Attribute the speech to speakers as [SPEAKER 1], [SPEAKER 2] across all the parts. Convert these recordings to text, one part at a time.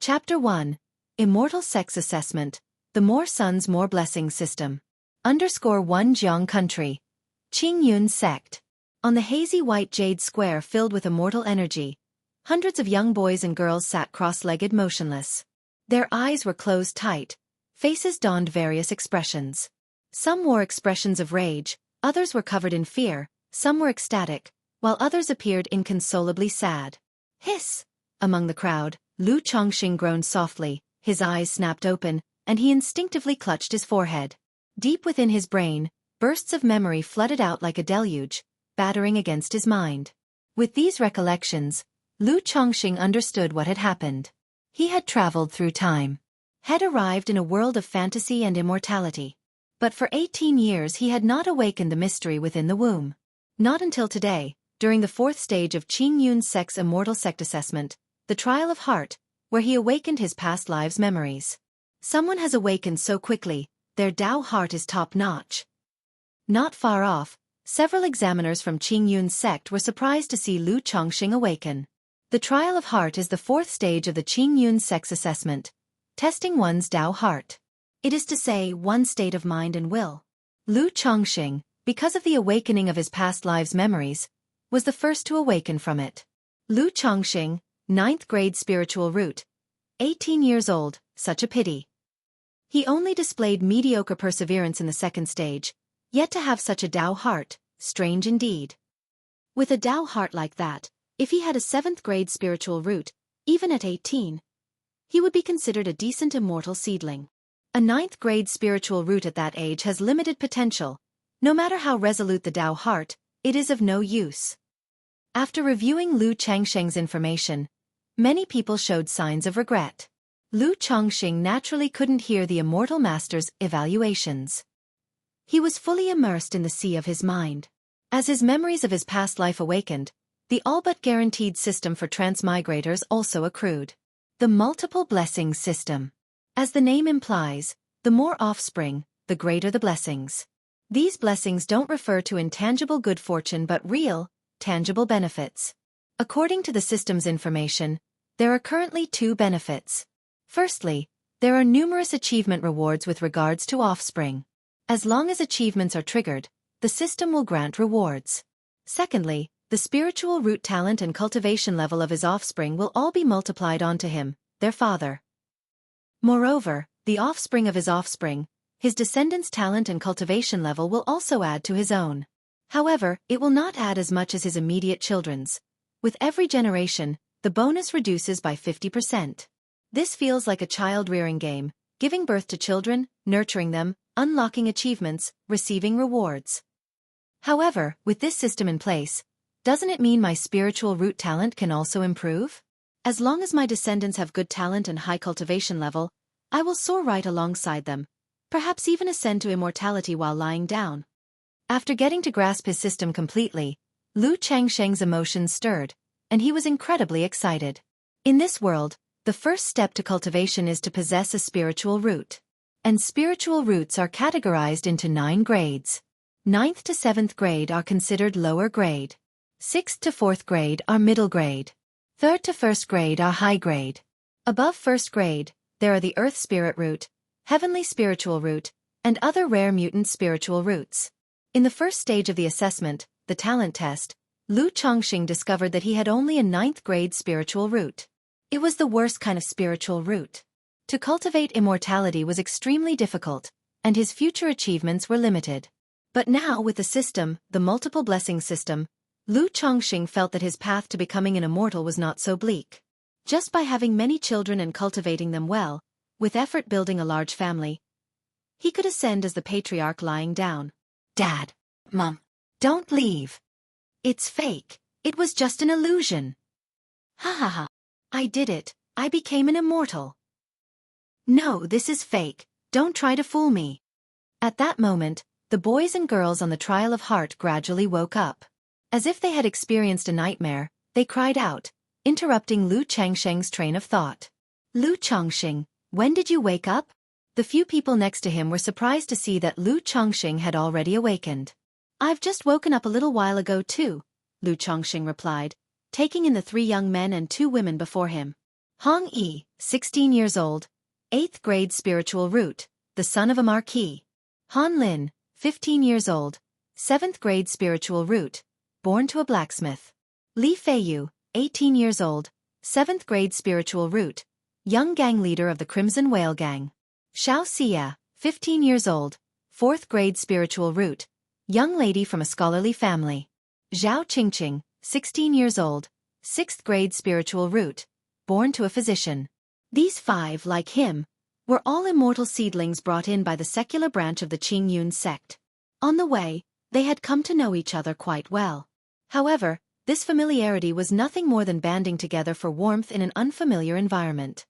[SPEAKER 1] Chapter 1. Immortal Sex Assessment, the More Sons More Blessings System. _1 Country. Qingyun Sect. On the hazy white jade square filled with immortal energy, hundreds of young boys and girls sat cross-legged motionless. Their eyes were closed tight, faces donned various expressions. Some wore expressions of rage, others were covered in fear, some were ecstatic, while others appeared inconsolably sad. Hiss! Among the crowd, Lu Chongqing groaned softly, his eyes snapped open, and he instinctively clutched his forehead. Deep within his brain, bursts of memory flooded out like a deluge, battering against his mind. With these recollections, Lu Chongqing understood what had happened. He had traveled through time, had arrived in a world of fantasy and immortality. But for 18 years he had not awakened the mystery within the womb. Not until today, during the fourth stage of Qingyun Sect's Immortal Sect Assessment, the Trial of Heart, where he awakened his past lives' memories. Someone has awakened so quickly, their Tao heart is top-notch. Not far off, several examiners from Qingyun Sect were surprised to see Lu Chongqing awaken. The Trial of Heart is the fourth stage of the Qingyun Sect's assessment, testing one's Tao heart. It is to say, one's state of mind and will. Lu Chongqing, because of the awakening of his past lives' memories, was the first to awaken from it. Lu Chongqing, 9th grade spiritual root. 18 years old, such a pity. He only displayed mediocre perseverance in the second stage, yet to have such a Tao heart, strange indeed. With a Tao heart like that, if he had a 7th grade spiritual root, even at 18, he would be considered a decent immortal seedling. A 9th grade spiritual root at that age has limited potential. No matter how resolute the Tao heart, it is of no use. After reviewing Lu Chongqing's information, many people showed signs of regret. Lu Chongqing naturally couldn't hear the immortal master's evaluations. He was fully immersed in the sea of his mind. As his memories of his past life awakened, the all-but guaranteed system for transmigrators also accrued. The Multiple Blessings System. As the name implies, the more offspring, the greater the blessings. These blessings don't refer to intangible good fortune but real, tangible benefits. According to the system's information, there are currently 2 benefits. Firstly, there are numerous achievement rewards with regards to offspring. As long as achievements are triggered, the system will grant rewards. Secondly, the spiritual root talent and cultivation level of his offspring will all be multiplied onto him, their father. Moreover, the offspring of his offspring, his descendants' talent and cultivation level will also add to his own. However, it will not add as much as his immediate children's. With every generation, the bonus reduces by 50%. This feels like a child-rearing game, giving birth to children, nurturing them, unlocking achievements, receiving rewards. However, with this system in place, doesn't it mean my spiritual root talent can also improve? As long as my descendants have good talent and high cultivation level, I will soar right alongside them, perhaps even ascend to immortality while lying down. After getting to grasp his system completely, Lu Chongqing's emotions stirred, and he was incredibly excited. In this world, the first step to cultivation is to possess a spiritual root. And spiritual roots are categorized into 9 grades. 9th to 7th grade are considered lower grade. 6th to 4th grade are middle grade. 3rd to 1st grade are high grade. Above 1st grade, there are the Earth Spirit Root, Heavenly Spiritual Root, and other rare mutant spiritual roots. In the first stage of the assessment, the talent test, Lu Chongqing discovered that he had only a 9th grade spiritual root. It was the worst kind of spiritual root. To cultivate immortality was extremely difficult, and his future achievements were limited. But now with the system, the Multiple Blessings System, Lu Chongqing felt that his path to becoming an immortal was not so bleak. Just by having many children and cultivating them well, with effort building a large family, he could ascend as the patriarch lying down. Dad, Mom, don't leave. It's fake. It was just an illusion. Ha ha ha. I did it. I became an immortal. No, this is fake. Don't try to fool me. At that moment, the boys and girls on the Trial of Heart gradually woke up. As if they had experienced a nightmare, they cried out, interrupting Lu Chongqing's train of thought. Lu Chongqing, when did you wake up? The few people next to him were surprised to see that Lu Chongqing had already awakened. I've just woken up a little while ago too, Lu Chongqing replied, taking in the 3 young men and 2 women before him. Hong Yi, 16 years old, 8th grade spiritual root, the son of a marquis. Han Lin, 15 years old, 7th grade spiritual root, born to a blacksmith. Li Feiyu, 18 years old, 7th grade spiritual root, young gang leader of the Crimson Whale Gang. Xiaofan, 15 years old, 4th grade spiritual root, young lady from a scholarly family. Zhao Qingqing, 16 years old, 6th grade spiritual root, born to a physician. These 5, like him, were all immortal seedlings brought in by the secular branch of the Qingyun sect. On the way, they had come to know each other quite well. However, this familiarity was nothing more than banding together for warmth in an unfamiliar environment.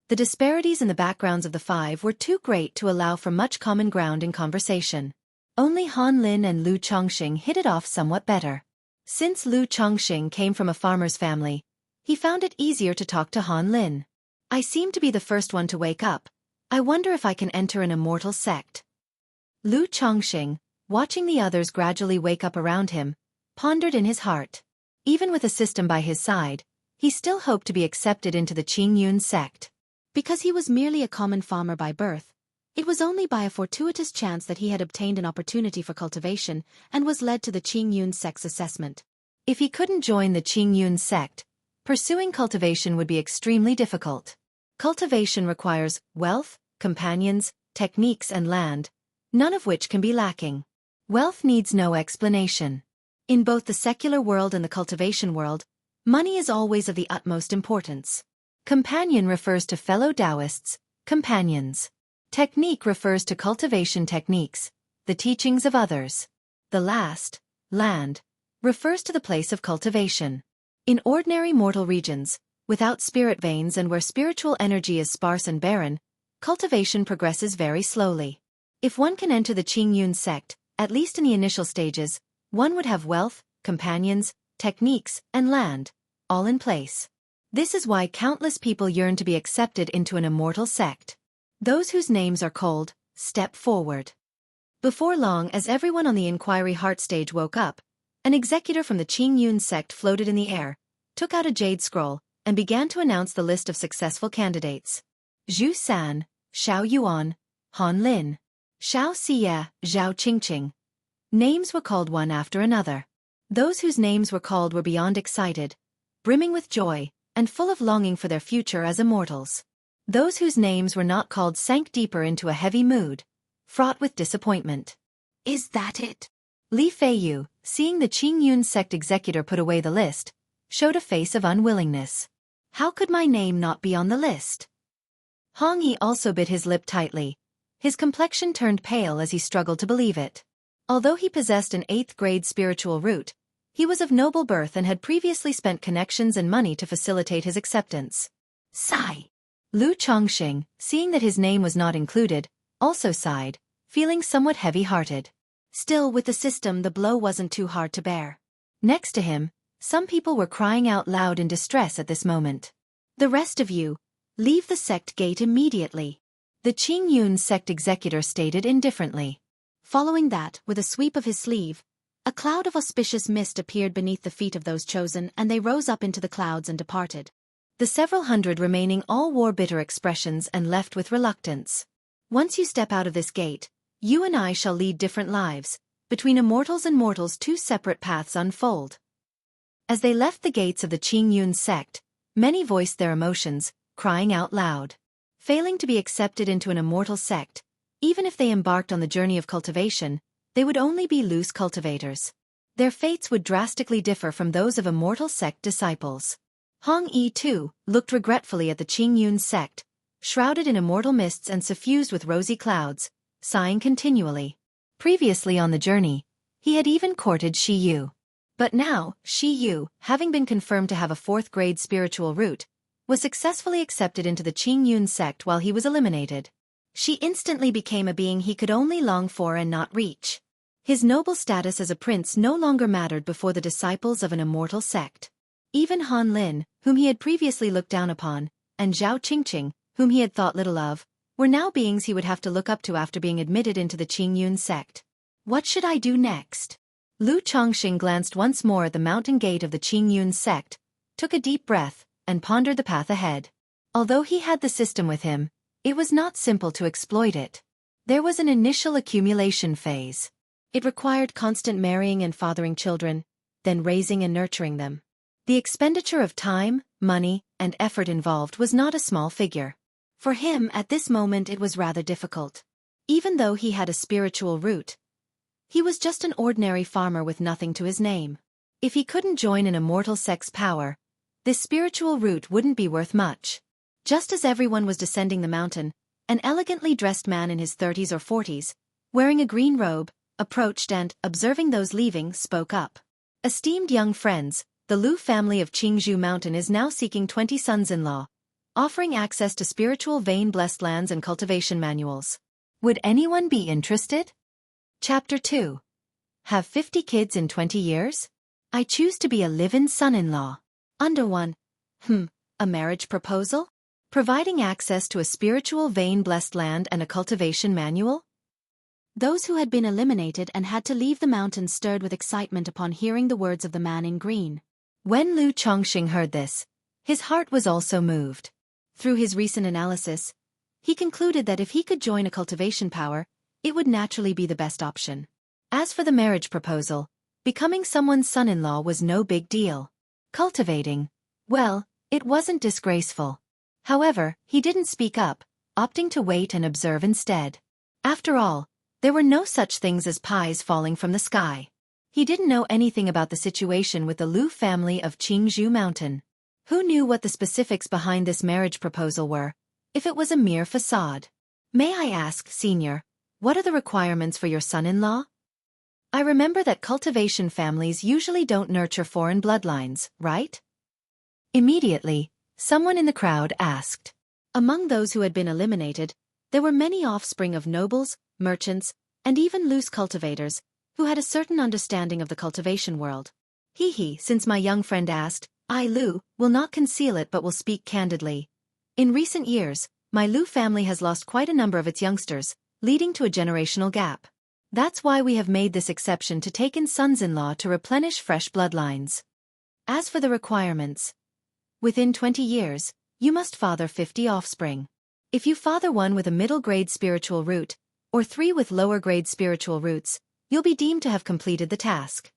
[SPEAKER 1] The disparities in the backgrounds of the 5 were too great to allow for much common ground in conversation. Only Han Lin and Lu Chongxing hit it off somewhat better. Since Lu Chongxing came from a farmer's family, he found it easier to talk to Han Lin. I seem to be the first one to wake up. I wonder if I can enter an immortal sect. Lu Chongxing, watching the others gradually wake up around him, pondered in his heart. Even with a system by his side, he still hoped to be accepted into the Qingyun sect. Because he was merely a common farmer by birth, it was only by a fortuitous chance that he had obtained an opportunity for cultivation and was led to the Qingyun sect's assessment. If he couldn't join the Qingyun sect, pursuing cultivation would be extremely difficult. Cultivation requires wealth, companions, techniques and land, none of which can be lacking. Wealth needs no explanation. In both the secular world and the cultivation world, money is always of the utmost importance. Companion refers to fellow Taoists, companions. Technique refers to cultivation techniques, the teachings of others. The last, land, refers to the place of cultivation. In ordinary mortal regions, without spirit veins and where spiritual energy is sparse and barren, cultivation progresses very slowly. If one can enter the Qingyun sect, at least in the initial stages, one would have wealth, companions, techniques, and land, all in place. This is why countless people yearn to be accepted into an immortal sect. Those whose names are called, step forward. Before long, as everyone on the inquiry heart stage woke up, an executor from the Qingyun sect floated in the air, took out a jade scroll, and began to announce the list of successful candidates. Zhu San, Xiao Yuan, Han Lin, Xiao Xie, Zhao Qingqing. Names were called one after another. Those whose names were called were beyond excited, brimming with joy, and full of longing for their future as immortals. Those whose names were not called sank deeper into a heavy mood, fraught with disappointment. Is that it? Li Feiyu, seeing the Qingyun sect executor put away the list, showed a face of unwillingness. How could my name not be on the list? Hong Yi also bit his lip tightly. His complexion turned pale as he struggled to believe it. Although he possessed an 8th grade spiritual root, he was of noble birth and had previously spent connections and money to facilitate his acceptance. Sigh. Lu Chongxing, seeing that his name was not included, also sighed, feeling somewhat heavy-hearted. Still, with the system, the blow wasn't too hard to bear. Next to him, some people were crying out loud in distress at this moment. The rest of you, leave the sect gate immediately. The Qingyun sect executor stated indifferently. Following that, with a sweep of his sleeve, a cloud of auspicious mist appeared beneath the feet of those chosen, and they rose up into the clouds and departed. The several hundred remaining all wore bitter expressions and left with reluctance. Once you step out of this gate, you and I shall lead different lives. Between immortals and mortals, 2 separate paths unfold. As they left the gates of the Qingyun sect, many voiced their emotions, crying out loud. Failing to be accepted into an immortal sect, even if they embarked on the journey of cultivation, they would only be loose cultivators. Their fates would drastically differ from those of immortal sect disciples. Hong Yi, too, looked regretfully at the Qingyun sect, shrouded in immortal mists and suffused with rosy clouds, sighing continually. Previously on the journey, he had even courted Shi Yu. But now, Shi Yu, having been confirmed to have a 4th grade spiritual root, was successfully accepted into the Qingyun sect while he was eliminated. She instantly became a being he could only long for and not reach. His noble status as a prince no longer mattered before the disciples of an immortal sect. Even Han Lin, whom he had previously looked down upon, and Zhao Qingqing, whom he had thought little of, were now beings he would have to look up to after being admitted into the Qingyun sect. What should I do next? Lu Chongxing glanced once more at the mountain gate of the Qingyun sect, took a deep breath, and pondered the path ahead. Although he had the system with him, it was not simple to exploit it. There was an initial accumulation phase. It required constant marrying and fathering children, then raising and nurturing them. The expenditure of time, money, and effort involved was not a small figure. For him, at this moment, it was rather difficult. Even though he had a spiritual root, he was just an ordinary farmer with nothing to his name. If he couldn't join an immortal sex power, this spiritual root wouldn't be worth much. Just as everyone was descending the mountain, an elegantly dressed man in his 30s or 40s, wearing a green robe, approached and, observing those leaving, spoke up. Esteemed young friends, the Lu family of Qingzhou Mountain is now seeking 20 sons-in-law, offering access to spiritual vein-blessed lands and cultivation manuals. Would anyone be interested? Chapter 2. Have 50 kids in 20 years? I choose to be a live-in son-in-law. Under 1. A marriage proposal? Providing access to a spiritual vein-blessed land and a cultivation manual? Those who had been eliminated and had to leave the mountain stirred with excitement upon hearing the words of the man in green. When Lu Chongqing heard this, his heart was also moved. Through his recent analysis, he concluded that if he could join a cultivation power, it would naturally be the best option. As for the marriage proposal, becoming someone's son-in-law was no big deal. Cultivating, well, it wasn't disgraceful. However, he didn't speak up, opting to wait and observe instead. After all, there were no such things as pies falling from the sky. He didn't know anything about the situation with the Lu family of Qingzhou Mountain. Who knew what the specifics behind this marriage proposal were, if it was a mere facade? May I ask, Senior, what are the requirements for your son-in-law? I remember that cultivation families usually don't nurture foreign bloodlines, right? Immediately, someone in the crowd asked. Among those who had been eliminated, there were many offspring of nobles, merchants, and even loose cultivators, who had a certain understanding of the cultivation world. Since my young friend asked, I, Lu, will not conceal it but will speak candidly. In recent years, my Lu family has lost quite a number of its youngsters, leading to a generational gap. That's why we have made this exception to take in sons-in-law to replenish fresh bloodlines. As for the requirements, within 20 years, you must father 50 offspring. If you father one with a middle-grade spiritual root, or 3 with lower-grade spiritual roots, you'll be deemed to have completed the task.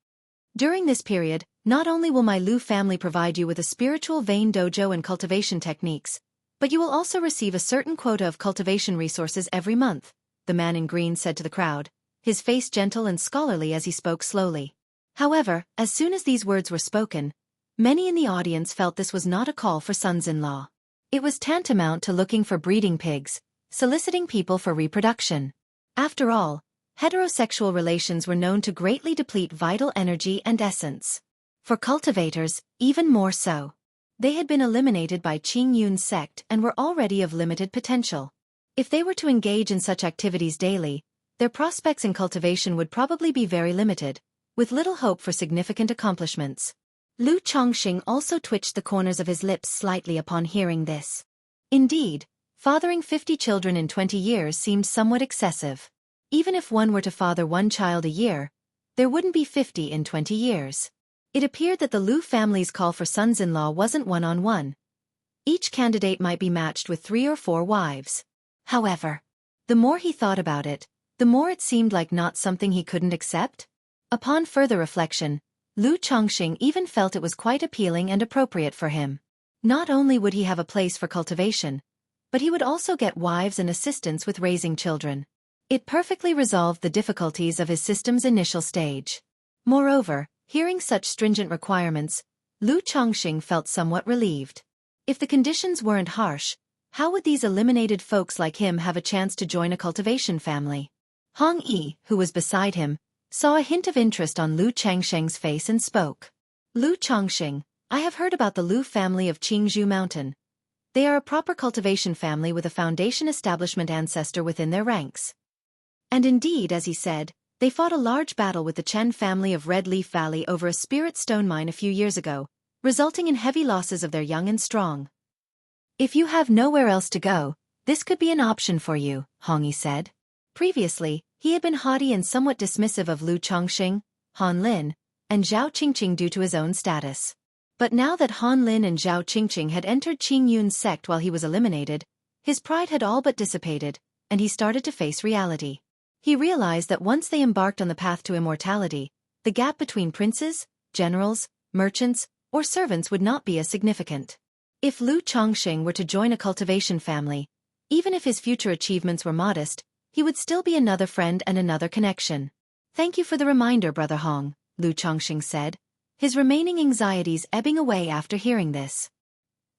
[SPEAKER 1] During this period, not only will my Lu family provide you with a spiritual vein dojo and cultivation techniques, but you will also receive a certain quota of cultivation resources every month, the man in green said to the crowd, his face gentle and scholarly as he spoke slowly. However, as soon as these words were spoken, many in the audience felt this was not a call for sons-in-law. It was tantamount to looking for breeding pigs, soliciting people for reproduction. After all, heterosexual relations were known to greatly deplete vital energy and essence. For cultivators, even more so. They had been eliminated by Qing Yun's sect and were already of limited potential. If they were to engage in such activities daily, their prospects in cultivation would probably be very limited, with little hope for significant accomplishments. Lu Chongqing also twitched the corners of his lips slightly upon hearing this. Indeed, fathering 50 children in 20 years seemed somewhat excessive. Even if one were to father one child a year, there wouldn't be 50 in 20 years. It appeared that the Lu family's call for sons-in-law wasn't one-on-one. Each candidate might be matched with 3 or 4 wives. However, the more he thought about it, the more it seemed like not something he couldn't accept. Upon further reflection, Lu Chongqing even felt it was quite appealing and appropriate for him. Not only would he have a place for cultivation, but he would also get wives and assistance with raising children. It perfectly resolved the difficulties of his system's initial stage. Moreover, hearing such stringent requirements, Lu Chongqing felt somewhat relieved. If the conditions weren't harsh, how would these eliminated folks like him have a chance to join a cultivation family? Hong Yi, who was beside him, saw a hint of interest on Lu Changsheng's face and spoke. Lu Chongqing, I have heard about the Lu family of Qingzhou Mountain. They are a proper cultivation family with a foundation establishment ancestor within their ranks. And indeed, as he said, they fought a large battle with the Chen family of Red Leaf Valley over a spirit stone mine a few years ago, resulting in heavy losses of their young and strong. If you have nowhere else to go, this could be an option for you, Hong Yi said. Previously, he had been haughty and somewhat dismissive of Lu Chongqing, Han Lin, and Zhao Qingqing due to his own status. But now that Han Lin and Zhao Qingqing had entered Qing Yun's sect while he was eliminated, his pride had all but dissipated, and he started to face reality. He realized that once they embarked on the path to immortality, the gap between princes, generals, merchants, or servants would not be as significant. If Lu Chongqing were to join a cultivation family, even if his future achievements were modest, he would still be another friend and another connection. "Thank you for the reminder, Brother Hong," Lu Chongqing said, his remaining anxieties ebbing away after hearing this.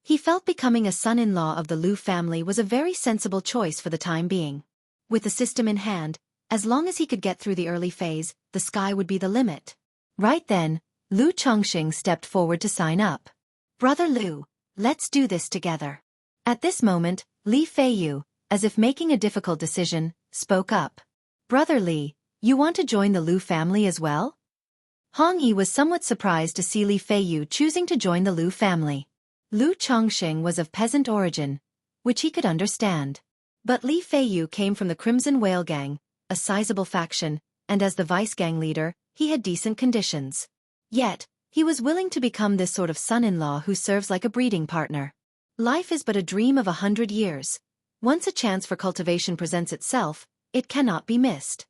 [SPEAKER 1] He felt becoming a son-in-law of the Lu family was a very sensible choice for the time being. With the system in hand, as long as he could get through the early phase, the sky would be the limit. Right then, Lu Chongqing stepped forward to sign up. "Brother Lu, let's do this together." At this moment, Li Feiyu, as if making a difficult decision, spoke up. "Brother Li, you want to join the Lu family as well?" Hong Yi was somewhat surprised to see Li Feiyu choosing to join the Lu family. Lu Chongqing was of peasant origin, which he could understand. But Li Feiyu came from the Crimson Whale Gang, a sizable faction, and as the vice gang leader, he had decent conditions. Yet, he was willing to become this sort of son-in-law who serves like a breeding partner. Life is but a dream of 100 years. Once a chance for cultivation presents itself, it cannot be missed.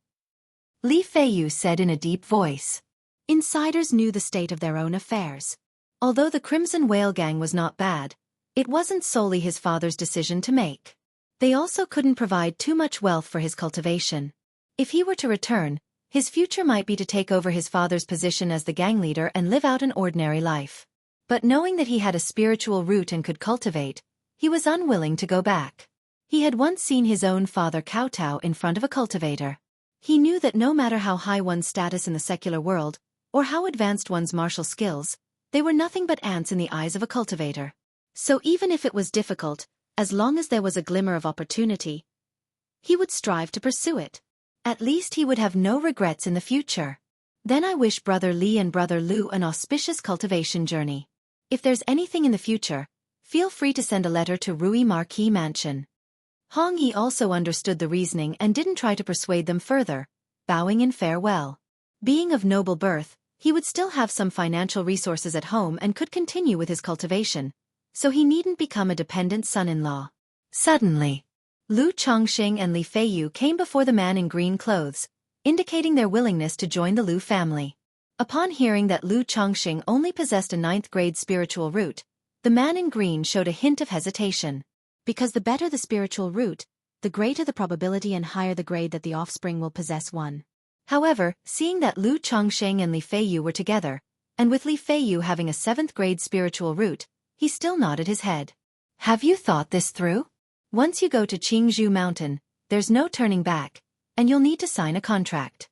[SPEAKER 1] Li Feiyu said in a deep voice. Insiders knew the state of their own affairs. Although the Crimson Whale Gang was not bad, it wasn't solely his father's decision to make. They also couldn't provide too much wealth for his cultivation. If he were to return, his future might be to take over his father's position as the gang leader and live out an ordinary life. But knowing that he had a spiritual root and could cultivate, he was unwilling to go back. He had once seen his own father kowtow in front of a cultivator. He knew that no matter how high one's status in the secular world, or how advanced one's martial skills, they were nothing but ants in the eyes of a cultivator. So even if it was difficult, as long as there was a glimmer of opportunity, he would strive to pursue it. At least he would have no regrets in the future. Then I wish Brother Li and Brother Lu an auspicious cultivation journey. If there's anything in the future, feel free to send a letter to Rui Marquis Mansion. Hong Yi also understood the reasoning and didn't try to persuade them further, bowing in farewell. Being of noble birth, he would still have some financial resources at home and could continue with his cultivation, so he needn't become a dependent son-in-law. Suddenly, Lu Chongqing and Li Feiyu came before the man in green clothes, indicating their willingness to join the Lu family. Upon hearing that Lu Chongqing only possessed a 9th-grade spiritual root, the man in green showed a hint of hesitation. Because the better the spiritual root, the greater the probability and higher the grade that the offspring will possess one. However, seeing that Lu Chongqing and Li Feiyu were together, and with Li Feiyu having a 7th-grade spiritual root, he still nodded his head. "Have you thought this through? Once you go to Qingzhou Mountain, there's no turning back, and you'll need to sign a contract.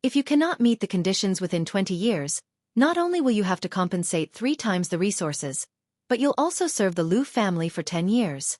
[SPEAKER 1] If you cannot meet the conditions within 20 years, not only will you have to compensate 3 times the resources, but you'll also serve the Lu family for 10 years.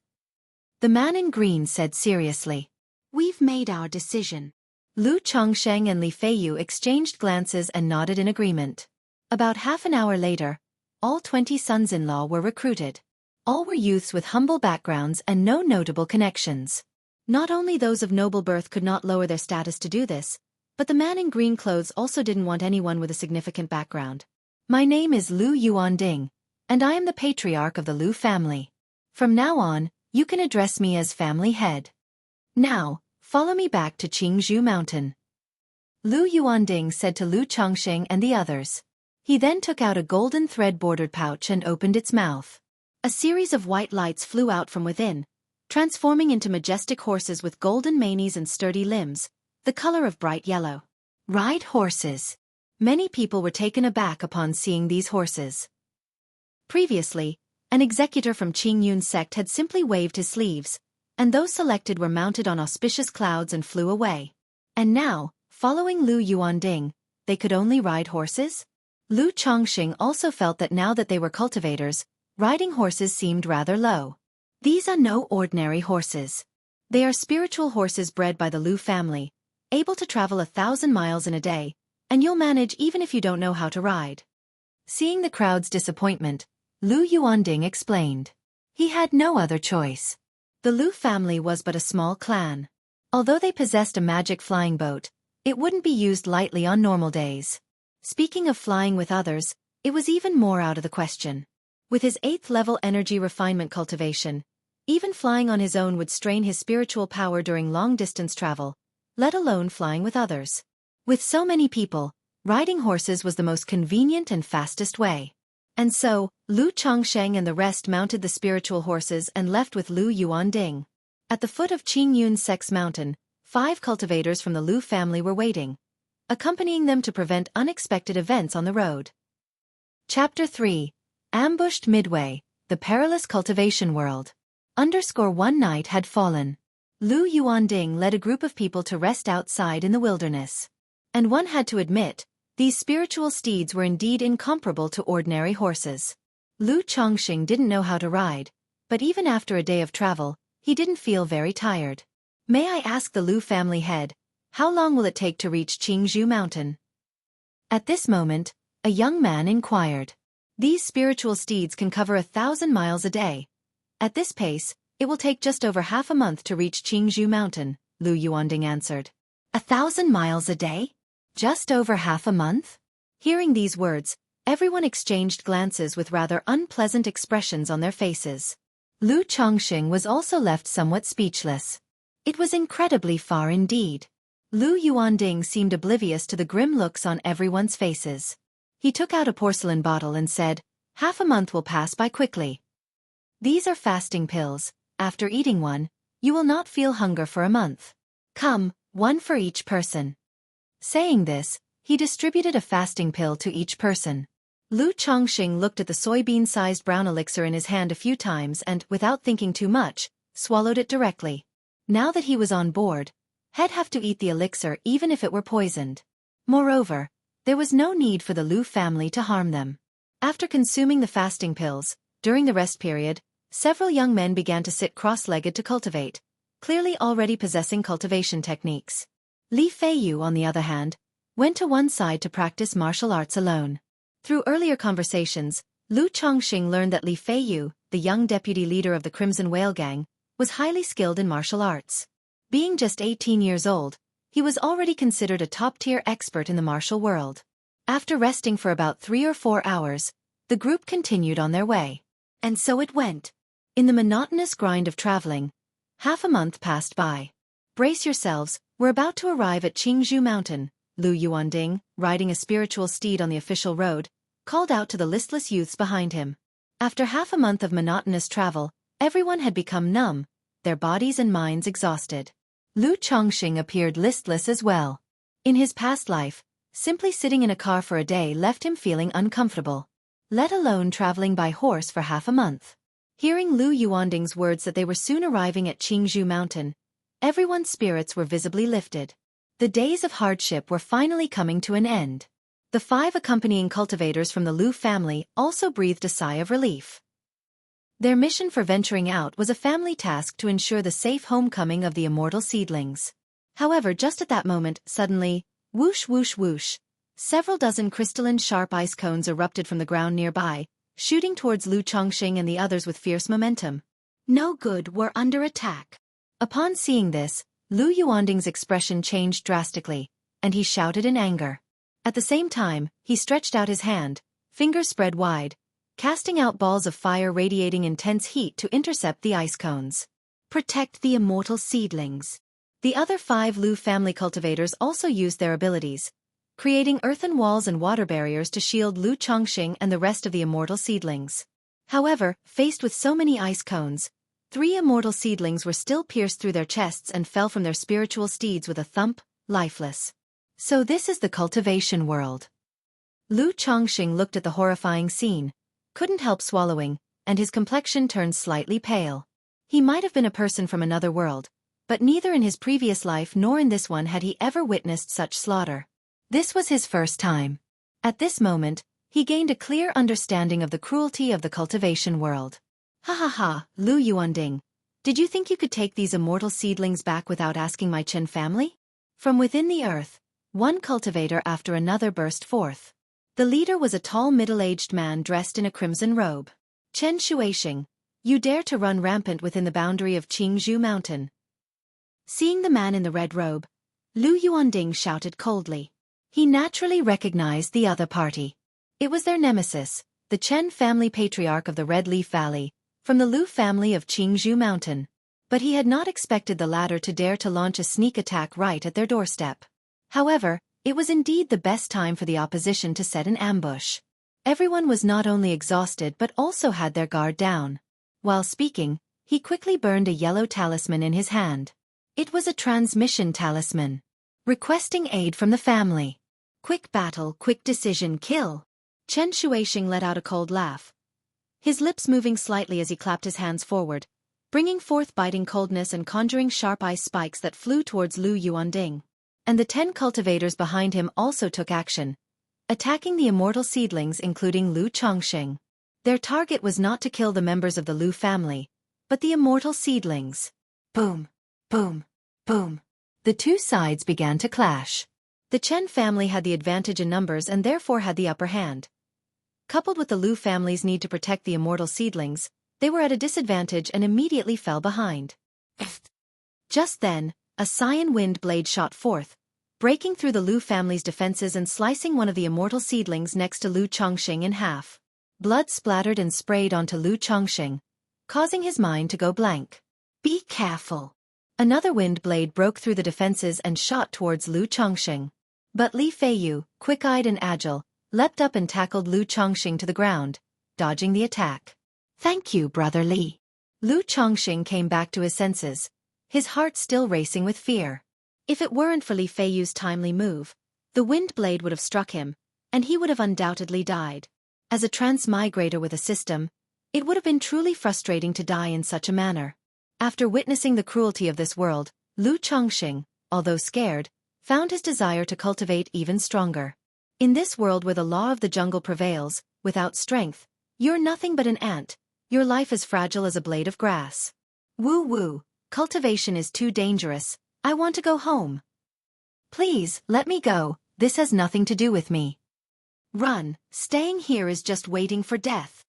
[SPEAKER 1] The man in green said seriously. "We've made our decision." Lu Chongqing and Li Feiyu exchanged glances and nodded in agreement. About half an hour later, all 20 sons-in-law were recruited. All were youths with humble backgrounds and no notable connections. Not only those of noble birth could not lower their status to do this, but the man in green clothes also didn't want anyone with a significant background. "My name is Lu Yuanding, and I am the patriarch of the Lu family. From now on, you can address me as family head. Now, follow me back to Qingzhou Mountain." Lu Yuanding said to Lu Chongqing and the others. He then took out a golden thread-bordered pouch and opened its mouth. A series of white lights flew out from within, transforming into majestic horses with golden manes and sturdy limbs, the color of bright yellow. Ride horses. Many people were taken aback upon seeing these horses. Previously, an executor from Qing Yun's sect had simply waved his sleeves, and those selected were mounted on auspicious clouds and flew away. And now, following Lu Yuanding, they could only ride horses? Lu Chongqing also felt that now that they were cultivators, riding horses seemed rather low. These are no ordinary horses. They are spiritual horses bred by the Lu family, able to travel 1,000 miles in a day, and you'll manage even if you don't know how to ride. Seeing the crowd's disappointment, Lu Yuanding explained. He had no other choice. The Lu family was but a small clan. Although they possessed a magic flying boat, it wouldn't be used lightly on normal days. Speaking of flying with others, It was even more out of the question. With his 8th level energy refinement cultivation, even flying on his own would strain his spiritual power during long-distance travel, let alone flying with others. With so many people, riding horses was the most convenient and fastest way. And so, Lu Chongsheng and the rest mounted the spiritual horses and left with Lu Yuanding. At the foot of Qingyun Sek's mountain, 5 cultivators from the Lu family were waiting, accompanying them to prevent unexpected events on the road. Chapter 3. Ambushed midway, the perilous cultivation world. One night had fallen. Lu Yuanding led a group of people to rest outside in the wilderness. And one had to admit, these spiritual steeds were indeed incomparable to ordinary horses. Lu Chongxing didn't know how to ride, but even after a day of travel, he didn't feel very tired. May I ask the Lu family head, how long will it take to reach Qingzhou Mountain? At this moment, a young man inquired. These spiritual steeds can cover 1,000 miles a day. At this pace, it will take just over half a month to reach Qingzhou Mountain, Lu Yuanding answered. 1,000 miles a day? Just over half a month? Hearing these words, everyone exchanged glances with rather unpleasant expressions on their faces. Lu Chongxing was also left somewhat speechless. It was incredibly far indeed. Lu Yuanding seemed oblivious to the grim looks on everyone's faces. He took out a porcelain bottle and said, "Half a month will pass by quickly. These are fasting pills. After eating one, you will not feel hunger for a month. Come, one for each person." Saying this, he distributed a fasting pill to each person. Lu Chongxing looked at the soybean-sized brown elixir in his hand a few times and, without thinking too much, swallowed it directly. Now that he was on board, he'd have to eat the elixir even if it were poisoned. Moreover, there was no need for the Lu family to harm them. After consuming the fasting pills, during the rest period, several young men began to sit cross-legged to cultivate, clearly already possessing cultivation techniques. Li Feiyu, on the other hand, went to one side to practice martial arts alone. Through earlier conversations, Lu Chongxing learned that Li Feiyu, the young deputy leader of the Crimson Whale Gang, was highly skilled in martial arts. Being just 18 years old, he was already considered a top-tier expert in the martial world. After resting for about 3 or 4 hours, the group continued on their way. And so it went. In the monotonous grind of traveling, half a month passed by. "Brace yourselves, we're about to arrive at Qingzhou Mountain," Lu Yuanding, riding a spiritual steed on the official road, called out to the listless youths behind him. After half a month of monotonous travel, everyone had become numb, their bodies and minds exhausted. Lu Chongxing appeared listless as well. In his past life, simply sitting in a car for a day left him feeling uncomfortable, let alone traveling by horse for half a month. Hearing Lu Yuanding's words that they were soon arriving at Qingzhou Mountain, everyone's spirits were visibly lifted. The days of hardship were finally coming to an end. The 5 accompanying cultivators from the Lu family also breathed a sigh of relief. Their mission for venturing out was a family task to ensure the safe homecoming of the immortal seedlings. However, just at that moment, suddenly, whoosh whoosh whoosh, several dozen crystalline sharp ice cones erupted from the ground nearby, shooting towards Lu Chongxing and the others with fierce momentum. "No good, we're under attack." Upon seeing this, Lu Yuanding's expression changed drastically, and he shouted in anger. At the same time, he stretched out his hand, fingers spread wide, casting out balls of fire radiating intense heat to intercept the ice cones. "Protect the immortal seedlings." The other 5 Lu family cultivators also used their abilities, creating earthen walls and water barriers to shield Lu Chongxing and the rest of the immortal seedlings. However, faced with so many ice cones, 3 immortal seedlings were still pierced through their chests and fell from their spiritual steeds with a thump, lifeless. So this is the cultivation world. Lu Chongxing looked at the horrifying scene, couldn't help swallowing, and his complexion turned slightly pale. He might have been a person from another world, but neither in his previous life nor in this one had he ever witnessed such slaughter. This was his first time. At this moment, he gained a clear understanding of the cruelty of the cultivation world. "Ha ha ha, Lu Yuanding. Did you think you could take these immortal seedlings back without asking my Chen family?" From within the earth, one cultivator after another burst forth. The leader was a tall middle-aged man dressed in a crimson robe. "Chen Shuixing, you dare to run rampant within the boundary of Qingzhou Mountain." Seeing the man in the red robe, Lu Yuanding shouted coldly. He naturally recognized the other party. It was their nemesis, the Chen family patriarch of the Red Leaf Valley, from the Lu family of Qingzhou Mountain. But he had not expected the latter to dare to launch a sneak attack right at their doorstep. However, it was indeed the best time for the opposition to set an ambush. Everyone was not only exhausted but also had their guard down. While speaking, he quickly burned a yellow talisman in his hand. It was a transmission talisman, requesting aid from the family. Quick battle, quick decision, kill. Chen Shuixing let out a cold laugh, his lips moving slightly as he clapped his hands forward, bringing forth biting coldness and conjuring sharp ice spikes that flew towards Lu Yuanding. And the 10 cultivators behind him also took action, attacking the immortal seedlings including Lu Chongxing. Their target was not to kill the members of the Lu family, but the immortal seedlings. Boom, boom, boom. The two sides began to clash. The Chen family had the advantage in numbers and therefore had the upper hand. Coupled with the Lu family's need to protect the immortal seedlings, they were at a disadvantage and immediately fell behind. Just then, a cyan wind blade shot forth, breaking through the Lu family's defenses and slicing one of the immortal seedlings next to Lu Chongxing in half. Blood splattered and sprayed onto Lu Chongxing, causing his mind to go blank. Be careful. Another wind blade broke through the defenses and shot towards Lu Chongxing. But Li Feiyu, quick-eyed and agile, leapt up and tackled Lu Chongxing to the ground, dodging the attack. Thank you, Brother Li. Lu Chongxing came back to his senses, his heart still racing with fear. If it weren't for Li Feiyu's timely move, the wind blade would have struck him, and he would have undoubtedly died. As a transmigrator with a system, it would have been truly frustrating to die in such a manner. After witnessing the cruelty of this world, Lu Chongxing, although scared, found his desire to cultivate even stronger. In this world where the law of the jungle prevails, without strength, you're nothing but an ant, your life as fragile as a blade of grass. Woo-woo, cultivation is too dangerous, I want to go home. Please, let me go, this has nothing to do with me. Run, staying here is just waiting for death.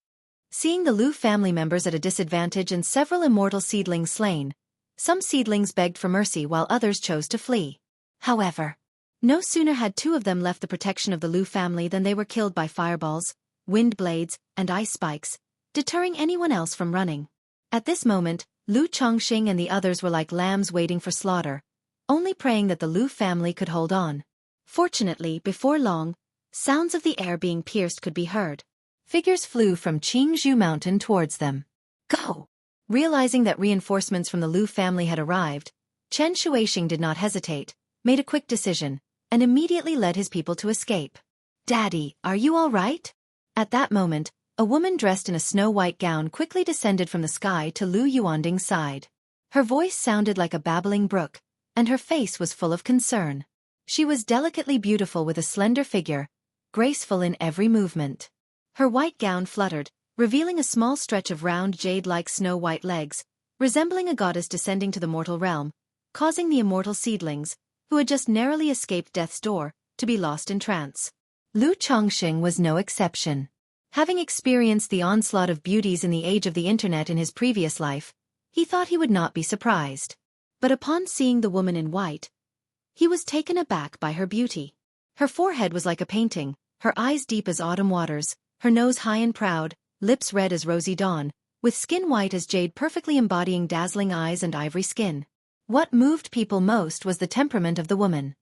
[SPEAKER 1] Seeing the Lu family members at a disadvantage and several immortal seedlings slain, some seedlings begged for mercy while others chose to flee. However, no sooner had 2 of them left the protection of the Lu family than they were killed by fireballs, wind blades, and ice spikes, deterring anyone else from running. At this moment, Lu Chongxing and the others were like lambs waiting for slaughter, only praying that the Lu family could hold on. Fortunately, before long, sounds of the air being pierced could be heard. Figures flew from Qingzhou Mountain towards them. Go! Realizing that reinforcements from the Lu family had arrived, Chen Shuixing did not hesitate, made a quick decision, and immediately led his people to escape. Daddy, are you all right? At that moment, a woman dressed in a snow-white gown quickly descended from the sky to Lu Yuanding's side. Her voice sounded like a babbling brook, and her face was full of concern. She was delicately beautiful with a slender figure, graceful in every movement. Her white gown fluttered, revealing a small stretch of round jade-like snow-white legs, resembling a goddess descending to the mortal realm, causing the immortal seedlings, who had just narrowly escaped death's door, to be lost in trance. Lu Chongxing was no exception. Having experienced the onslaught of beauties in the age of the internet in his previous life, he thought he would not be surprised. But upon seeing the woman in white, he was taken aback by her beauty. Her forehead was like a painting, her eyes deep as autumn waters, her nose high and proud, lips red as rosy dawn, with skin white as jade perfectly embodying dazzling eyes and ivory skin. What moved people most was the temperament of the woman.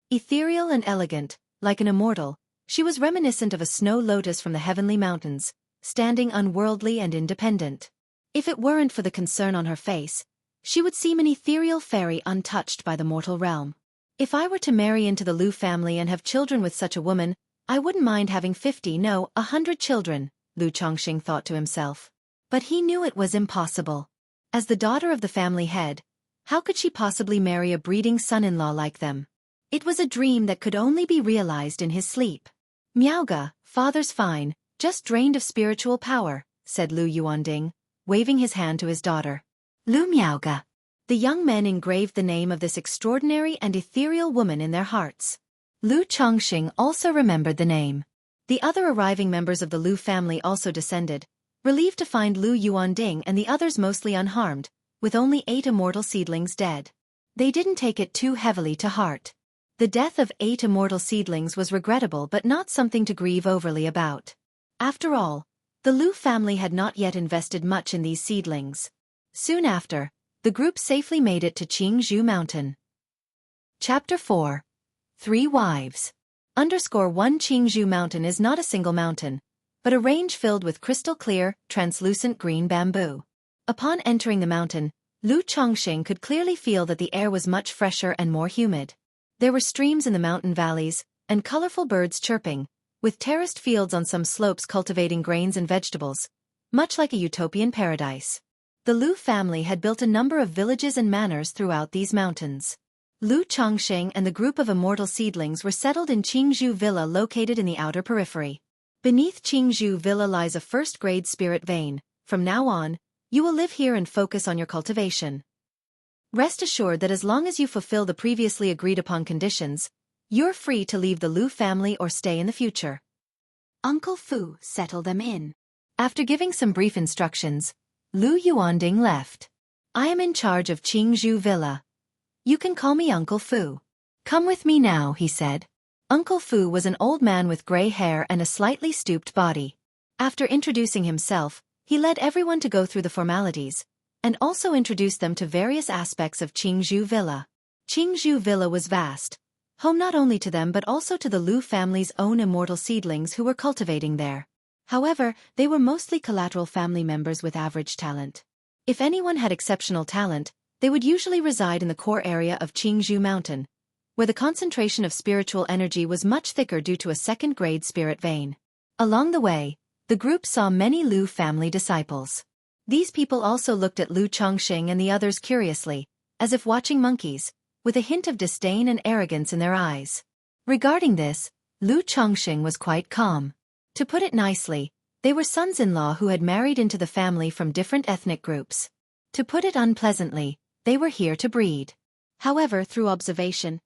[SPEAKER 1] Ethereal and elegant, like an immortal, she was reminiscent of a snow lotus from the heavenly mountains, standing unworldly and independent. If it weren't for the concern on her face, she would seem an ethereal fairy untouched by the mortal realm. If I were to marry into the Lu family and have children with such a woman, I wouldn't mind having 50, no, 100 children, Lu Chongxing thought to himself. But he knew it was impossible. As the daughter of the family head, how could she possibly marry a breeding son-in-law like them? It was a dream that could only be realized in his sleep. Miaoga, father's fine, just drained of spiritual power, said Lu Yuanding, waving his hand to his daughter. Lu Miaoga. The young men engraved the name of this extraordinary and ethereal woman in their hearts. Lu Chongxing also remembered the name. The other arriving members of the Lu family also descended, relieved to find Lu Yuanding and the others mostly unharmed, with only 8 immortal seedlings dead. They didn't take it too heavily to heart. The death of 8 immortal seedlings was regrettable but not something to grieve overly about. After all, the Lu family had not yet invested much in these seedlings. Soon after, the group safely made it to Qingzhou Mountain. Chapter 4. 3 Wives. _1 Qingzhou Mountain is not a single mountain, but a range filled with crystal-clear, translucent green bamboo. Upon entering the mountain, Lu Chongxing could clearly feel that the air was much fresher and more humid. There were streams in the mountain valleys, and colorful birds chirping, with terraced fields on some slopes cultivating grains and vegetables, much like a utopian paradise. The Lu family had built a number of villages and manors throughout these mountains. Lu Chongxing and the group of immortal seedlings were settled in Qingzhou Villa located in the outer periphery. Beneath Qingzhou Villa lies a first-grade spirit vein. From now on, you will live here and focus on your cultivation. Rest assured that as long as you fulfill the previously agreed-upon conditions, you're free to leave the Lu family or stay in the future. Uncle Fu settled them in. After giving some brief instructions, Lu Yuanding left. I am in charge of Qingzhou Villa. You can call me Uncle Fu. Come with me now, he said. Uncle Fu was an old man with gray hair and a slightly stooped body. After introducing himself, he led everyone to go through the formalities, and also introduced them to various aspects of Qingzhou Villa. Qingzhou Villa was vast, home not only to them but also to the Lu family's own immortal seedlings who were cultivating there. However, they were mostly collateral family members with average talent. If anyone had exceptional talent, they would usually reside in the core area of Qingzhou Mountain, where the concentration of spiritual energy was much thicker due to a second-grade spirit vein. Along the way, the group saw many Lu family disciples. These people also looked at Lu Chongxing and the others curiously, as if watching monkeys, with a hint of disdain and arrogance in their eyes. Regarding this, Lu Chongxing was quite calm. To put it nicely, they were sons-in-law who had married into the family from different ethnic groups. To put it unpleasantly, they were here to breed. However, through observation,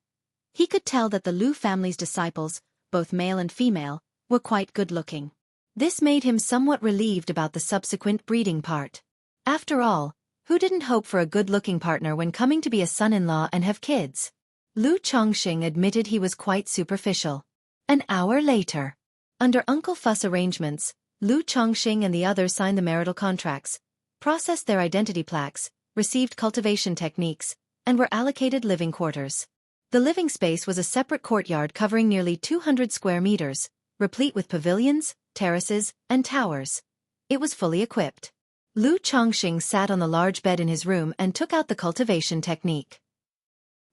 [SPEAKER 1] he could tell that the Lu family's disciples, both male and female, were quite good-looking. This made him somewhat relieved about the subsequent breeding part. After all, who didn't hope for a good-looking partner when coming to be a son-in-law and have kids? Lu Chongxing admitted he was quite superficial. An hour later, under Uncle Fu's arrangements, Lu Chongxing and the others signed the marital contracts, processed their identity plaques, received cultivation techniques, and were allocated living quarters. The living space was a separate courtyard covering nearly 200 square meters, replete with pavilions, terraces, and towers. It was fully equipped. Lu Chongxing sat on the large bed in his room and took out the cultivation technique.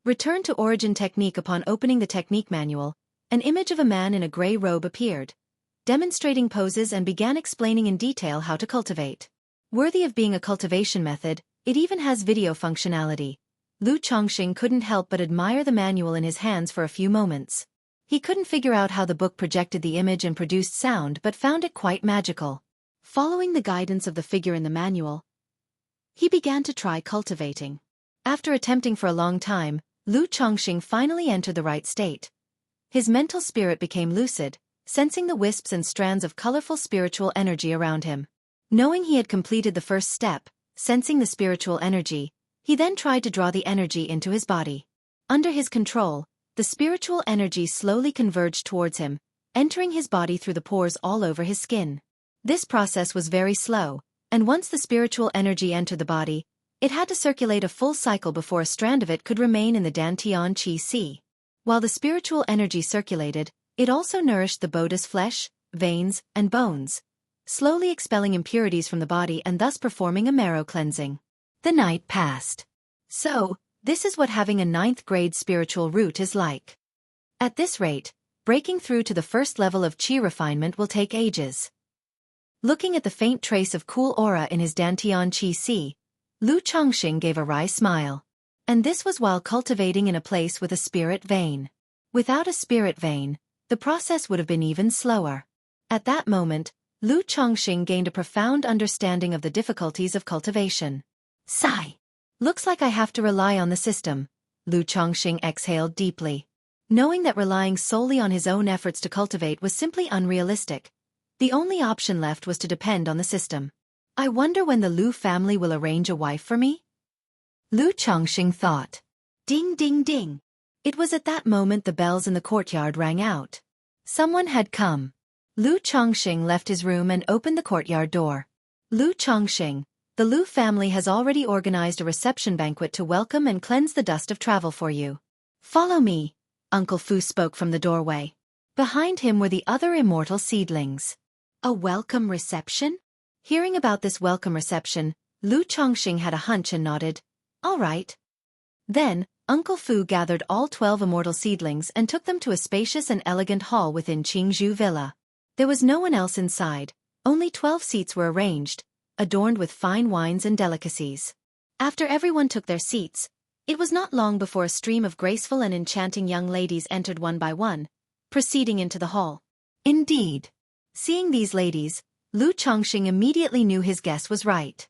[SPEAKER 1] Return to origin technique. Upon opening the technique manual, an image of a man in a gray robe appeared, demonstrating poses and began explaining in detail how to cultivate. Worthy of being a cultivation method, it even has video functionality. Lu Chongxing couldn't help but admire the manual in his hands for a few moments. He couldn't figure out how the book projected the image and produced sound but found it quite magical. Following the guidance of the figure in the manual, he began to try cultivating. After attempting for a long time, Lu Chongxing finally entered the right state. His mental spirit became lucid, sensing the wisps and strands of colorful spiritual energy around him. Knowing he had completed the first step, sensing the spiritual energy, he then tried to draw the energy into his body. Under his control, the spiritual energy slowly converged towards him, entering his body through the pores all over his skin. This process was very slow, and once the spiritual energy entered the body, it had to circulate a full cycle before a strand of it could remain in the Dantian Qi Si. While the spiritual energy circulated, it also nourished the Buddha's flesh, veins, and bones, slowly expelling impurities from the body and thus performing a marrow cleansing. The night passed. So, this is what having a 9th-grade spiritual root is like. At this rate, breaking through to the first level of Qi refinement will take ages. Looking at the faint trace of cool aura in his Dantian Qi Si, Lu Chongxing gave a wry smile. And this was while cultivating in a place with a spirit vein. Without a spirit vein, the process would have been even slower. At that moment, Lu Chongxing gained a profound understanding of the difficulties of cultivation. Sigh. Looks like I have to rely on the system. Lu Chongxing exhaled deeply. Knowing that relying solely on his own efforts to cultivate was simply unrealistic, the only option left was to depend on the system. I wonder when the Lu family will arrange a wife for me? Lu Chongxing thought. Ding ding ding. It was at that moment the bells in the courtyard rang out. Someone had come. Lu Chongqing left his room and opened the courtyard door. Lu Chongqing, the Lu family has already organized a reception banquet to welcome and cleanse the dust of travel for you. Follow me, Uncle Fu spoke from the doorway. Behind him were the other immortal seedlings. A welcome reception? Hearing about this welcome reception, Lu Chongqing had a hunch and nodded. All right. Then, Uncle Fu gathered all 12 immortal seedlings and took them to a spacious and elegant hall within Qingzhou Villa. There was no one else inside, only 12 seats were arranged, adorned with fine wines and delicacies. After everyone took their seats, it was not long before a stream of graceful and enchanting young ladies entered one by one, proceeding into the hall. Indeed. Seeing these ladies, Lu Chongqing immediately knew his guess was right.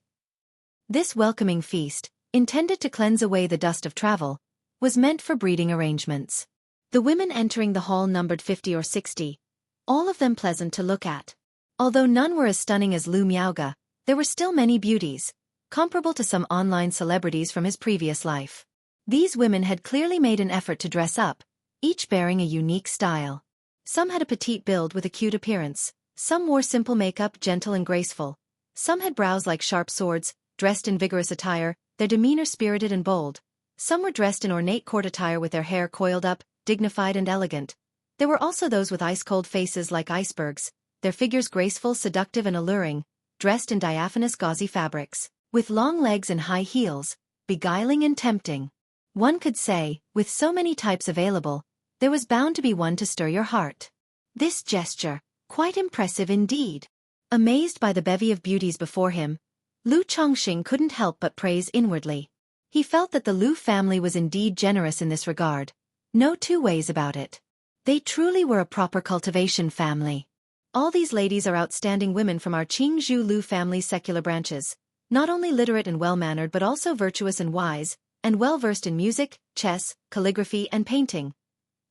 [SPEAKER 1] This welcoming feast, intended to cleanse away the dust of travel, was meant for breeding arrangements. The women entering the hall numbered 50 or 60, all of them pleasant to look at. Although none were as stunning as Lu Miaoge, there were still many beauties, comparable to some online celebrities from his previous life. These women had clearly made an effort to dress up, each bearing a unique style. Some had a petite build with a cute appearance, some wore simple makeup, gentle and graceful, some had brows like sharp swords, dressed in vigorous attire, their demeanor spirited and bold. Some were dressed in ornate court attire with their hair coiled up, dignified and elegant. There were also those with ice-cold faces like icebergs, their figures graceful, seductive and alluring, dressed in diaphanous gauzy fabrics, with long legs and high heels, beguiling and tempting. One could say, with so many types available, there was bound to be one to stir your heart. This gesture, quite impressive indeed. Amazed by the bevy of beauties before him, Lu Chongqing couldn't help but praise inwardly. He felt that the Lu family was indeed generous in this regard. No two ways about it. They truly were a proper cultivation family. All these ladies are outstanding women from our Qingzhou Lu family's secular branches, not only literate and well-mannered but also virtuous and wise, and well-versed in music, chess, calligraphy and painting.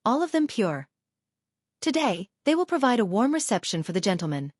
[SPEAKER 1] All of them pure. Today, they will provide a warm reception for the gentlemen.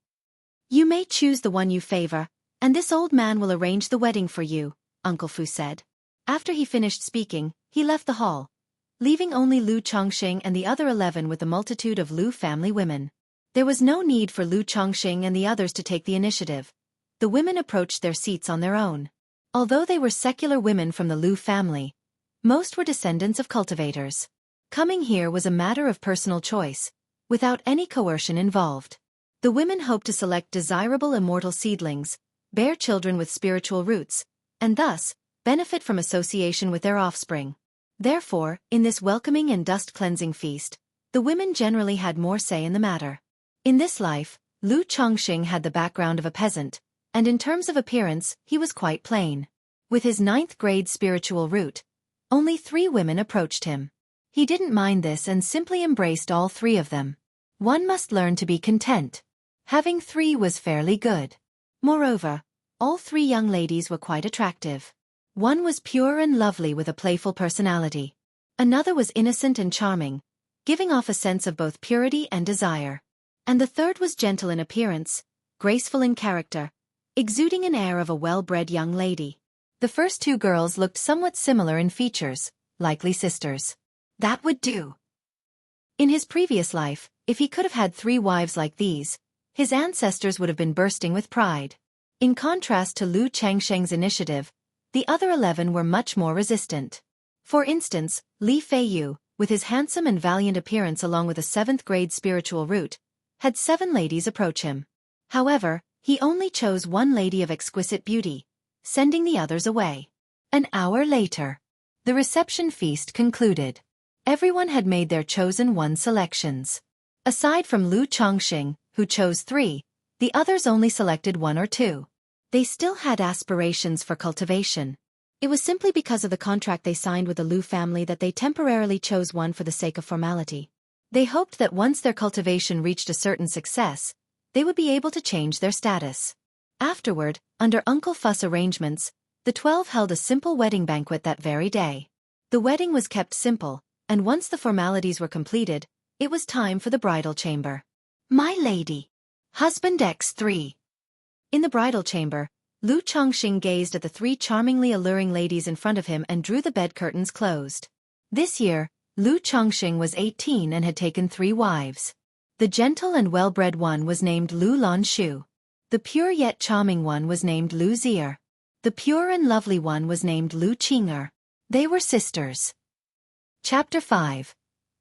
[SPEAKER 1] You may choose the one you favor, and this old man will arrange the wedding for you, Uncle Fu said. After he finished speaking, he left the hall, leaving only Lu Chongqing and the other 11 with the multitude of Lu family women. There was no need for Lu Chongqing and the others to take the initiative. The women approached their seats on their own. Although they were secular women from the Lu family, most were descendants of cultivators. Coming here was a matter of personal choice, without any coercion involved. The women hoped to select desirable immortal seedlings, bear children with spiritual roots, and thus, benefit from association with their offspring. Therefore, in this welcoming and dust-cleansing feast, the women generally had more say in the matter. In this life, Lu Chongqing had the background of a peasant, and in terms of appearance, he was quite plain. With his 9th-grade spiritual root, only 3 women approached him. He didn't mind this and simply embraced all 3 of them. One must learn to be content. Having 3 was fairly good. Moreover, all 3 young ladies were quite attractive. One was pure and lovely with a playful personality. Another was innocent and charming, giving off a sense of both purity and desire. And the third was gentle in appearance, graceful in character, exuding an air of a well-bred young lady. The first 2 girls looked somewhat similar in features, likely sisters. That would do. In his previous life, if he could have had 3 wives like these, his ancestors would have been bursting with pride. In contrast to Lu Changsheng's initiative, the other 11 were much more resistant. For instance, Li Feiyu, with his handsome and valiant appearance along with a 7th-grade spiritual root, had 7 ladies approach him. However, he only chose 1 lady of exquisite beauty, sending the others away. An hour later, the reception feast concluded. Everyone had made their chosen 1 selections. Aside from Lu Chongqing, who chose 3, the others only selected 1 or 2. They still had aspirations for cultivation. It was simply because of the contract they signed with the Lu family that they temporarily chose 1 for the sake of formality. They hoped that once their cultivation reached a certain success, they would be able to change their status. Afterward, under Uncle Fu's arrangements, the 12 held a simple wedding banquet that very day. The wedding was kept simple, and once the formalities were completed, it was time for the bridal chamber. My lady. Husband X3. In the bridal chamber, Lu Chongqing gazed at the 3 charmingly alluring ladies in front of him and drew the bed curtains closed. This year, Lu Chongxing was 18 and had taken 3 wives. The gentle and well-bred one was named Lu Lanshu. The pure yet charming one was named Lu Zier. The pure and lovely one was named Lu Qing'er. They were sisters. Chapter 5.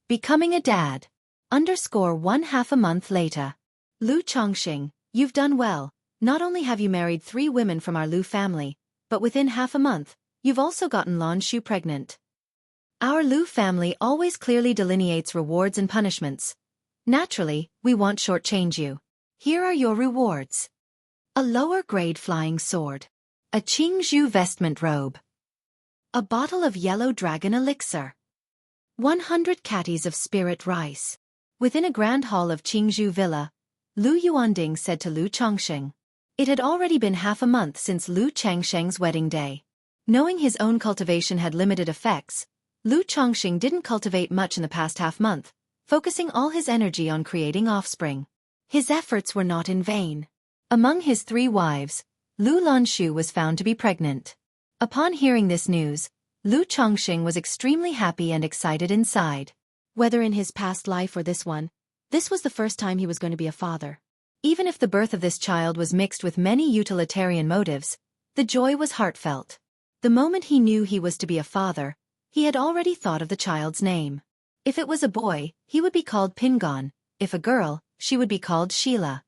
[SPEAKER 1] Becoming a Dad. _1/2 a month later. Lu Chongxing, you've done well. Not only have you married 3 women from our Lu family, but within half a month, you've also gotten Lanshu pregnant. Our Lu family always clearly delineates rewards and punishments. Naturally, we won't shortchange you. Here are your rewards. A lower-grade flying sword. A Qingzhu vestment robe. A bottle of yellow dragon elixir. 100 catties of spirit rice. Within a grand hall of Qingzhu Villa, Lu Yuanding said to Lu Chongxing. It had already been half a month since Lu Changsheng's wedding day. Knowing his own cultivation had limited effects, Lu Chongxing didn't cultivate much in the past half-month, focusing all his energy on creating offspring. His efforts were not in vain. Among his 3 wives, Lu Lanshu was found to be pregnant. Upon hearing this news, Lu Chongxing was extremely happy and excited inside. Whether in his past life or this one, this was the first time he was going to be a father. Even if the birth of this child was mixed with many utilitarian motives, the joy was heartfelt. The moment he knew he was to be a father, he had already thought of the child's name. If it was a boy, he would be called Pingon. If a girl, she would be called Sheila.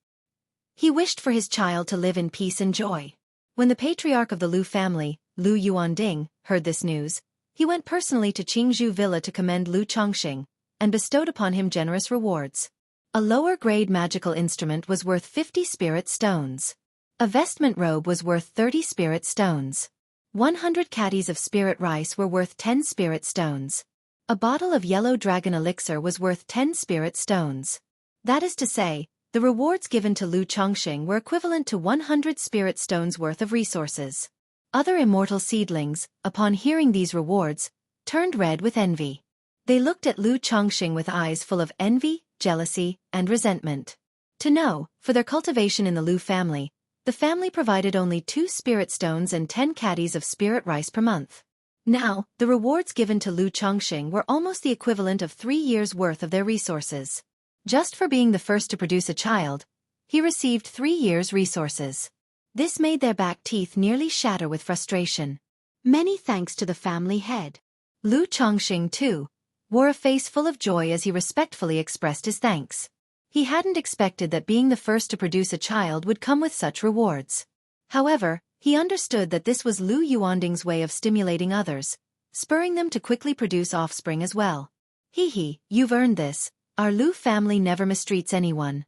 [SPEAKER 1] He wished for his child to live in peace and joy. When the patriarch of the Lu family, Lu Yuanding, heard this news, he went personally to Qingzhu Villa to commend Lu Chongxing, and bestowed upon him generous rewards. A lower-grade magical instrument was worth 50 spirit stones. A vestment robe was worth 30 spirit stones. 100 catties of spirit rice were worth 10 spirit stones. A bottle of yellow dragon elixir was worth 10 spirit stones. That is to say, the rewards given to Lu Chongxing were equivalent to 100 spirit stones worth of resources. Other immortal seedlings, upon hearing these rewards, turned red with envy. They looked at Lu Chongxing with eyes full of envy, jealousy, and resentment. To know, for their cultivation in the Lu family, the family provided only 2 spirit stones and 10 catties of spirit rice per month. Now, the rewards given to Lu Chongxing were almost the equivalent of 3 years' worth of their resources. Just for being the first to produce a child, he received 3 years' resources. This made their back teeth nearly shatter with frustration. Many thanks to the family head. Lu Chongxing, too, wore a face full of joy as he respectfully expressed his thanks. He hadn't expected that being the first to produce a child would come with such rewards. However, he understood that this was Lu Yuanding's way of stimulating others, spurring them to quickly produce offspring as well. You've earned this. Our Lu family never mistreats anyone.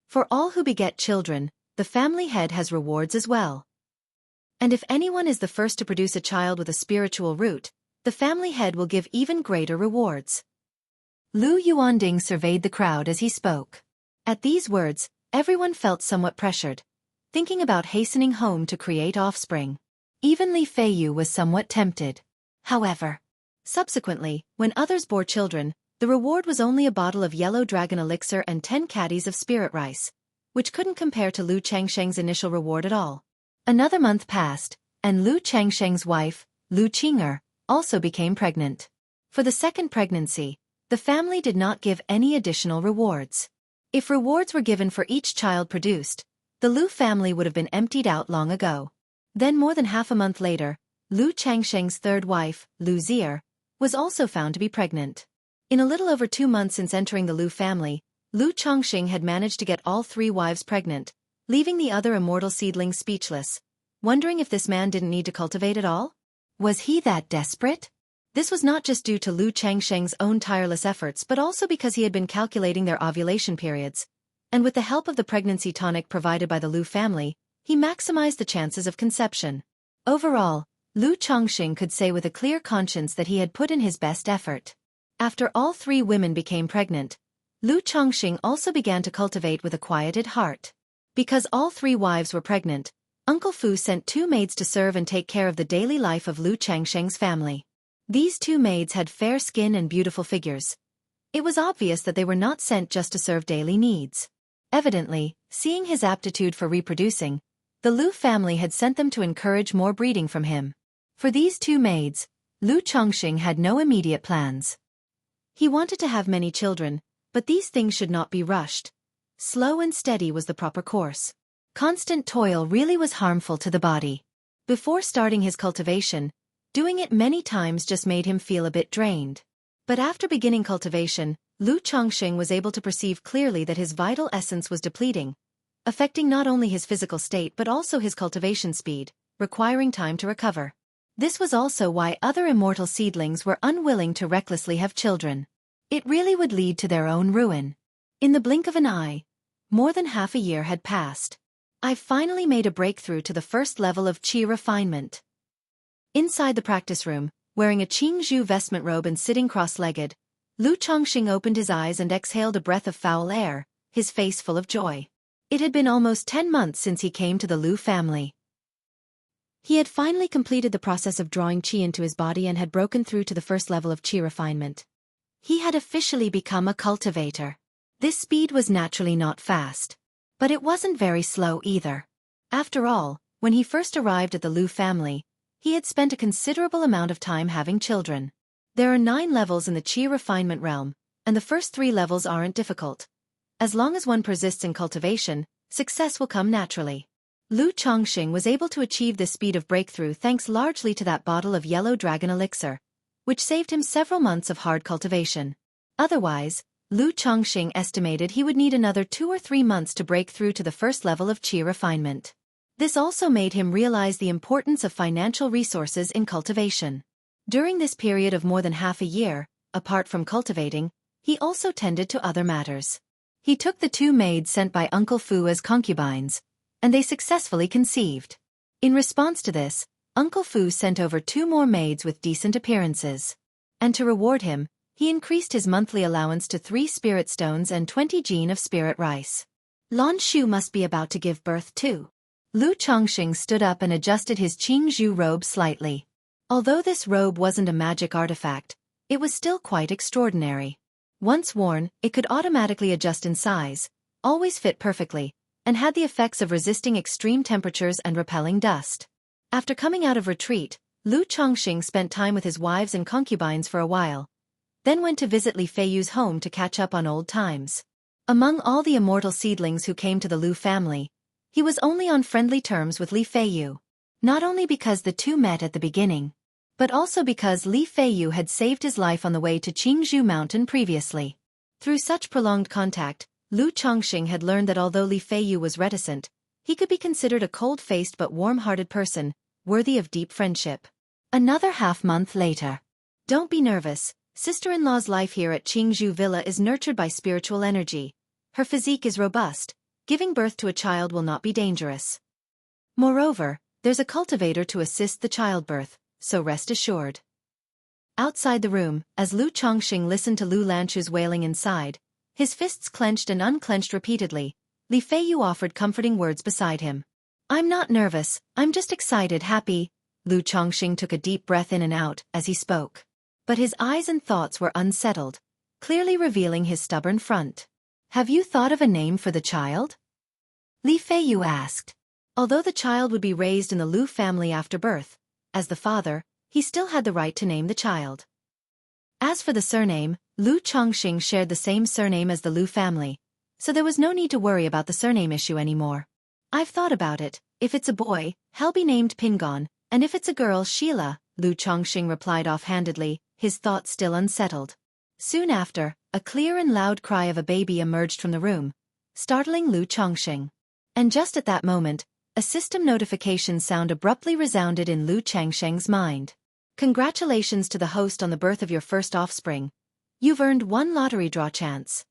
[SPEAKER 1] For all who beget children, the family head has rewards as well. And if anyone is the first to produce a child with a spiritual root, the family head will give even greater rewards. Lu Yuanding surveyed the crowd as he spoke. At these words, everyone felt somewhat pressured, thinking about hastening home to create offspring. Even Li Feiyu was somewhat tempted. However, subsequently, when others bore children, the reward was only a bottle of yellow dragon elixir and 10 catties of spirit rice, which couldn't compare to Lu Changsheng's initial reward at all. Another month passed, and Lu Changsheng's wife, Lu Qing'er, also became pregnant. For the second pregnancy, the family did not give any additional rewards. If rewards were given for each child produced, the Lu family would have been emptied out long ago. Then more than half a month later, Lu Changsheng's third wife, Lu Zier, was also found to be pregnant. In a little over 2 months since entering the Lu family, Lu Chongxing had managed to get all 3 wives pregnant, leaving the other immortal seedlings speechless, wondering if this man didn't need to cultivate at all? Was he that desperate? This was not just due to Lu Changsheng's own tireless efforts but also because he had been calculating their ovulation periods, and with the help of the pregnancy tonic provided by the Lu family, he maximized the chances of conception. Overall, Lu Chongxing could say with a clear conscience that he had put in his best effort. After all 3 women became pregnant, Lu Chongxing also began to cultivate with a quieted heart. Because all 3 wives were pregnant, Uncle Fu sent 2 maids to serve and take care of the daily life of Lu Changsheng's family. These 2 maids had fair skin and beautiful figures. It was obvious that they were not sent just to serve daily needs. Evidently, seeing his aptitude for reproducing, the Lu family had sent them to encourage more breeding from him. For these 2 maids, Lu Chongxing had no immediate plans. He wanted to have many children, but these things should not be rushed. Slow and steady was the proper course. Constant toil really was harmful to the body. Before starting his cultivation, doing it many times just made him feel a bit drained. But after beginning cultivation, Lu Chongqing was able to perceive clearly that his vital essence was depleting, affecting not only his physical state but also his cultivation speed, requiring time to recover. This was also why other immortal seedlings were unwilling to recklessly have children. It really would lead to their own ruin. In the blink of an eye, more than half a year had passed. I've finally made a breakthrough to the first level of qi refinement. Inside the practice room, wearing a Qingzhu vestment robe and sitting cross-legged, Lu Chongqing opened his eyes and exhaled a breath of foul air, his face full of joy. It had been almost 10 months since he came to the Lu family. He had finally completed the process of drawing qi into his body and had broken through to the first level of qi refinement. He had officially become a cultivator. This speed was naturally not fast. But it wasn't very slow either. After all, when he first arrived at the Lu family, he had spent a considerable amount of time having children. There are 9 levels in the qi refinement realm, and the first 3 levels aren't difficult. As long as one persists in cultivation, success will come naturally. Lu Chongqing was able to achieve this speed of breakthrough thanks largely to that bottle of yellow dragon elixir, which saved him several months of hard cultivation. Otherwise, Lu Chongqing estimated he would need another 2 or 3 months to break through to the first level of qi refinement. This also made him realize the importance of financial resources in cultivation. During this period of more than half a year, apart from cultivating, he also tended to other matters. He took the 2 maids sent by Uncle Fu as concubines, and they successfully conceived. In response to this, Uncle Fu sent over 2 more maids with decent appearances. And to reward him, he increased his monthly allowance to 3 spirit stones and 20 jin of spirit rice. Lan Shu must be about to give birth too. Lu Chongqing stood up and adjusted his Qingzhu robe slightly. Although this robe wasn't a magic artifact, it was still quite extraordinary. Once worn, it could automatically adjust in size, always fit perfectly, and had the effects of resisting extreme temperatures and repelling dust. After coming out of retreat, Lu Chongqing spent time with his wives and concubines for a while, then went to visit Li Feiyu's home to catch up on old times. Among all the immortal seedlings who came to the Lu family, he was only on friendly terms with Li Feiyu. Not only because the 2 met at the beginning, but also because Li Feiyu had saved his life on the way to Qingzhu Mountain previously. Through such prolonged contact, Lu Chongqing had learned that although Li Feiyu was reticent, he could be considered a cold-faced but warm-hearted person, worthy of deep friendship. Another half-month later. Don't be nervous. Sister-in-law's life here at Qingzhu Villa is nurtured by spiritual energy. Her physique is robust. Giving birth to a child will not be dangerous. Moreover, there's a cultivator to assist the childbirth, so rest assured. Outside the room, as Lu Chongqing listened to Lu Lanchu's wailing inside, his fists clenched and unclenched repeatedly, Li Feiyu offered comforting words beside him. I'm not nervous, I'm just excited, happy. Lu Chongqing took a deep breath in and out as he spoke. But his eyes and thoughts were unsettled, clearly revealing his stubborn front. Have you thought of a name for the child? Li Feiyu asked. Although the child would be raised in the Lu family after birth, as the father, he still had the right to name the child. As for the surname, Lu Chongqing shared the same surname as the Lu family, so there was no need to worry about the surname issue anymore. I've thought about it. If it's a boy, he'll be named Pingon, and if it's a girl, Sheila, Lu Chongqing replied offhandedly, his thoughts still unsettled. Soon after, a clear and loud cry of a baby emerged from the room, startling Lu Chongqing. And just at that moment, a system notification sound abruptly resounded in Lu Chongqing's mind. Congratulations to the host on the birth of your first offspring. You've earned 1 lottery draw chance.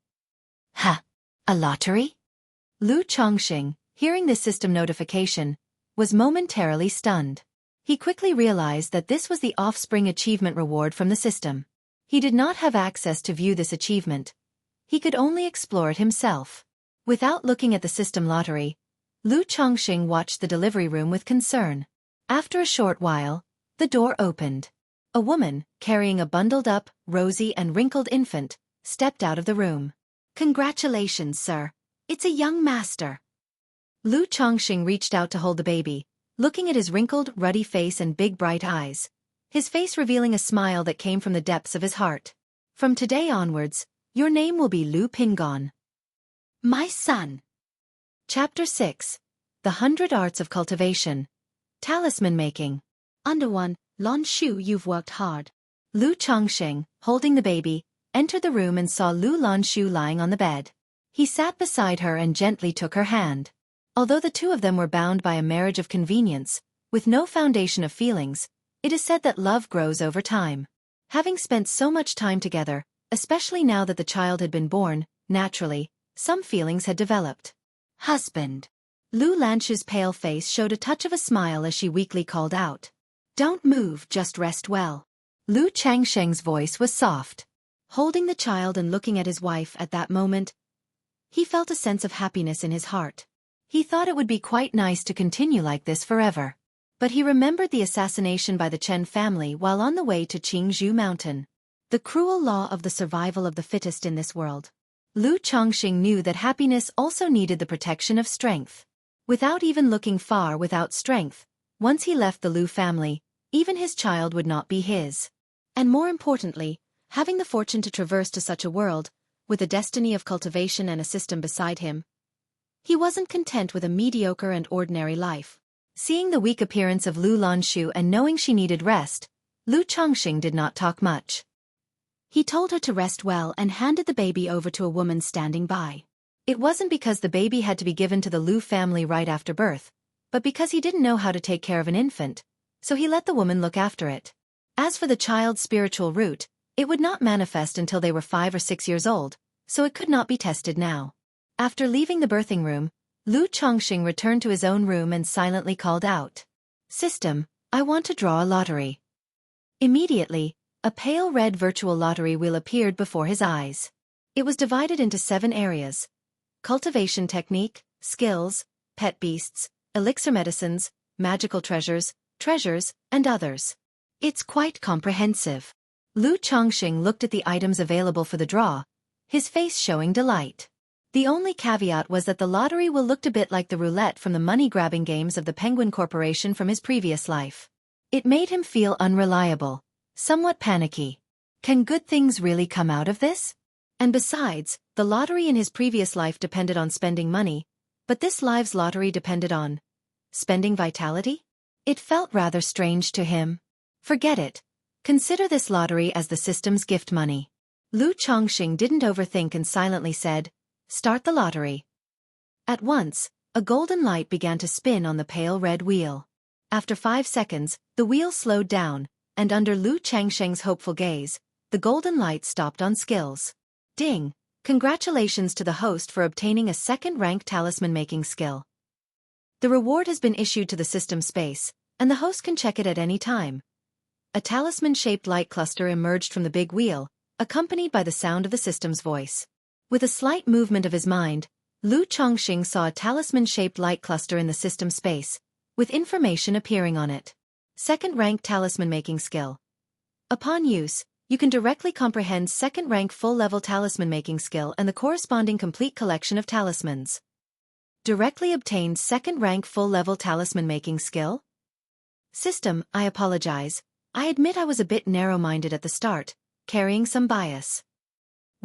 [SPEAKER 1] Ha! A lottery? Lu Chongqing, hearing this system notification, was momentarily stunned. He quickly realized that this was the offspring achievement reward from the system. He did not have access to view this achievement. He could only explore it himself. Without looking at the system lottery, Lu Chongqing watched the delivery room with concern. After a short while, the door opened. A woman, carrying a bundled-up, rosy and wrinkled infant, stepped out of the room. Congratulations, sir. It's a young master. Lu Chongqing reached out to hold the baby, looking at his wrinkled, ruddy face and big bright eyes, his face revealing a smile that came from the depths of his heart. From today onwards, your name will be Lu Pingon. My son. Chapter 6. The 100 Arts of Cultivation. Talisman Making. Under 1, Lan Shu, you've worked hard. Lu Chongqing, holding the baby, entered the room and saw Lu Lan Shu lying on the bed. He sat beside her and gently took her hand. Although the two of them were bound by a marriage of convenience, with no foundation of feelings, it is said that love grows over time. Having spent so much time together, especially now that the child had been born, naturally, some feelings had developed. Husband. Lu Lanshu's pale face showed a touch of a smile as she weakly called out. Don't move, just rest well. Lu Changsheng's voice was soft. Holding the child and looking at his wife at that moment, he felt a sense of happiness in his heart. He thought it would be quite nice to continue like this forever. But he remembered the assassination by the Chen family while on the way to Qingzhou Mountain. The cruel law of the survival of the fittest in this world. Lu Chongqing knew that happiness also needed the protection of strength. Without even looking far, without strength, once he left the Lu family, even his child would not be his. And more importantly, having the fortune to traverse to such a world, with a destiny of cultivation and a system beside him, he wasn't content with a mediocre and ordinary life. Seeing the weak appearance of Lu Lanshu and knowing she needed rest, Lu Chongqing did not talk much. He told her to rest well and handed the baby over to a woman standing by. It wasn't because the baby had to be given to the Lu family right after birth, but because he didn't know how to take care of an infant, so he let the woman look after it. As for the child's spiritual root, it would not manifest until they were 5 or 6 years old, so it could not be tested now. After leaving the birthing room, Lu Chongqing returned to his own room and silently called out, System, I want to draw a lottery. Immediately, a pale red virtual lottery wheel appeared before his eyes. It was divided into 7 areas: cultivation technique, skills, pet beasts, elixir medicines, magical treasures, and others. It's quite comprehensive. Lu Chongqing looked at the items available for the draw, his face showing delight. The only caveat was that the lottery will look a bit like the roulette from the money-grabbing games of the Penguin Corporation from his previous life. It made him feel unreliable, somewhat panicky. Can good things really come out of this? And besides, the lottery in his previous life depended on spending money, but this life's lottery depended on spending vitality? It felt rather strange to him. Forget it. Consider this lottery as the system's gift money. Lu Chongqing didn't overthink and silently said, Start the lottery. At once, a golden light began to spin on the pale red wheel. After 5 seconds, the wheel slowed down, and under Lu Changsheng's hopeful gaze, the golden light stopped on skills. Ding! Congratulations to the host for obtaining a 2nd-rank talisman-making skill. The reward has been issued to the system space, and the host can check it at any time. A talisman-shaped light cluster emerged from the big wheel, accompanied by the sound of the system's voice. With a slight movement of his mind, Lu Chongqing saw a talisman-shaped light cluster in the system space, with information appearing on it. 2nd-rank talisman-making skill. Upon use, you can directly comprehend 2nd-rank full-level talisman-making skill and the corresponding complete collection of talismans. Directly obtained 2nd-rank full-level talisman-making skill? System, I apologize. I admit I was a bit narrow-minded at the start, carrying some bias.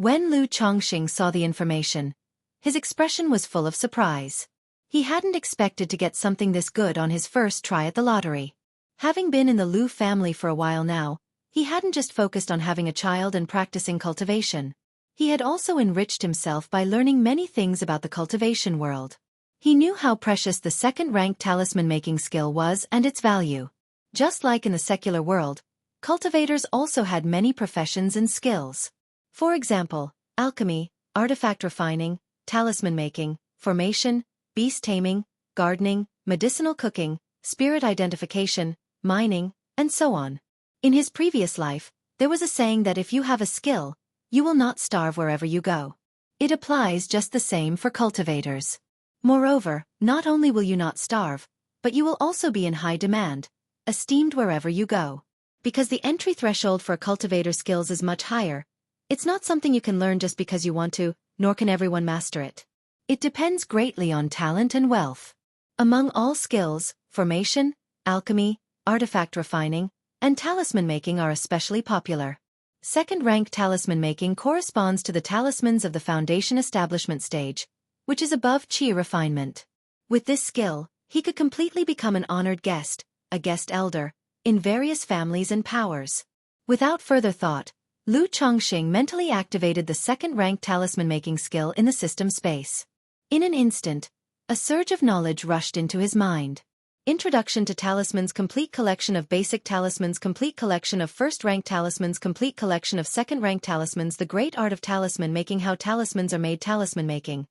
[SPEAKER 1] When Lu Chongqing saw the information, his expression was full of surprise. He hadn't expected to get something this good on his first try at the lottery. Having been in the Lu family for a while now, he hadn't just focused on having a child and practicing cultivation. He had also enriched himself by learning many things about the cultivation world. He knew how precious the 2nd-rank talisman-making skill was and its value. Just like in the secular world, cultivators also had many professions and skills. For example, alchemy, artifact refining, talisman making, formation, beast taming, gardening, medicinal cooking, spirit identification, mining, and so on. In his previous life, there was a saying that if you have a skill, you will not starve wherever you go. It applies just the same for cultivators. Moreover, not only will you not starve, but you will also be in high demand, esteemed wherever you go. Because the entry threshold for a cultivator skills is much higher, it's not something you can learn just because you want to, nor can everyone master it. It depends greatly on talent and wealth. Among all skills, formation, alchemy, artifact refining, and talisman making are especially popular. Second-rank talisman making corresponds to the talismans of the foundation establishment stage, which is above qi refinement. With this skill, he could completely become an honored guest, a guest elder, in various families and powers. Without further thought, Lu Chongqing mentally activated the second-rank talisman-making skill in the system space. In an instant, a surge of knowledge rushed into his mind. Introduction to Talismans, complete collection of basic talismans, complete collection of first-rank talismans, complete collection of second-rank talismans, the great art of talisman making, how talismans are made, talisman making.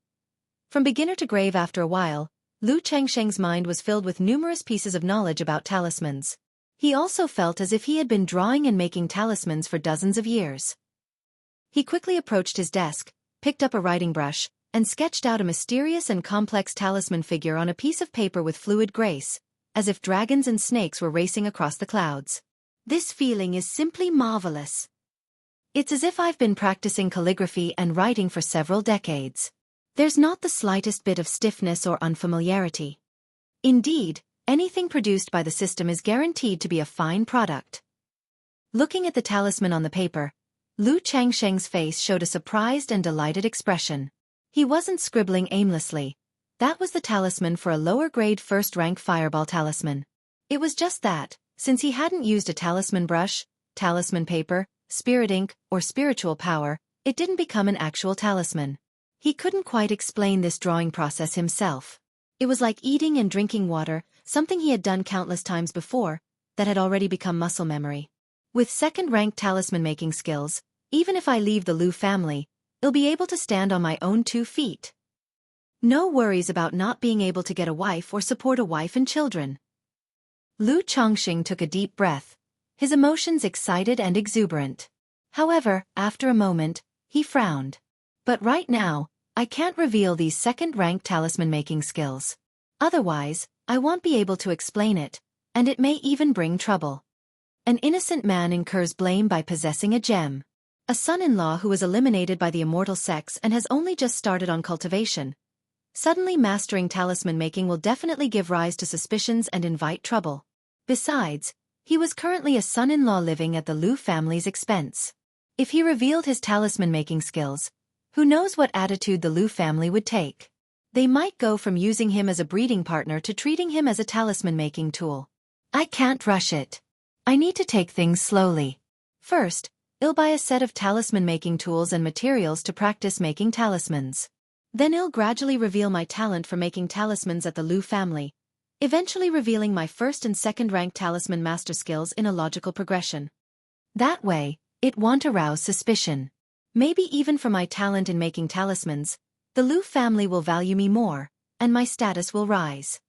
[SPEAKER 1] From beginner to grave. After a while, Lu Chongqing's mind was filled with numerous pieces of knowledge about talismans. He also felt as if he had been drawing and making talismans for dozens of years. He quickly approached his desk, picked up a writing brush, and sketched out a mysterious and complex talisman figure on a piece of paper with fluid grace, as if dragons and snakes were racing across the clouds. This feeling is simply marvelous. It's as if I've been practicing calligraphy and writing for several decades. There's not the slightest bit of stiffness or unfamiliarity. Indeed, anything produced by the system is guaranteed to be a fine product. Looking at the talisman on the paper, Lu Chongqing's face showed a surprised and delighted expression. He wasn't scribbling aimlessly. That was the talisman for a lower-grade first-rank fireball talisman. It was just that, since he hadn't used a talisman brush, talisman paper, spirit ink, or spiritual power, it didn't become an actual talisman. He couldn't quite explain this drawing process himself. It was like eating and drinking water, something he had done countless times before, that had already become muscle memory. With second-rank talisman-making skills, even if I leave the Lu family, I'll be able to stand on my own 2 feet. No worries about not being able to get a wife or support a wife and children. Lu Chongqing took a deep breath, his emotions excited and exuberant. However, after a moment, he frowned. But right now, I can't reveal these second-rank talisman-making skills. Otherwise, I won't be able to explain it, and it may even bring trouble. An innocent man incurs blame by possessing a gem. A son-in-law who was eliminated by the immortal sex and has only just started on cultivation. Suddenly mastering talisman making will definitely give rise to suspicions and invite trouble. Besides, he was currently a son-in-law living at the Lu family's expense. If he revealed his talisman-making skills, who knows what attitude the Lu family would take? They might go from using him as a breeding partner to treating him as a talisman-making tool. I can't rush it. I need to take things slowly. First, I'll buy a set of talisman-making tools and materials to practice making talismans. Then I'll gradually reveal my talent for making talismans at the Lu family, eventually revealing my first and second-rank talisman master skills in a logical progression. That way, it won't arouse suspicion. Maybe even for my talent in making talismans, the Lu family will value me more, and my status will rise.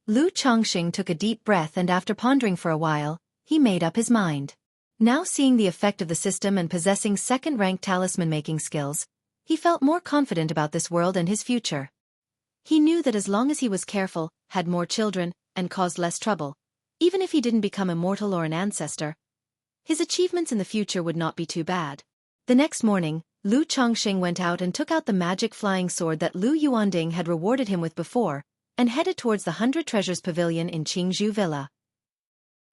[SPEAKER 1] Lu Chongqing took a deep breath and after pondering for a while, he made up his mind. Now seeing the effect of the system and possessing second-rank talisman-making skills, he felt more confident about this world and his future. He knew that as long as he was careful, had more children, and caused less trouble, even if he didn't become immortal or an ancestor, his achievements in the future would not be too bad. The next morning, Lu Chongqing went out and took out the magic flying sword that Lu Yuanding had rewarded him with before, and headed towards the 100 Treasures Pavilion in Qingzhou Villa.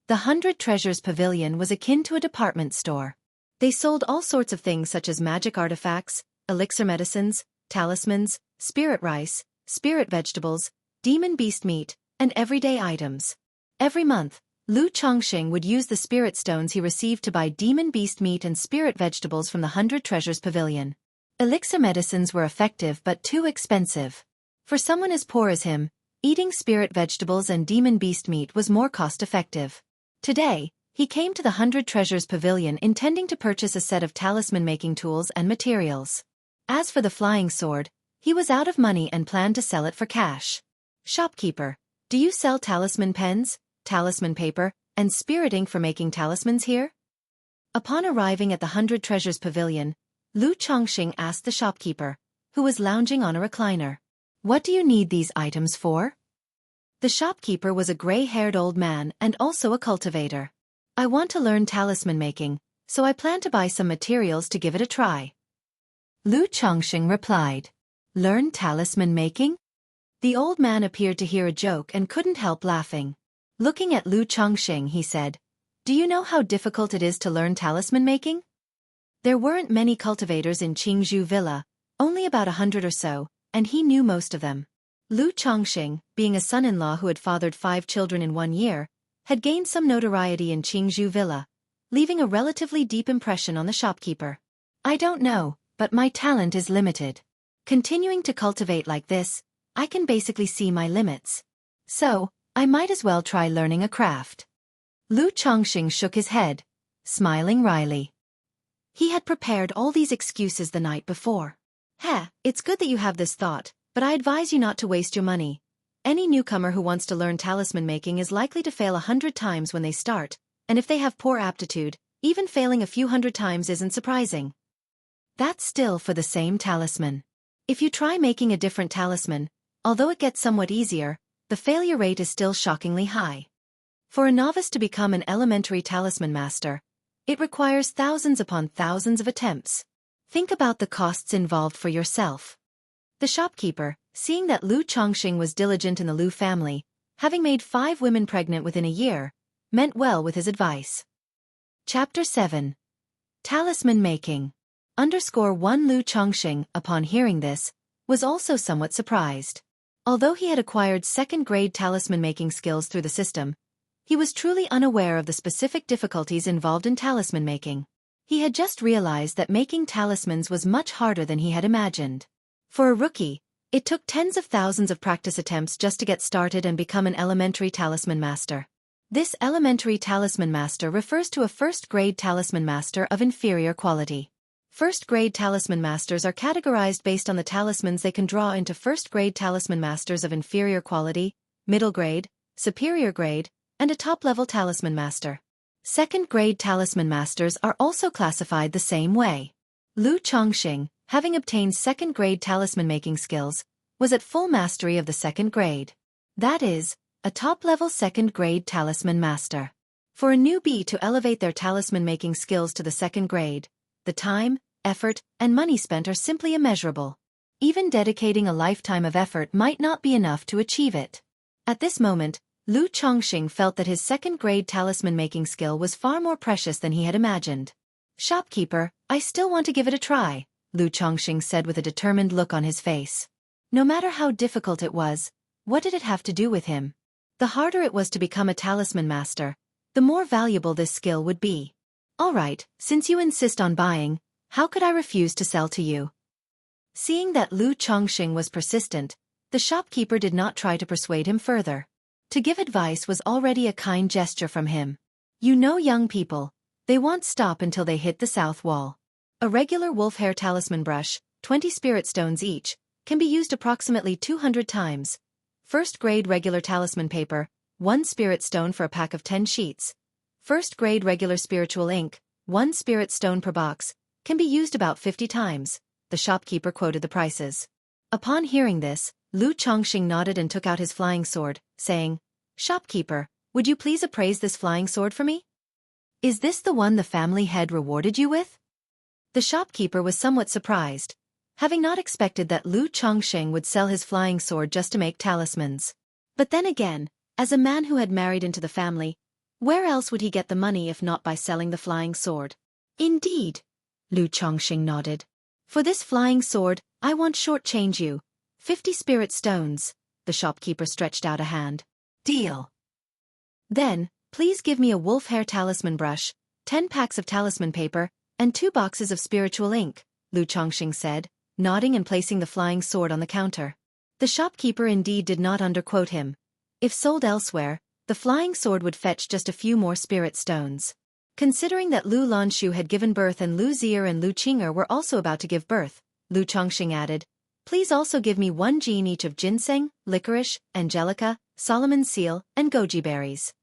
[SPEAKER 1] The 100 Treasures Pavilion was akin to a department store. They sold all sorts of things such as magic artifacts, elixir medicines, talismans, spirit rice, spirit vegetables, demon beast meat, and everyday items. Every month, Lu Chongqing would use the spirit stones he received to buy demon beast meat and spirit vegetables from the 100 Treasures Pavilion. Elixir medicines were effective but too expensive. For someone as poor as him, eating spirit vegetables and demon beast meat was more cost-effective. Today, he came to the 100 Treasures Pavilion intending to purchase a set of talisman-making tools and materials. As for the flying sword, he was out of money and planned to sell it for cash. Shopkeeper, do you sell talisman pens, talisman paper, and spirit ink for making talismans here? Upon arriving at the 100 Treasures Pavilion, Lu Chongqing asked the shopkeeper, who was lounging on a recliner. What do you need these items for? The shopkeeper was a gray-haired old man and also a cultivator. I want to learn talisman making, so I plan to buy some materials to give it a try. Lu Chongqing replied. Learn talisman making? The old man appeared to hear a joke and couldn't help laughing. Looking at Lu Chongqing, he said, Do you know how difficult it is to learn talisman making? There weren't many cultivators in Qingzhou Villa, only about 100 or so, and he knew most of them. Lu Chongxing, being a son-in-law who had fathered 5 children in 1 year, had gained some notoriety in Qingzhou Villa, leaving a relatively deep impression on the shopkeeper. I don't know, but my talent is limited. Continuing to cultivate like this, I can basically see my limits. So, I might as well try learning a craft. Lu Chongxing shook his head, smiling wryly. He had prepared all these excuses the night before. It's good that you have this thought, but I advise you not to waste your money. Any newcomer who wants to learn talisman making is likely to fail 100 times when they start, and if they have poor aptitude, even failing a few hundred times isn't surprising. That's still for the same talisman. If you try making a different talisman, although it gets somewhat easier, the failure rate is still shockingly high. For a novice to become an elementary talisman master, it requires thousands upon thousands of attempts. Think about the costs involved for yourself. The shopkeeper, seeing that Lu Chongxing was diligent in the Lu family, having made 5 women pregnant within a year, meant well with his advice. Chapter 7. Talisman Making. _1 Lu Chongxing, upon hearing this, was also somewhat surprised. Although he had acquired second-grade talisman making skills through the system, he was truly unaware of the specific difficulties involved in talisman making. He had just realized that making talismans was much harder than he had imagined. For a rookie, it took tens of thousands of practice attempts just to get started and become an elementary talisman master. This elementary talisman master refers to a first-grade talisman master of inferior quality. First-grade talisman masters are categorized based on the talismans they can draw into first-grade talisman masters of inferior quality, middle grade, superior grade, and a top-level talisman master. Second-grade talisman masters are also classified the same way. Lu Chongxing, having obtained second-grade talisman-making skills, was at full mastery of the second grade. That is, a top-level second-grade talisman master. For a newbie to elevate their talisman-making skills to the second grade, the time, effort, and money spent are simply immeasurable. Even dedicating a lifetime of effort might not be enough to achieve it. At this moment, Lu Chongxing felt that his second-grade talisman-making skill was far more precious than he had imagined. "Shopkeeper, I still want to give it a try," Lu Chongxing said with a determined look on his face. No matter how difficult it was, what did it have to do with him? The harder it was to become a talisman master, the more valuable this skill would be. "All right, since you insist on buying, how could I refuse to sell to you?" Seeing that Lu Chongxing was persistent, the shopkeeper did not try to persuade him further. To give advice was already a kind gesture from him. You know young people, they won't stop until they hit the south wall. A regular wolf hair talisman brush, 20 spirit stones each, can be used approximately 200 times. First-grade regular talisman paper, 1 spirit stone for a pack of 10 sheets. First-grade regular spiritual ink, 1 spirit stone per box, can be used about 50 times. The shopkeeper quoted the prices. Upon hearing this, Lu Chongxing nodded and took out his flying sword, saying, "Shopkeeper, would you please appraise this flying sword for me? Is this the one the family head rewarded you with?" The shopkeeper was somewhat surprised, having not expected that Lu Chongxing would sell his flying sword just to make talismans. But then again, as a man who had married into the family, where else would he get the money if not by selling the flying sword? "Indeed," Lu Chongxing nodded. "For this flying sword, I won't shortchange you. 50 spirit stones." The shopkeeper stretched out a hand. "Deal." "Then, please give me a wolf hair talisman brush, 10 packs of talisman paper, and 2 boxes of spiritual ink," Lu Chongxing said, nodding and placing the flying sword on the counter. The shopkeeper indeed did not underquote him. If sold elsewhere, the flying sword would fetch just a few more spirit stones. Considering that Lu Lanshu had given birth and Lu Zier and Lu Qing'er were also about to give birth, Lu Chongxing added, "Please also give me 1 gene each of ginseng, licorice, angelica, Solomon's seal, and goji berries."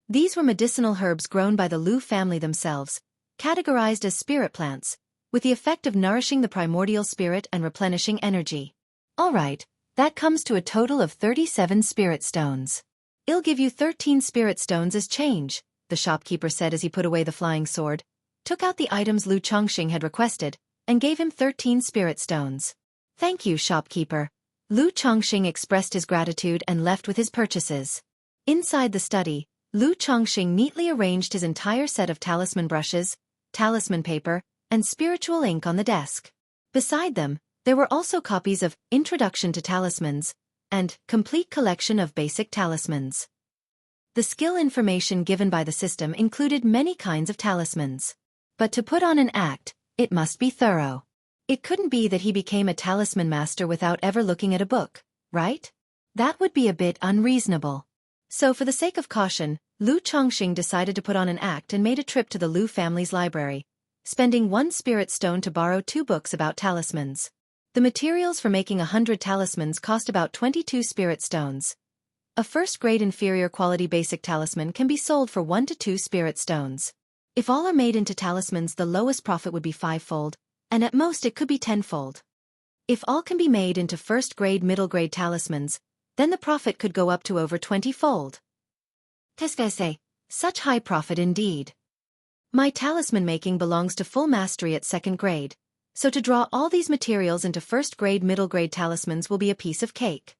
[SPEAKER 1] These were medicinal herbs grown by the Lu family themselves, categorized as spirit plants, with the effect of nourishing the primordial spirit and replenishing energy. "All right, that comes to a total of 37 spirit stones. I'll give you 13 spirit stones as change," the shopkeeper said as he put away the flying sword, took out the items Lu Chongxing had requested, and gave him 13 spirit stones. "Thank you, shopkeeper." Lu Chongxing expressed his gratitude and left with his purchases. Inside the study, Lu Chongxing neatly arranged his entire set of talisman brushes, talisman paper, and spiritual ink on the desk. Beside them, there were also copies of Introduction to Talismans and Complete Collection of Basic Talismans. The skill information given by the system included many kinds of talismans. But to put on an act, it must be thorough. It couldn't be that he became a talisman master without ever looking at a book, right? That would be a bit unreasonable. So for the sake of caution, Lu Chongqing decided to put on an act and made a trip to the Lu family's library, spending 1 spirit stone to borrow 2 books about talismans. The materials for making 100 talismans cost about 22 spirit stones. A first-grade inferior quality basic talisman can be sold for 1 to 2 spirit stones. If all are made into talismans, the lowest profit would be 5-fold, and at most it could be 10-fold. If all can be made into first-grade middle-grade talismans, then the profit could go up to over 20-fold. Tescaise, such high profit indeed. My talisman making belongs to full mastery at 2nd grade, so to draw all these materials into first-grade middle-grade talismans will be a piece of cake.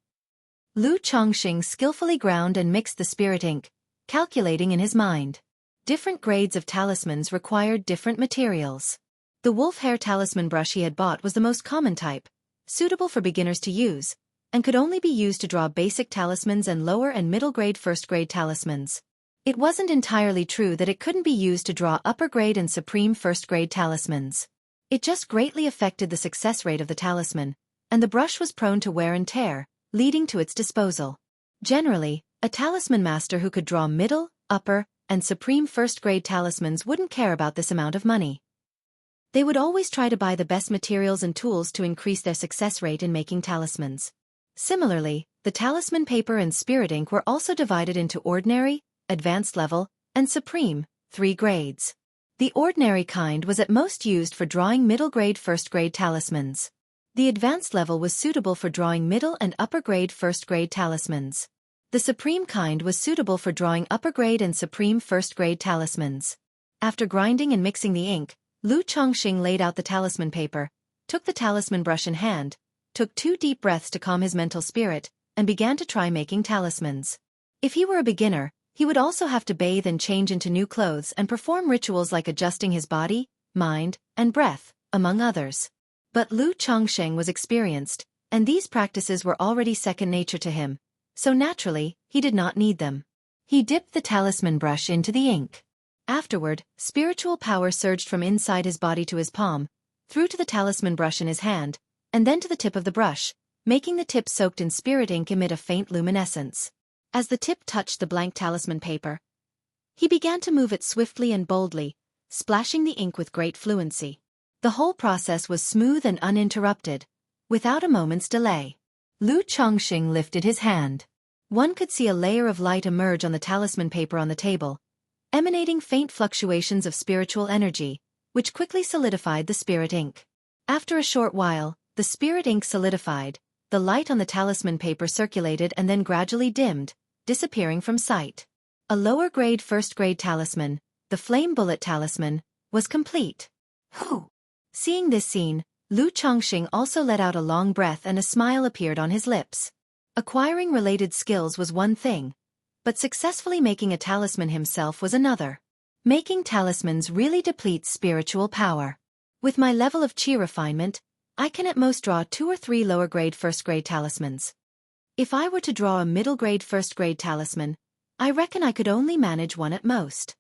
[SPEAKER 1] Lu Chongqing skillfully ground and mixed the spirit ink, calculating in his mind. Different grades of talismans required different materials. The wolf hair talisman brush he had bought was the most common type, suitable for beginners to use, and could only be used to draw basic talismans and lower and middle-grade first-grade talismans. It wasn't entirely true that it couldn't be used to draw upper-grade and supreme first-grade talismans. It just greatly affected the success rate of the talisman, and the brush was prone to wear and tear, leading to its disposal. Generally, a talisman master who could draw middle, upper, and supreme first-grade talismans wouldn't care about this amount of money. They would always try to buy the best materials and tools to increase their success rate in making talismans. Similarly, the talisman paper and spirit ink were also divided into ordinary, advanced level, and supreme, 3 grades. The ordinary kind was at most used for drawing middle-grade first-grade talismans. The advanced level was suitable for drawing middle and upper-grade first-grade talismans. The supreme kind was suitable for drawing upper-grade and supreme first-grade talismans. After grinding and mixing the ink, Lu Chongqing laid out the talisman paper, took the talisman brush in hand, took 2 deep breaths to calm his mental spirit, and began to try making talismans. If he were a beginner, he would also have to bathe and change into new clothes and perform rituals like adjusting his body, mind, and breath, among others. But Lu Chongqing was experienced, and these practices were already second nature to him, so naturally, he did not need them. He dipped the talisman brush into the ink. Afterward, spiritual power surged from inside his body to his palm, through to the talisman brush in his hand, and then to the tip of the brush, making the tip soaked in spirit ink emit a faint luminescence. As the tip touched the blank talisman paper, he began to move it swiftly and boldly, splashing the ink with great fluency. The whole process was smooth and uninterrupted, without a moment's delay. Lu Chongqing lifted his hand. One could see a layer of light emerge on the talisman paper on the table, emanating faint fluctuations of spiritual energy, which quickly solidified the spirit ink. After a short while, the spirit ink solidified, the light on the talisman paper circulated and then gradually dimmed, disappearing from sight. A lower-grade first-grade talisman, the flame bullet talisman, was complete. Whew! Seeing this scene, Lu Chongqing also let out a long breath and a smile appeared on his lips. Acquiring related skills was one thing, but successfully making a talisman himself was another. Making talismans really depletes spiritual power. With my level of chi refinement, I can at most draw 2 or 3 lower-grade first-grade talismans. If I were to draw a middle-grade first-grade talisman, I reckon I could only manage 1 at most.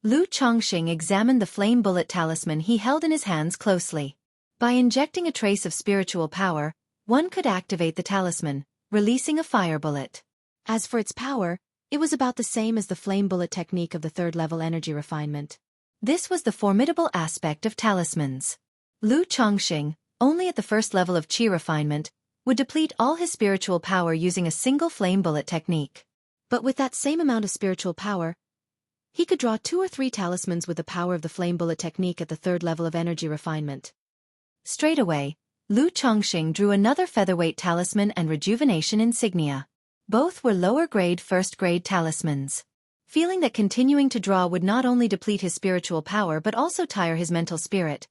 [SPEAKER 1] Lu Chongqing examined the flame bullet talisman he held in his hands closely. By injecting a trace of spiritual power, one could activate the talisman, releasing a fire bullet. As for its power, it was about the same as the flame bullet technique of the 3rd-level energy refinement. This was the formidable aspect of talismans. Lu Chongqing, only at the 1st level of chi refinement, would deplete all his spiritual power using a single flame bullet technique. But with that same amount of spiritual power, he could draw 2 or 3 talismans with the power of the flame bullet technique at the 3rd level of energy refinement. Straight away, Lu Chongqing drew another featherweight talisman and rejuvenation insignia. Both were lower-grade first-grade talismans. Feeling that continuing to draw would not only deplete his spiritual power but also tire his mental spirit,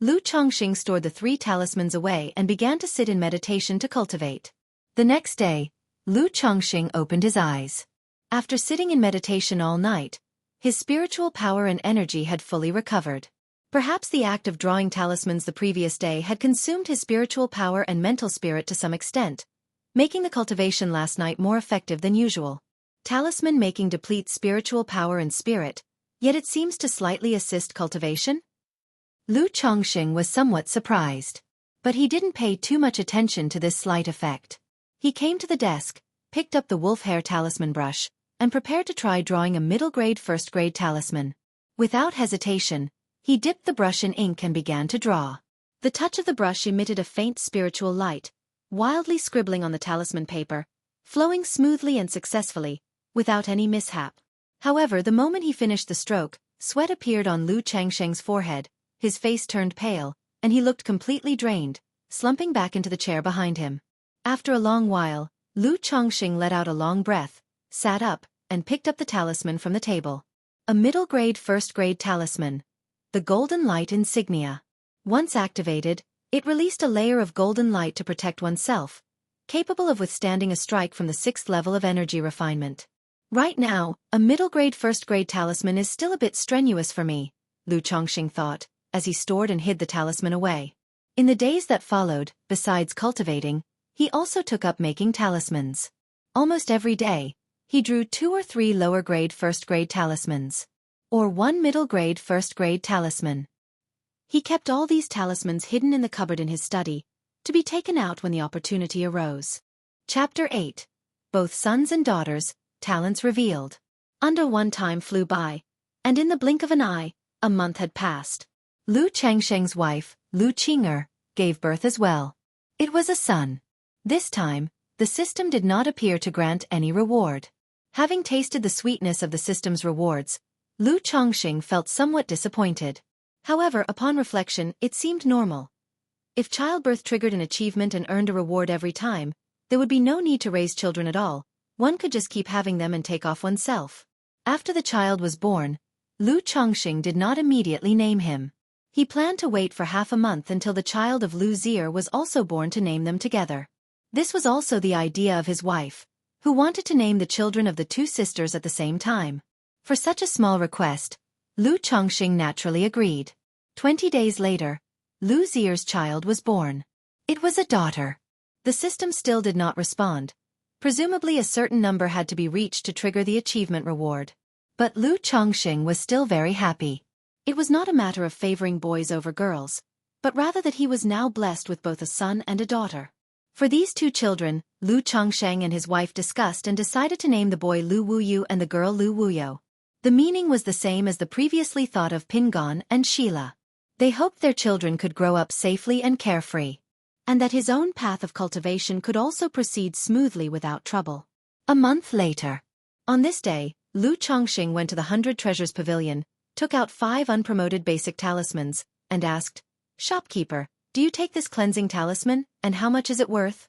[SPEAKER 1] Lu Chongqing stored the 3 talismans away and began to sit in meditation to cultivate. The next day, Lu Chongqing opened his eyes. After sitting in meditation all night, his spiritual power and energy had fully recovered. Perhaps the act of drawing talismans the previous day had consumed his spiritual power and mental spirit to some extent, making the cultivation last night more effective than usual. Talisman making depletes spiritual power and spirit, yet it seems to slightly assist cultivation? Lu Chongqing was somewhat surprised. But he didn't pay too much attention to this slight effect. He came to the desk, picked up the wolf hair talisman brush, and prepared to try drawing a middle-grade first-grade talisman. Without hesitation, he dipped the brush in ink and began to draw. The touch of the brush emitted a faint spiritual light, wildly scribbling on the talisman paper, flowing smoothly and successfully, without any mishap. However, the moment he finished the stroke, sweat appeared on Lu Changsheng's forehead, his face turned pale, and he looked completely drained, slumping back into the chair behind him. After a long while, Lu Chongqing let out a long breath, sat up, and picked up the talisman from the table. A middle-grade first-grade talisman. The Golden Light Insignia. Once activated, it released a layer of golden light to protect oneself, capable of withstanding a strike from the 6th level of energy refinement. Right now, a middle-grade first-grade talisman is still a bit strenuous for me, Lu Chongqing thought, as he stored and hid the talisman away. In the days that followed, besides cultivating, he also took up making talismans. Almost every day, he drew 2 or 3 lower-grade first-grade talismans, or 1 middle-grade first-grade talisman. He kept all these talismans hidden in the cupboard in his study, to be taken out when the opportunity arose. Chapter 8. Both sons and daughters, talents revealed. Under one time flew by, and in the blink of an eye, a month had passed. Lu Changsheng's wife, Lu Qing'er, gave birth as well. It was a son. This time, the system did not appear to grant any reward. Having tasted the sweetness of the system's rewards, Lu Chongqing felt somewhat disappointed. However, upon reflection, it seemed normal. If childbirth triggered an achievement and earned a reward every time, there would be no need to raise children at all. One could just keep having them and take off oneself. After the child was born, Lu Chongqing did not immediately name him. He planned to wait for half a month until the child of Lu Zier was also born to name them together. This was also the idea of his wife, who wanted to name the children of the 2 sisters at the same time. For such a small request, Lu Chongqing naturally agreed. 20 days later, Lu Zier's child was born. It was a daughter. The system still did not respond. Presumably a certain number had to be reached to trigger the achievement reward. But Lu Chongqing was still very happy. It was not a matter of favoring boys over girls, but rather that he was now blessed with both a son and a daughter. For these 2 children, Lu Chongsheng and his wife discussed and decided to name the boy Lu Wuyu and the girl Lu Wuyo. The meaning was the same as the previously thought of Pingon and Sheila. They hoped their children could grow up safely and carefree, and that his own path of cultivation could also proceed smoothly without trouble. A month later. On this day, Lu Chongqing went to the 100 Treasures Pavilion, took out 5 unpromoted basic talismans, and asked, "Shopkeeper, do you take this cleansing talisman, and how much is it worth?"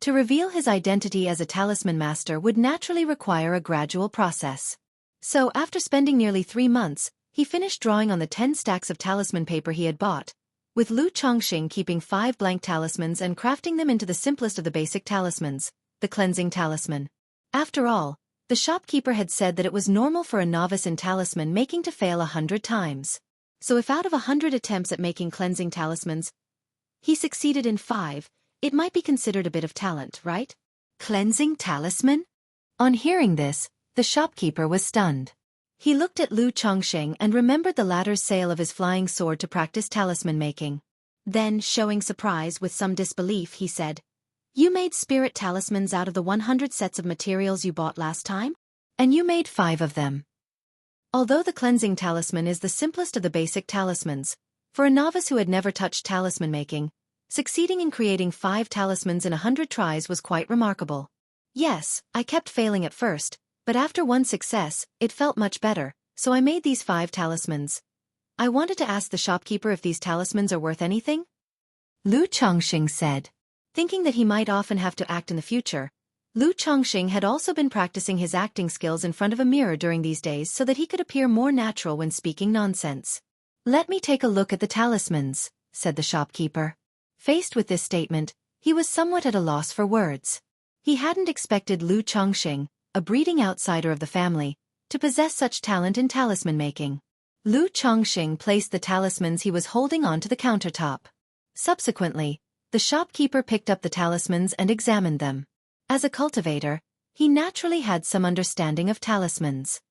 [SPEAKER 1] To reveal his identity as a talisman master would naturally require a gradual process. So after spending nearly 3 months, he finished drawing on the 10 stacks of talisman paper he had bought, with Lu Chongqing keeping 5 blank talismans and crafting them into the simplest of the basic talismans, the cleansing talisman. After all, the shopkeeper had said that it was normal for a novice in talisman making to fail 100 times. So if out of 100 attempts at making cleansing talismans, he succeeded in 5, it might be considered a bit of talent, right? Cleansing talisman? On hearing this, the shopkeeper was stunned. He looked at Lu Chongqing and remembered the latter's sale of his flying sword to practice talisman making. Then, showing surprise with some disbelief, he said, "You made spirit talismans out of the 100 sets of materials you bought last time? And you made 5 of them." Although the cleansing talisman is the simplest of the basic talismans, for a novice who had never touched talisman making, succeeding in creating 5 talismans in 100 tries was quite remarkable. "Yes, I kept failing at first, but after one success, it felt much better, so I made these 5 talismans. I wanted to ask the shopkeeper if these talismans are worth anything?" Lu Chongqing said. Thinking that he might often have to act in the future, Lu Chongqing had also been practicing his acting skills in front of a mirror during these days so that he could appear more natural when speaking nonsense. "Let me take a look at the talismans," said the shopkeeper. Faced with this statement, he was somewhat at a loss for words. He hadn't expected Lu Chongqing, a breeding outsider of the family, to possess such talent in talisman making. Lu Chongqing placed the talismans he was holding onto the countertop. Subsequently, the shopkeeper picked up the talismans and examined them. As a cultivator, he naturally had some understanding of talismans.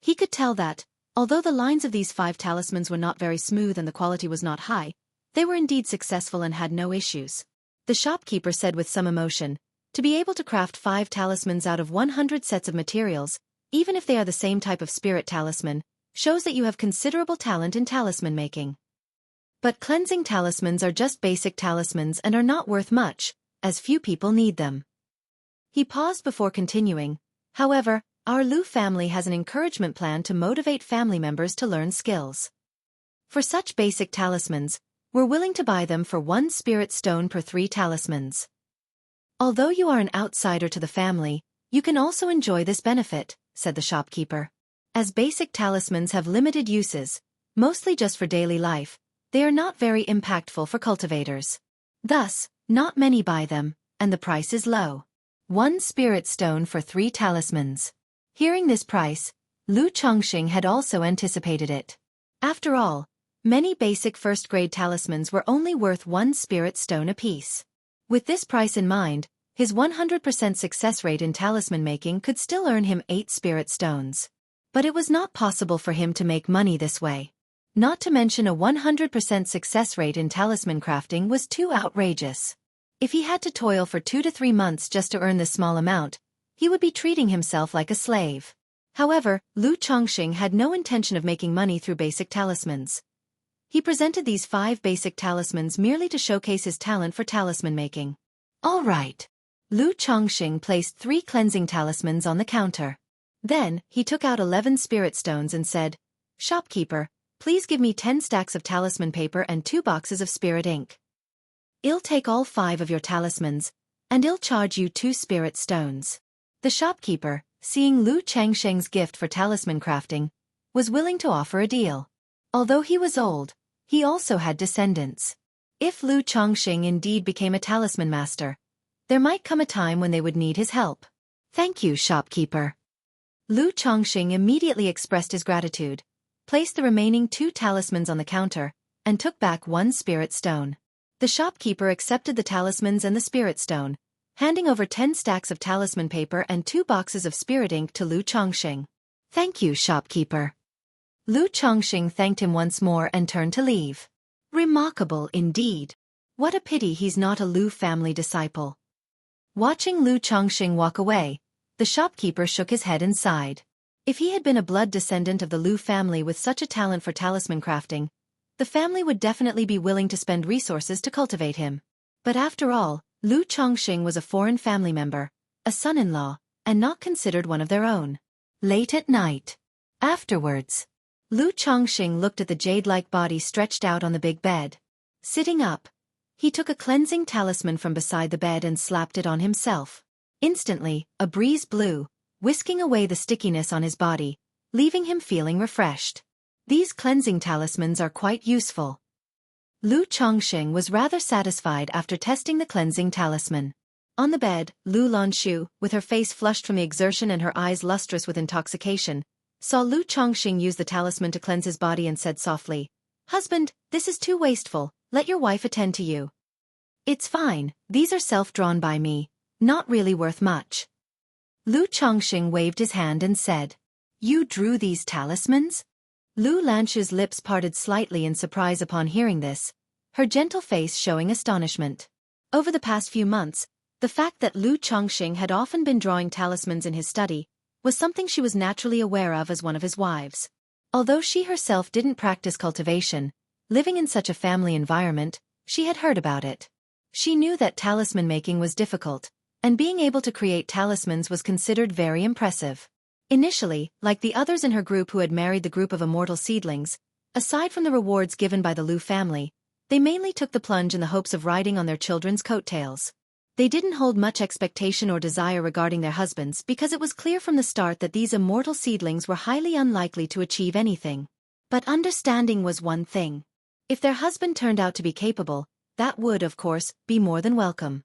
[SPEAKER 1] He could tell that, although the lines of these 5 talismans were not very smooth and the quality was not high, they were indeed successful and had no issues. The shopkeeper said with some emotion, "To be able to craft 5 talismans out of 100 sets of materials, even if they are the same type of spirit talisman, shows that you have considerable talent in talisman making. But cleansing talismans are just basic talismans and are not worth much, as few people need them." He paused before continuing, "However, our Lu family has an encouragement plan to motivate family members to learn skills. For such basic talismans, we're willing to buy them for 1 spirit stone per 3 talismans. Although you are an outsider to the family, you can also enjoy this benefit," said the shopkeeper. As basic talismans have limited uses, mostly just for daily life, they are not very impactful for cultivators. Thus, not many buy them, and the price is low. 1 spirit stone for 3 talismans. Hearing this price, Lu Chongqing had also anticipated it. After all, many basic first-grade talismans were only worth 1 spirit stone apiece. With this price in mind, his 100% success rate in talisman making could still earn him 8 spirit stones. But it was not possible for him to make money this way. Not to mention a 100% success rate in talisman crafting was too outrageous. If he had to toil for 2 to 3 months just to earn this small amount, he would be treating himself like a slave. However, Lu Chongqing had no intention of making money through basic talismans. He presented these 5 basic talismans merely to showcase his talent for talisman making. All right. Lu Chongqing placed 3 cleansing talismans on the counter. Then, he took out 11 spirit stones and said, "Shopkeeper, please give me 10 stacks of talisman paper and 2 boxes of spirit ink. I'll take all 5 of your talismans, and I'll charge you 2 spirit stones." The shopkeeper, seeing Lu Chongqing's gift for talisman crafting, was willing to offer a deal. Although he was old, he also had descendants. If Lu Chongqing indeed became a talisman master, there might come a time when they would need his help. "Thank you, shopkeeper." Lu Chongqing immediately expressed his gratitude, placed the remaining 2 talismans on the counter, and took back 1 spirit stone. The shopkeeper accepted the talismans and the spirit stone, handing over 10 stacks of talisman paper and 2 boxes of spirit ink to Lu Chongqing. "Thank you, shopkeeper." Lu Chongqing thanked him once more and turned to leave. Remarkable indeed. What a pity he's not a Lu family disciple. Watching Lu Chongqing walk away, the shopkeeper shook his head and sighed. If he had been a blood descendant of the Lu family with such a talent for talisman crafting, the family would definitely be willing to spend resources to cultivate him. But after all, Lu Chongqing was a foreign family member, a son-in-law, and not considered one of their own. Late at night. Afterwards, Lu Chongqing looked at the jade-like body stretched out on the big bed. Sitting up, he took a cleansing talisman from beside the bed and slapped it on himself. Instantly, a breeze blew, whisking away the stickiness on his body, leaving him feeling refreshed. These cleansing talismans are quite useful. Lu Chongqing was rather satisfied after testing the cleansing talisman. On the bed, Lu Lanshu, with her face flushed from the exertion and her eyes lustrous with intoxication, saw Lu Chongqing use the talisman to cleanse his body and said softly, "Husband, this is too wasteful, let your wife attend to you." "It's fine, these are self-drawn by me, not really worth much." Lu Chongqing waved his hand and said, "You drew these talismans?" Lu Lanshu's lips parted slightly in surprise upon hearing this, her gentle face showing astonishment. Over the past few months, the fact that Lu Chongqing had often been drawing talismans in his study was something she was naturally aware of as one of his wives. Although she herself didn't practice cultivation, living in such a family environment, she had heard about it. She knew that talisman making was difficult, and being able to create talismans was considered very impressive. Initially, like the others in her group who had married the group of immortal seedlings, aside from the rewards given by the Lu family, they mainly took the plunge in the hopes of riding on their children's coattails. They didn't hold much expectation or desire regarding their husbands because it was clear from the start that these immortal seedlings were highly unlikely to achieve anything. But understanding was one thing. If their husband turned out to be capable, that would, of course, be more than welcome.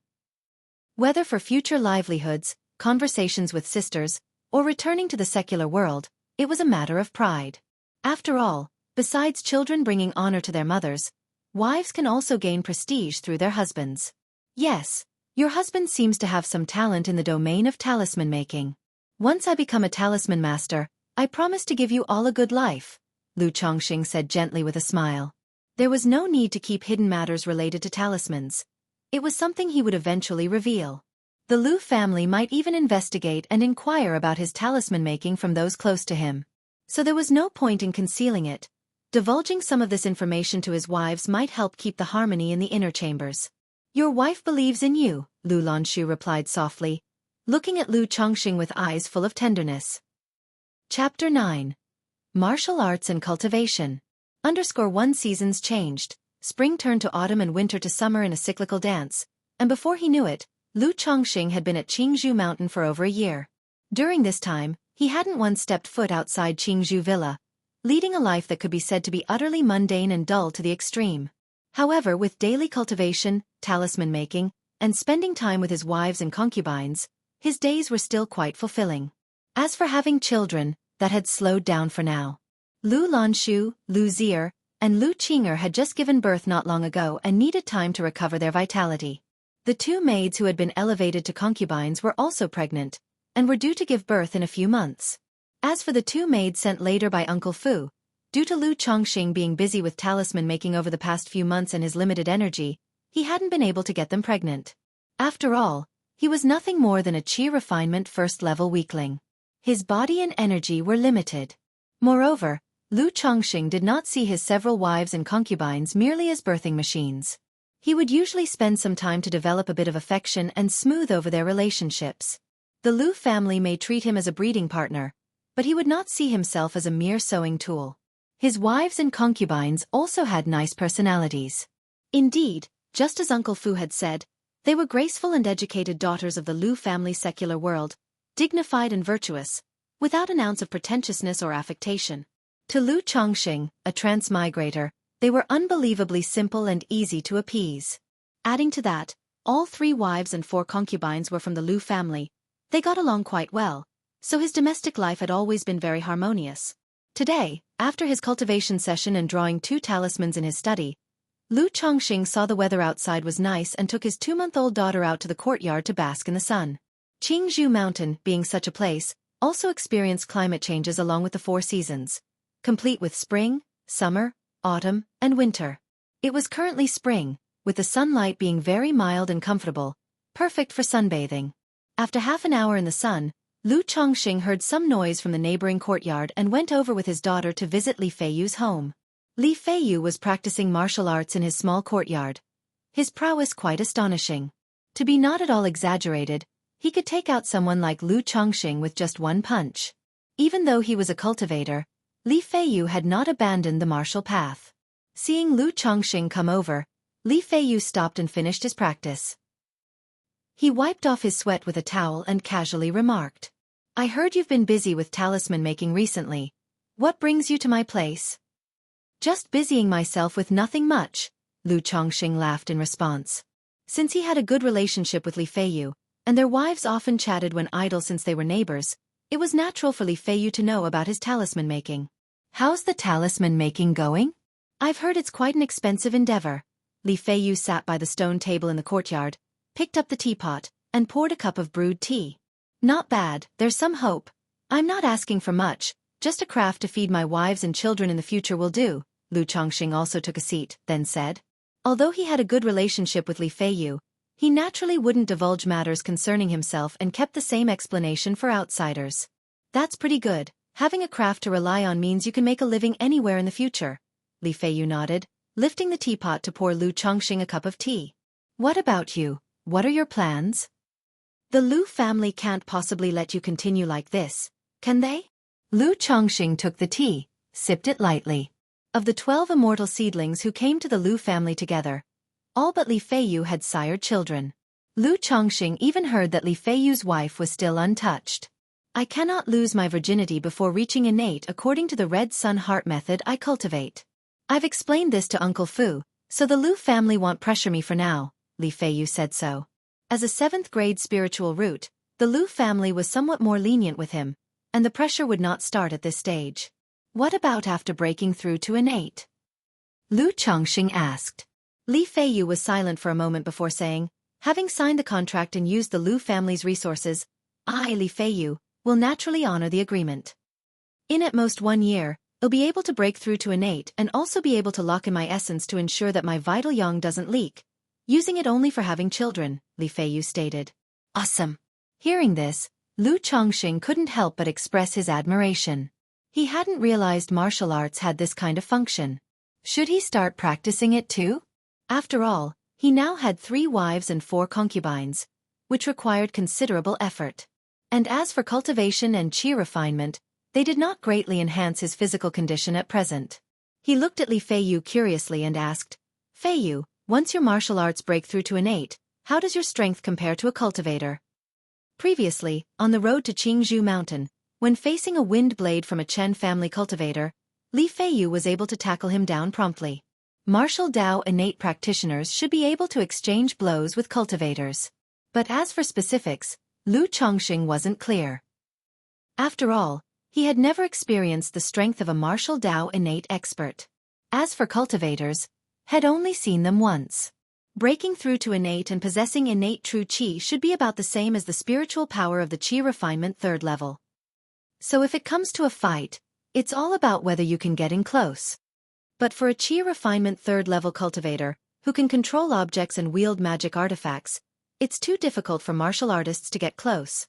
[SPEAKER 1] Whether for future livelihoods, conversations with sisters, or returning to the secular world, it was a matter of pride. After all, besides children bringing honor to their mothers, wives can also gain prestige through their husbands. Yes, your husband seems to have some talent in the domain of talisman making. Once I become a talisman master, I promise to give you all a good life, Lu Chongqing said gently with a smile. There was no need to keep hidden matters related to talismans. It was something he would eventually reveal. The Lu family might even investigate and inquire about his talisman making from those close to him. So there was no point in concealing it. Divulging some of this information to his wives might help keep the harmony in the inner chambers. Your wife believes in you, Lu Lanshu replied softly, looking at Lu Chongqing with eyes full of tenderness. Chapter 9. Martial Arts and Cultivation. _1 Seasons changed. Spring turned to autumn and winter to summer in a cyclical dance, and before he knew it, Lu Chongqing had been at Qingzhou Mountain for over a year. During this time, he hadn't once stepped foot outside Qingzhou Villa, leading a life that could be said to be utterly mundane and dull to the extreme. However, with daily cultivation, talisman making, and spending time with his wives and concubines, his days were still quite fulfilling. As for having children, that had slowed down for now. Lu Lanshu, Lu Zier, and Lu Qing'er had just given birth not long ago and needed time to recover their vitality. The two maids who had been elevated to concubines were also pregnant, and were due to give birth in a few months. As for the two maids sent later by Uncle Fu, due to Lu Chongqing being busy with talisman making over the past few months and his limited energy, he hadn't been able to get them pregnant. After all, he was nothing more than a Qi refinement first-level weakling. His body and energy were limited. Moreover, Lu Chongqing did not see his several wives and concubines merely as birthing machines. He would usually spend some time to develop a bit of affection and smooth over their relationships. The Lu family may treat him as a breeding partner, but he would not see himself as a mere sewing tool. His wives and concubines also had nice personalities. Indeed, just as Uncle Fu had said, they were graceful and educated daughters of the Lu family secular world, dignified and virtuous, without an ounce of pretentiousness or affectation. To Lu Chongqing, a transmigrator, they were unbelievably simple and easy to appease. Adding to that, all 3 wives and 4 concubines were from the Lu family. They got along quite well, so his domestic life had always been very harmonious. Today, after his cultivation session and drawing 2 talismans in his study, Lu Chongqing saw the weather outside was nice and took his 2-month-old daughter out to the courtyard to bask in the sun. Qingzhou Mountain, being such a place, also experienced climate changes along with the 4 seasons, complete with spring, summer, autumn, and winter. It was currently spring, with the sunlight being very mild and comfortable, perfect for sunbathing. After half an hour in the sun, Lu Chongqing heard some noise from the neighboring courtyard and went over with his daughter to visit Li Feiyu's home. Li Feiyu was practicing martial arts in his small courtyard, his prowess quite astonishing. To be not at all exaggerated, he could take out someone like Lu Chongqing with just one punch. Even though he was a cultivator, Li Feiyu had not abandoned the martial path. Seeing Lu Chongqing come over, Li Feiyu stopped and finished his practice. He wiped off his sweat with a towel and casually remarked, "I heard you've been busy with talisman making recently. What brings you to my place?" "Just busying myself with nothing much," Lu Chongqing laughed in response. Since he had a good relationship with Li Feiyu, and their wives often chatted when idle since they were neighbors, it was natural for Li Feiyu to know about his talisman making. "How's the talisman making going?" "I've heard it's quite an expensive endeavor." Li Feiyu sat by the stone table in the courtyard, picked up the teapot, and poured a cup of brewed tea. "Not bad, there's some hope. I'm not asking for much, just a craft to feed my wives and children in the future will do." Lu Chongqing also took a seat, then said. Although he had a good relationship with Li Feiyu, he naturally wouldn't divulge matters concerning himself and kept the same explanation for outsiders. "That's pretty good. Having a craft to rely on means you can make a living anywhere in the future." Li Feiyu nodded, lifting the teapot to pour Lu Chongqing a cup of tea. "What about you? What are your plans?" "The Lu family can't possibly let you continue like this, can they?" Lu Chongqing took the tea, sipped it lightly. Of the 12 immortal seedlings who came to the Lu family together, all but Li Feiyu had sired children. Lu Chongqing even heard that Li Feiyu's wife was still untouched. "I cannot lose my virginity before reaching innate according to the Red Sun Heart method I cultivate. I've explained this to Uncle Fu, so the Lu family won't pressure me for now." Li Feiyu said so. As a 7th-grade spiritual root, the Lu family was somewhat more lenient with him, and the pressure would not start at this stage. What about after breaking through to innate? Lu Chongqing asked. Li Feiyu was silent for a moment before saying, having signed the contract and used the Lu family's resources, I, Li Feiyu, will naturally honor the agreement. In at most 1 year, I'll be able to break through to innate and also be able to lock in my essence to ensure that my vital yang doesn't leak, using it only for having children, Li Feiyu stated. Awesome. Hearing this, Lu Chongqing couldn't help but express his admiration. He hadn't realized martial arts had this kind of function. Should he start practicing it too? After all, he now had 3 wives and 4 concubines, which required considerable effort. And as for cultivation and qi refinement, they did not greatly enhance his physical condition at present. He looked at Li Feiyu curiously and asked, Feiyu, once your martial arts break through to innate, how does your strength compare to a cultivator? Previously, on the road to Qingzhou Mountain, when facing a wind blade from a Chen family cultivator, Li Feiyu was able to tackle him down promptly. Martial Dao innate practitioners should be able to exchange blows with cultivators. But as for specifics, Lu Chongqing wasn't clear. After all, he had never experienced the strength of a martial Dao innate expert. As for cultivators, had only seen them once. Breaking through to innate and possessing innate true qi should be about the same as the spiritual power of the qi refinement 3rd level. So if it comes to a fight, it's all about whether you can get in close. But for a qi refinement 3rd level cultivator, who can control objects and wield magic artifacts, it's too difficult for martial artists to get close.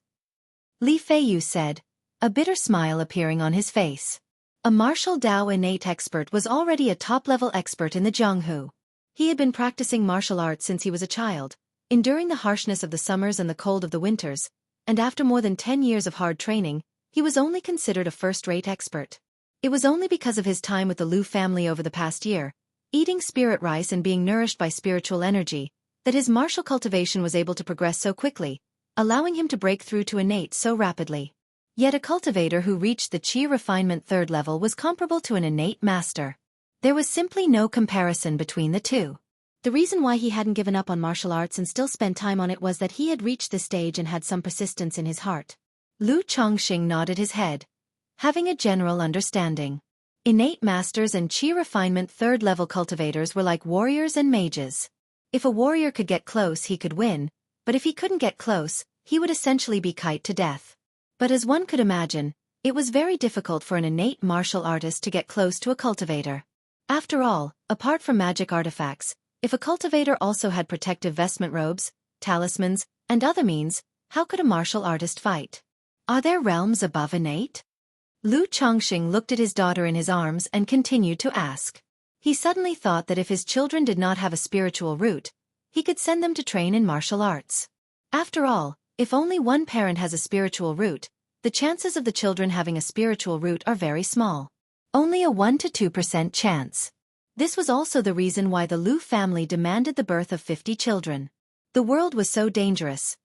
[SPEAKER 1] Li Feiyu said, a bitter smile appearing on his face. A martial Dao innate expert was already a top-level expert in the Jianghu. He had been practicing martial arts since he was a child, enduring the harshness of the summers and the cold of the winters, and after more than 10 years of hard training, he was only considered a first-rate expert. It was only because of his time with the Lu family over the past year, eating spirit rice and being nourished by spiritual energy, that his martial cultivation was able to progress so quickly, allowing him to break through to innate so rapidly. Yet a cultivator who reached the qi refinement 3rd level was comparable to an innate master. There was simply no comparison between the two. The reason why he hadn't given up on martial arts and still spent time on it was that he had reached this stage and had some persistence in his heart. Lu Chongqing nodded his head, having a general understanding. Innate masters and qi refinement 3rd level cultivators were like warriors and mages. If a warrior could get close, he could win, but if he couldn't get close, he would essentially be kite to death. But as one could imagine, it was very difficult for an innate martial artist to get close to a cultivator. After all, apart from magic artifacts, if a cultivator also had protective vestment robes, talismans, and other means, how could a martial artist fight? Are there realms above innate? Lu Chongqing looked at his daughter in his arms and continued to ask. He suddenly thought that if his children did not have a spiritual root, he could send them to train in martial arts. After all, if only one parent has a spiritual root, the chances of the children having a spiritual root are very small. Only a 1 to 2% chance. This was also the reason why the Lu family demanded the birth of 50 children. The world was so dangerous.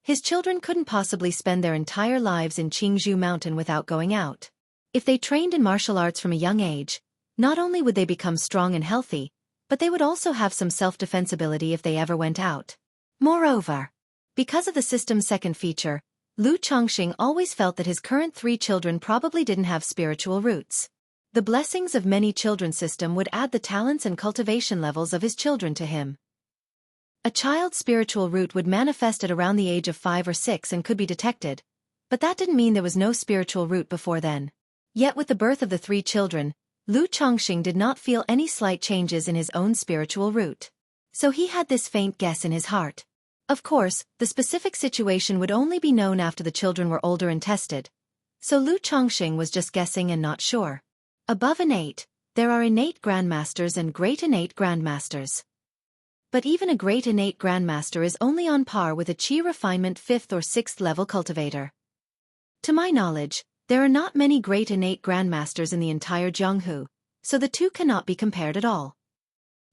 [SPEAKER 1] His children couldn't possibly spend their entire lives in Qingzhou Mountain without going out. If they trained in martial arts from a young age, not only would they become strong and healthy, but they would also have some self-defense ability if they ever went out. Moreover, because of the system's second feature, Lu Chongqing always felt that his current 3 children probably didn't have spiritual roots. The blessings of many children's system would add the talents and cultivation levels of his children to him. A child's spiritual root would manifest at around the age of 5 or 6 and could be detected, but that didn't mean there was no spiritual root before then. Yet with the birth of the 3 children, Lu Chongqing did not feel any slight changes in his own spiritual root. So he had this faint guess in his heart. Of course, the specific situation would only be known after the children were older and tested. So Lu Chongqing was just guessing and not sure. Above innate, there are innate grandmasters and great innate grandmasters. But even a great innate grandmaster is only on par with a qi refinement 5th or 6th level cultivator. To my knowledge, there are not many great innate grandmasters in the entire Jianghu, so the two cannot be compared at all.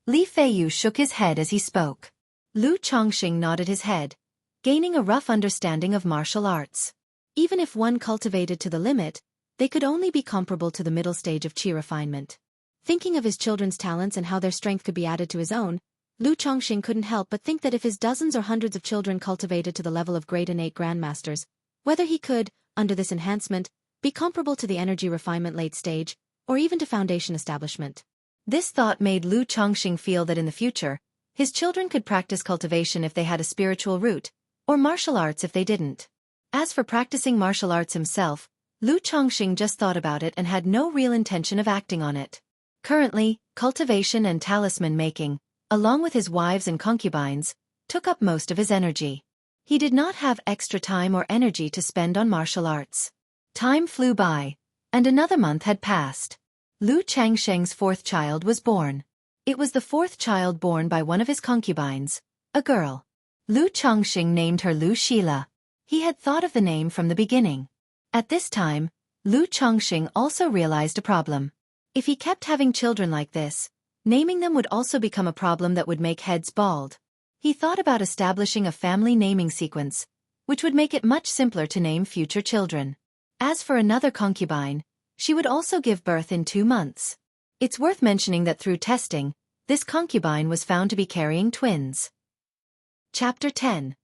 [SPEAKER 1] Li Feiyu shook his head as he spoke. Lu Chongqing nodded his head, gaining a rough understanding of martial arts. Even if one cultivated to the limit, they could only be comparable to the middle stage of qi refinement. Thinking of his children's talents and how their strength could be added to his own, Lu Chongqing couldn't help but think that if his dozens or hundreds of children cultivated to the level of great innate grandmasters, whether he could, under this enhancement, be comparable to the energy refinement late stage, or even to foundation establishment. This thought made Lu Chongqing feel that in the future, his children could practice cultivation if they had a spiritual root, or martial arts if they didn't. As for practicing martial arts himself, Lu Chongqing just thought about it and had no real intention of acting on it. Currently, cultivation and talisman making, along with his wives and concubines, took up most of his energy. He did not have extra time or energy to spend on martial arts. Time flew by, and another month had passed. Lu Changsheng's fourth child was born. It was the fourth child born by one of his concubines, a girl. Lu Chongqing named her Lu Shila. He had thought of the name from the beginning. At this time, Lu Chongqing also realized a problem. If he kept having children like this, naming them would also become a problem that would make heads bald. He thought about establishing a family naming sequence, which would make it much simpler to name future children. As for another concubine, she would also give birth in 2 months. It's worth mentioning that through testing, this concubine was found to be carrying twins. Chapter 10.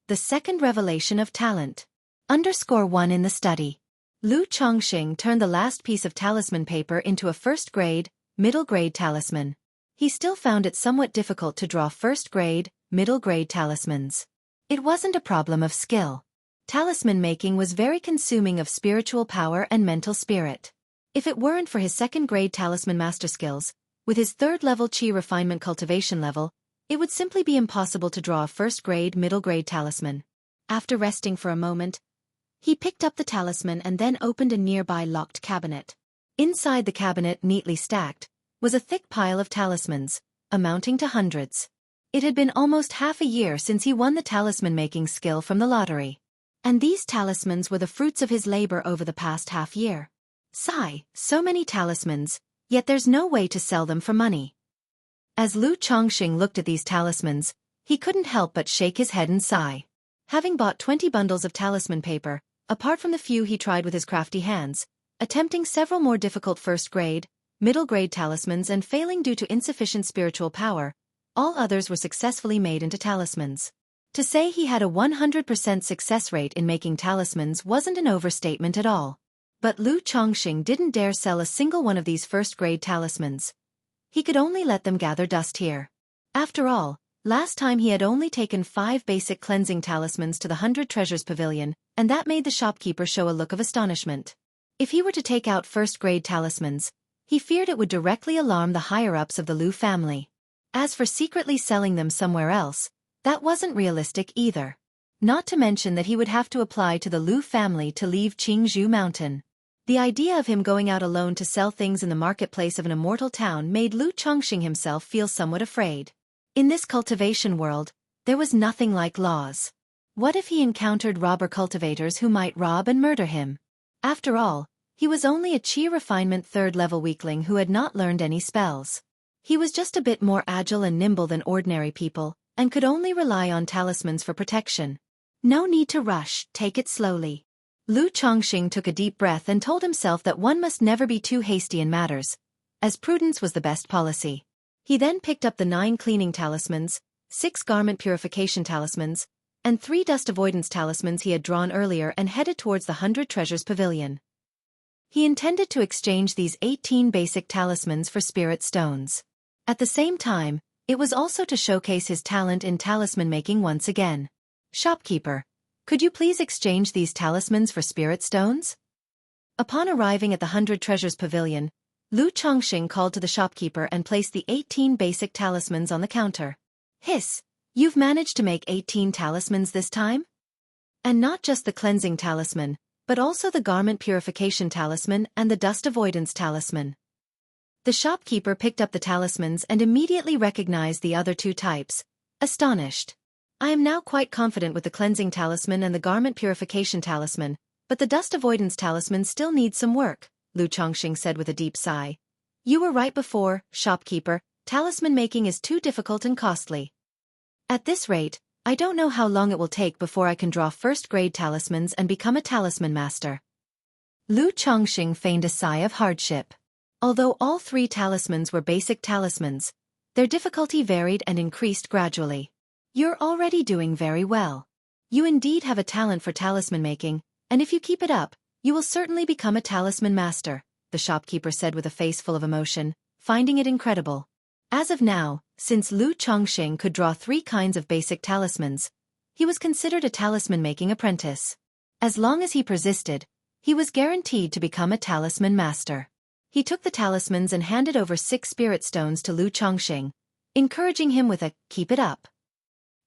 [SPEAKER 1] The Second Revelation of Talent. _1 in the study. Lu Chongqing turned the last piece of talisman paper into a first-grade, middle-grade talisman. He still found it somewhat difficult to draw first-grade, middle-grade talismans. It wasn't a problem of skill. Talisman making was very consuming of spiritual power and mental spirit. If it weren't for his second-grade talisman master skills, with his third-level qi refinement cultivation level, it would simply be impossible to draw a first-grade, middle-grade talisman. After resting for a moment, he picked up the talisman and then opened a nearby locked cabinet. Inside the cabinet, neatly stacked, was a thick pile of talismans, amounting to hundreds. It had been almost half a year since he won the talisman-making skill from the lottery. And these talismans were the fruits of his labor over the past half year. Sigh, so many talismans, yet there's no way to sell them for money. As Lu Chongqing looked at these talismans, he couldn't help but shake his head and sigh. Having bought 20 bundles of talisman paper, apart from the few he tried with his crafty hands, attempting several more difficult first-grade, middle-grade talismans and failing due to insufficient spiritual power, all others were successfully made into talismans. To say he had a 100% success rate in making talismans wasn't an overstatement at all. But Lu Chongqing didn't dare sell a single one of these first-grade talismans. He could only let them gather dust here. After all, last time he had only taken 5 basic cleansing talismans to the 100 Treasures Pavilion, and that made the shopkeeper show a look of astonishment. If he were to take out first-grade talismans, he feared it would directly alarm the higher-ups of the Lu family. As for secretly selling them somewhere else, that wasn't realistic either. Not to mention that he would have to apply to the Lu family to leave Qingzhou Mountain. The idea of him going out alone to sell things in the marketplace of an immortal town made Lu Chongqing himself feel somewhat afraid. In this cultivation world, there was nothing like laws. What if he encountered robber cultivators who might rob and murder him? After all, he was only a qi refinement third-level weakling who had not learned any spells. He was just a bit more agile and nimble than ordinary people, and could only rely on talismans for protection. No need to rush, take it slowly. Lu Chongqing took a deep breath and told himself that one must never be too hasty in matters, as prudence was the best policy. He then picked up the 9 cleaning talismans, 6 garment purification talismans, and 3 dust avoidance talismans he had drawn earlier and headed towards the 100 Treasures Pavilion. He intended to exchange these 18 basic talismans for spirit stones. At the same time, it was also to showcase his talent in talisman making once again. Shopkeeper, could you please exchange these talismans for spirit stones? Upon arriving at the 100 Treasures Pavilion, Lu Chongqing called to the shopkeeper and placed the 18 basic talismans on the counter. Hiss, you've managed to make 18 talismans this time? And not just the cleansing talisman, but also the garment purification talisman and the dust avoidance talisman. The shopkeeper picked up the talismans and immediately recognized the other 2 types, astonished. I am now quite confident with the cleansing talisman and the garment purification talisman, but the dust avoidance talisman still needs some work, Lu Chongqing said with a deep sigh. You were right before, shopkeeper, talisman making is too difficult and costly. At this rate, I don't know how long it will take before I can draw first-grade talismans and become a talisman master. Lu Chongqing feigned a sigh of hardship. Although all 3 talismans were basic talismans, their difficulty varied and increased gradually. You're already doing very well. You indeed have a talent for talisman making, and if you keep it up, you will certainly become a talisman master, the shopkeeper said with a face full of emotion, finding it incredible. As of now, since Lu Chongqing could draw 3 kinds of basic talismans, he was considered a talisman-making apprentice. As long as he persisted, he was guaranteed to become a talisman master. He took the talismans and handed over 6 spirit stones to Lu Chongqing, encouraging him with a, "Keep it up."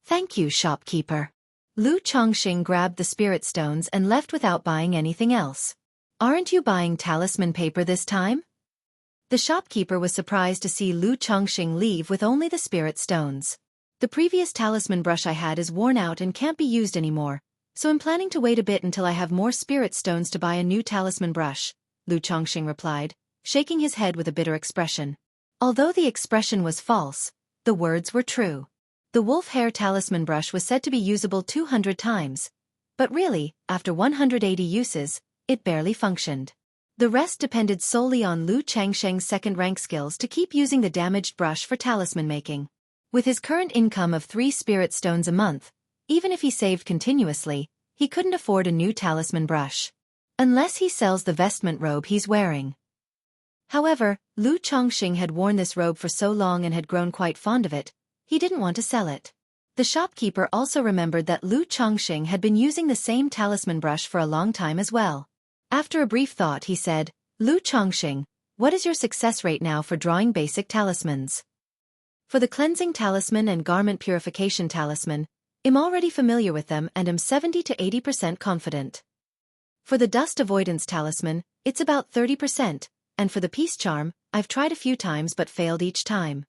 [SPEAKER 1] "Thank you, shopkeeper." Lu Chongqing grabbed the spirit stones and left without buying anything else. "Aren't you buying talisman paper this time?" The shopkeeper was surprised to see Lu Chongqing leave with only the spirit stones. "The previous talisman brush I had is worn out and can't be used anymore, so I'm planning to wait a bit until I have more spirit stones to buy a new talisman brush," Lu Chongqing replied, shaking his head with a bitter expression. Although the expression was false, the words were true. The wolf hair talisman brush was said to be usable 200 times, but really, after 180 uses, it barely functioned. The rest depended solely on Lu Changsheng's second-rank skills to keep using the damaged brush for talisman making. With his current income of 3 spirit stones a month, even if he saved continuously, he couldn't afford a new talisman brush. Unless he sells the vestment robe he's wearing. However, Lu Chongqing had worn this robe for so long and had grown quite fond of it, he didn't want to sell it. The shopkeeper also remembered that Lu Chongqing had been using the same talisman brush for a long time as well. After a brief thought he said, "Lu Chongqing, what is your success rate now for drawing basic talismans?" "For the cleansing talisman and garment purification talisman, I'm already familiar with them and am 70 to 80% confident. For the dust avoidance talisman, it's about 30%, and for the peace charm, I've tried a few times but failed each time."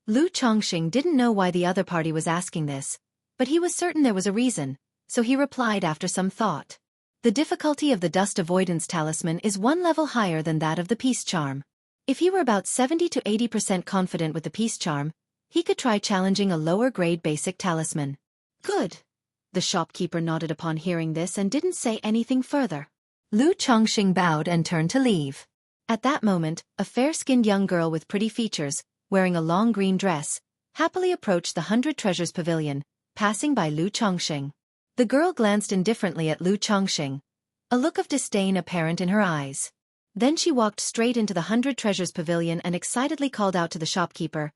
[SPEAKER 1] Lu Chongqing didn't know why the other party was asking this, but he was certain there was a reason, so he replied after some thought. "The difficulty of the dust avoidance talisman is 1 level higher than that of the peace charm. If he were about 70 to 80% confident with the peace charm, he could try challenging a lower-grade basic talisman." "Good." The shopkeeper nodded upon hearing this and didn't say anything further. Lu Chongqing bowed and turned to leave. At that moment, a fair-skinned young girl with pretty features, wearing a long green dress, happily approached the 100 Treasures Pavilion, passing by Lu Chongqing. The girl glanced indifferently at Lu Chongqing, a look of disdain apparent in her eyes. Then she walked straight into the 100 Treasures Pavilion and excitedly called out to the shopkeeper,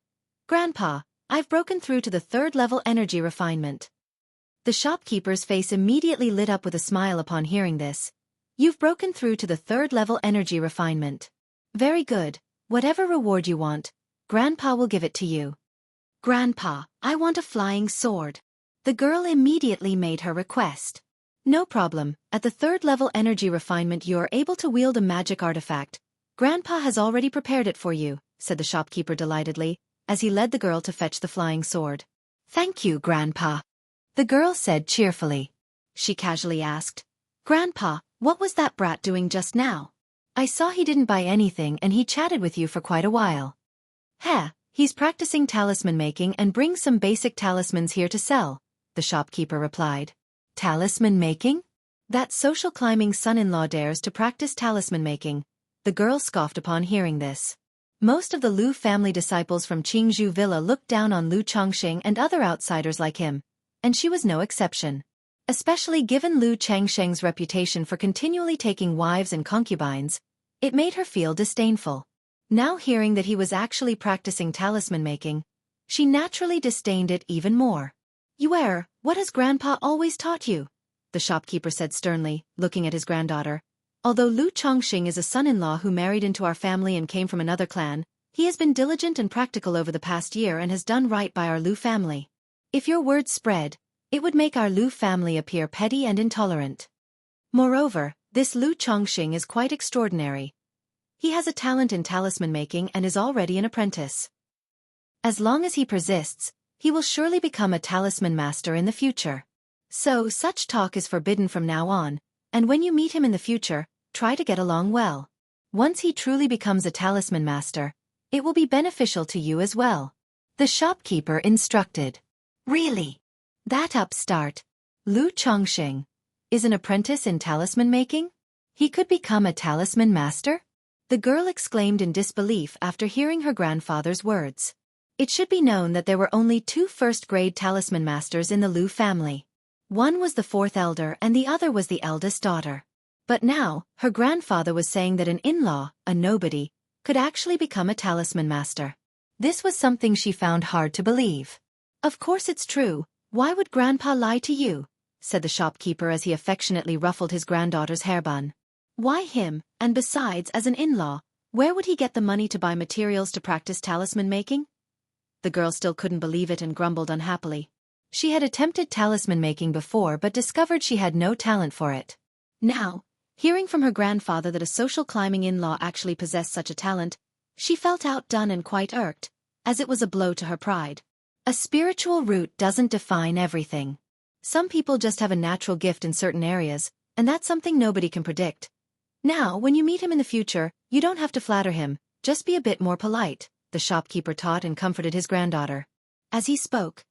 [SPEAKER 1] "Grandpa, I've broken through to the 3rd level energy refinement." The shopkeeper's face immediately lit up with a smile upon hearing this. "You've broken through to the 3rd level energy refinement. Very good, whatever reward you want, Grandpa will give it to you." "Grandpa, I want a flying sword." The girl immediately made her request. "No problem, at the 3rd level energy refinement you're able to wield a magic artifact. Grandpa has already prepared it for you," said the shopkeeper delightedly, as he led the girl to fetch the flying sword. "Thank you, Grandpa," the girl said cheerfully. She casually asked, "Grandpa, what was that brat doing just now? I saw he didn't buy anything and he chatted with you for quite a while." "Heh, he's practicing talisman making and brings some basic talismans here to sell," the shopkeeper replied. "Talisman making? That social climbing son-in-law dares to practice talisman making," the girl scoffed upon hearing this. Most of the Lu family disciples from Qingzhou Villa looked down on Lu Chongqing and other outsiders like him, and she was no exception. Especially given Lu Changsheng's reputation for continually taking wives and concubines, it made her feel disdainful. Now hearing that he was actually practicing talisman making, she naturally disdained it even more. "Yuer, what has Grandpa always taught you?" the shopkeeper said sternly, looking at his granddaughter. "Although Lu Chongqing is a son-in-law who married into our family and came from another clan, he has been diligent and practical over the past year and has done right by our Lu family. If your word spread, it would make our Lu family appear petty and intolerant. Moreover, this Lu Chongqing is quite extraordinary. He has a talent in talisman making and is already an apprentice. As long as he persists, he will surely become a talisman master in the future. So such talk is forbidden from now on, and when you meet him in the future, try to get along well. Once he truly becomes a talisman master, it will be beneficial to you as well," the shopkeeper instructed. "Really? That upstart, Lu Chongqing, is an apprentice in talisman making? He could become a talisman master?" the girl exclaimed in disbelief after hearing her grandfather's words. It should be known that there were only 2 first-grade talisman masters in the Lu family. One was the 4th elder and the other was the eldest daughter. But now, her grandfather was saying that an in-law, a nobody, could actually become a talisman master. This was something she found hard to believe. "Of course it's true, why would Grandpa lie to you?" said the shopkeeper as he affectionately ruffled his granddaughter's hairbun. "Why him, and besides, as an in-law, where would he get the money to buy materials to practice talisman making?" The girl still couldn't believe it and grumbled unhappily. She had attempted talisman making before but discovered she had no talent for it. Now, hearing from her grandfather that a social climbing in-law actually possessed such a talent, she felt outdone and quite irked, as it was a blow to her pride. A spiritual root doesn't define everything. Some people just have a natural gift in certain areas, and that's something nobody can predict. Now, when you meet him in the future, you don't have to flatter him, just be a bit more polite, the shopkeeper taught and comforted his granddaughter. As he spoke,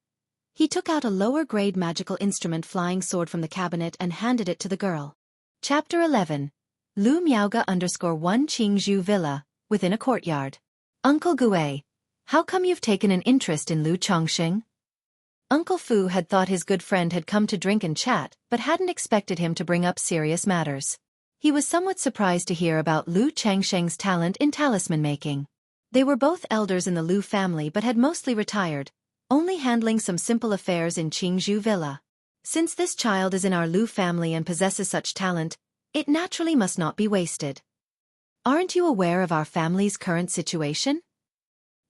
[SPEAKER 1] he took out a lower-grade magical instrument flying sword from the cabinet and handed it to the girl. Chapter 11. Lu Miaoga _1 Qingzhou Villa, within a courtyard. Uncle Gue, how come you've taken an interest in Lu Chongxing? Uncle Fu had thought his good friend had come to drink and chat, but hadn't expected him to bring up serious matters. He was somewhat surprised to hear about Lu Changsheng's talent in talisman making. They were both elders in the Lu family but had mostly retired, only handling some simple affairs in Qingzhou Villa. Since this child is in our Lu family and possesses such talent, it naturally must not be wasted. Aren't you aware of our family's current situation?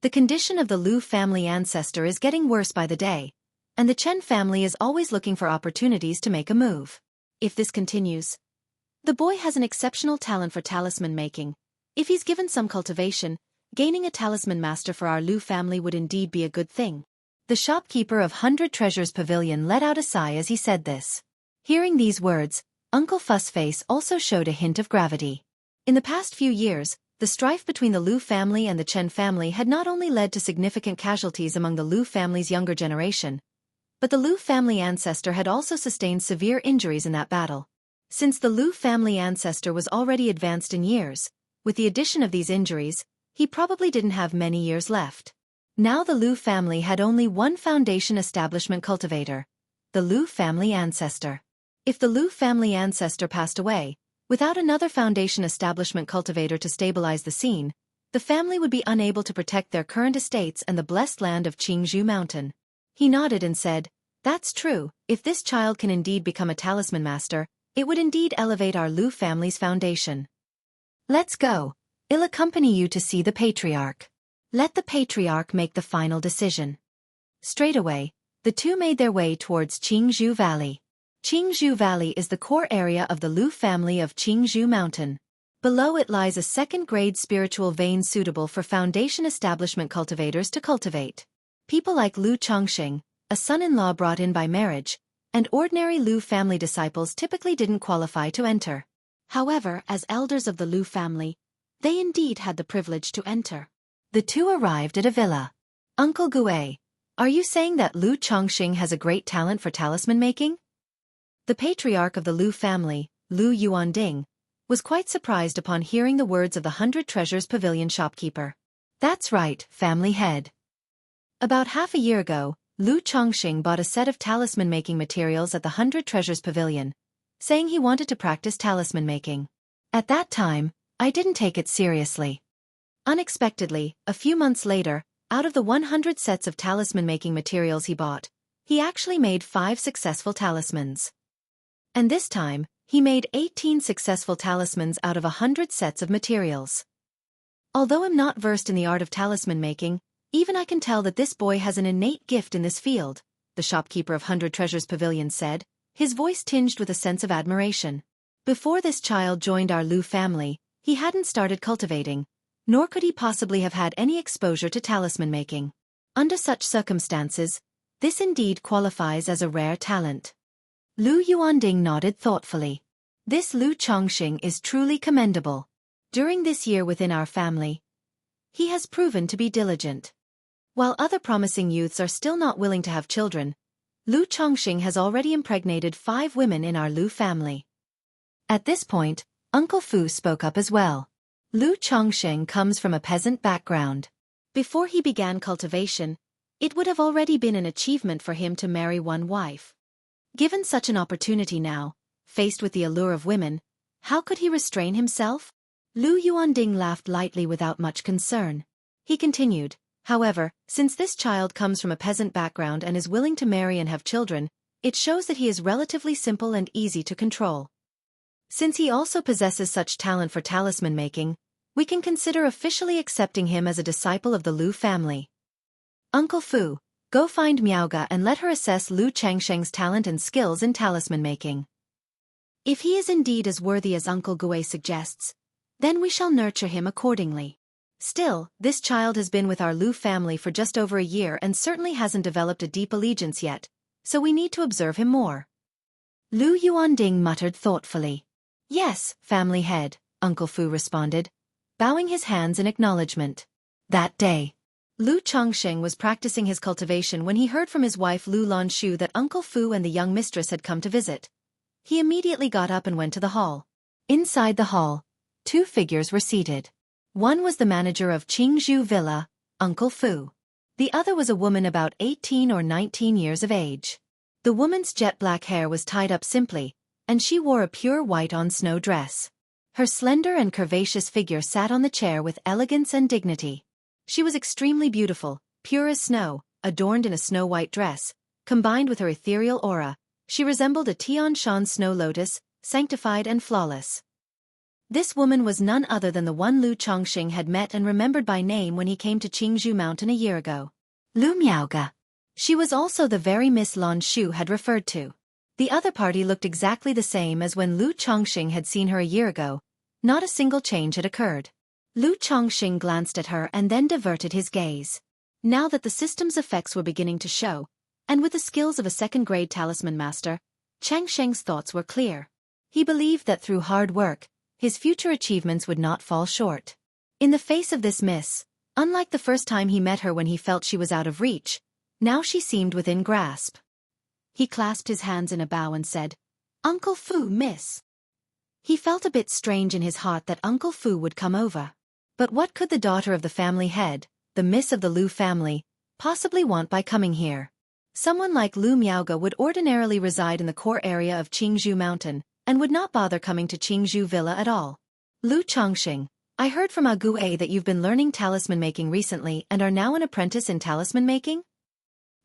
[SPEAKER 1] The condition of the Lu family ancestor is getting worse by the day, and the Chen family is always looking for opportunities to make a move. If this continues, the boy has an exceptional talent for talisman making. If he's given some cultivation, gaining a talisman master for our Lu family would indeed be a good thing. The shopkeeper of 100 Treasures Pavilion let out a sigh as he said this. Hearing these words, Uncle Fu's face also showed a hint of gravity. In the past few years, the strife between the Lu family and the Chen family had not only led to significant casualties among the Lu family's younger generation, but the Lu family ancestor had also sustained severe injuries in that battle. Since the Lu family ancestor was already advanced in years, with the addition of these injuries, he probably didn't have many years left. Now the Lu family had only one foundation establishment cultivator, the Lu family ancestor. If the Lu family ancestor passed away, without another foundation establishment cultivator to stabilize the scene, the family would be unable to protect their current estates and the blessed land of Qingzhou Mountain. He nodded and said, "That's true, if this child can indeed become a talisman master, it would indeed elevate our Lu family's foundation. Let's go. I'll accompany you to see the patriarch. Let the patriarch make the final decision." Straight away, the two made their way towards Qingzhou Valley. Qingzhou Valley is the core area of the Lu family of Qingzhou Mountain. Below it lies a second-grade spiritual vein suitable for foundation establishment cultivators to cultivate. People like Lu Chongxing, a son-in-law brought in by marriage, and ordinary Lu family disciples typically didn't qualify to enter. However, as elders of the Lu family, they indeed had the privilege to enter. The two arrived at a villa. "Uncle Gue, are you saying that Lu Chongxing has a great talent for talisman making?" The patriarch of the Lu family, Lu Yuanding, was quite surprised upon hearing the words of the 100 Treasures Pavilion shopkeeper. "That's right, family head. About half a year ago, Lu Chongxing bought a set of talisman making materials at the 100 Treasures Pavilion, saying he wanted to practice talisman making. At that time, I didn't take it seriously. Unexpectedly, a few months later, out of the 100 sets of talisman-making materials he bought, he actually made 5 successful talismans. And this time, he made 18 successful talismans out of 100 sets of materials. Although I'm not versed in the art of talisman making, even I can tell that this boy has an innate gift in this field," the shopkeeper of 100 Treasures Pavilion said, his voice tinged with a sense of admiration. Before this child joined our Lu family, he hadn't started cultivating, nor could he possibly have had any exposure to talisman making. Under such circumstances, this indeed qualifies as a rare talent. Lu Yuanding nodded thoughtfully. "This Lu Chongxing is truly commendable. During this year within our family, he has proven to be diligent. While other promising youths are still not willing to have children, Lu Chongxing has already impregnated 5 women in our Lu family." At this point, Uncle Fu spoke up as well. Lu Chongxing comes from a peasant background. Before he began cultivation, it would have already been an achievement for him to marry one wife. Given such an opportunity now, faced with the allure of women, How could he restrain himself? Lu Yuanding laughed lightly without much concern. He continued, however, since this child comes from a peasant background and is willing to marry and have children, it shows that he is relatively simple and easy to control. Since he also possesses such talent for talisman making, we can consider officially accepting him as a disciple of the Lu family. Uncle Fu, go find Miaoga and let her assess Lu Changsheng's talent and skills in talisman making. If he is indeed as worthy as Uncle Gui suggests, then we shall nurture him accordingly. Still, this child has been with our Lu family for just over a year and certainly hasn't developed a deep allegiance yet, so we need to observe him more. Lu Yuanding muttered thoughtfully. Yes, family head, Uncle Fu responded, bowing his hands in acknowledgement. That day, Lu Chongsheng was practicing his cultivation when he heard from his wife Lu Lanshu that Uncle Fu and the young mistress had come to visit. He immediately got up and went to the hall. Inside the hall, two figures were seated. One was the manager of Qingzhou Villa, Uncle Fu. The other was a woman about 18 or 19 years of age. The woman's jet black hair was tied up simply, and she wore a pure white on-snow dress. Her slender and curvaceous figure sat on the chair with elegance and dignity. She was extremely beautiful, pure as snow, adorned in a snow-white dress. Combined with her ethereal aura, she resembled a Tianshan snow lotus, sanctified and flawless. This woman was none other than the one Lu Chongsheng had met and remembered by name when he came to Qingzhou Mountain a year ago. Lu Miaoga. She was also the very Miss Lan Shu had referred to. The other party looked exactly the same as when Lu Chongsheng had seen her a year ago. Not a single change had occurred. Lu Chongsheng glanced at her and then diverted his gaze. Now that the system's effects were beginning to show, and with the skills of a second-grade talisman master, Changsheng's thoughts were clear. He believed that through hard work, his future achievements would not fall short. In the face of this miss, unlike the first time he met her when he felt she was out of reach, now she seemed within grasp. He clasped his hands in a bow and said, "Uncle Fu, miss." He felt a bit strange in his heart that Uncle Fu would come over. But what could the daughter of the family head, the miss of the Lu family, possibly want by coming here? Someone like Lu Miaoga would ordinarily reside in the core area of Qingzhou Mountain, and would not bother coming to Qingzhou Villa at all. Lu Chongsheng, I heard from Ague that you've been learning talisman making recently and are now an apprentice in talisman making?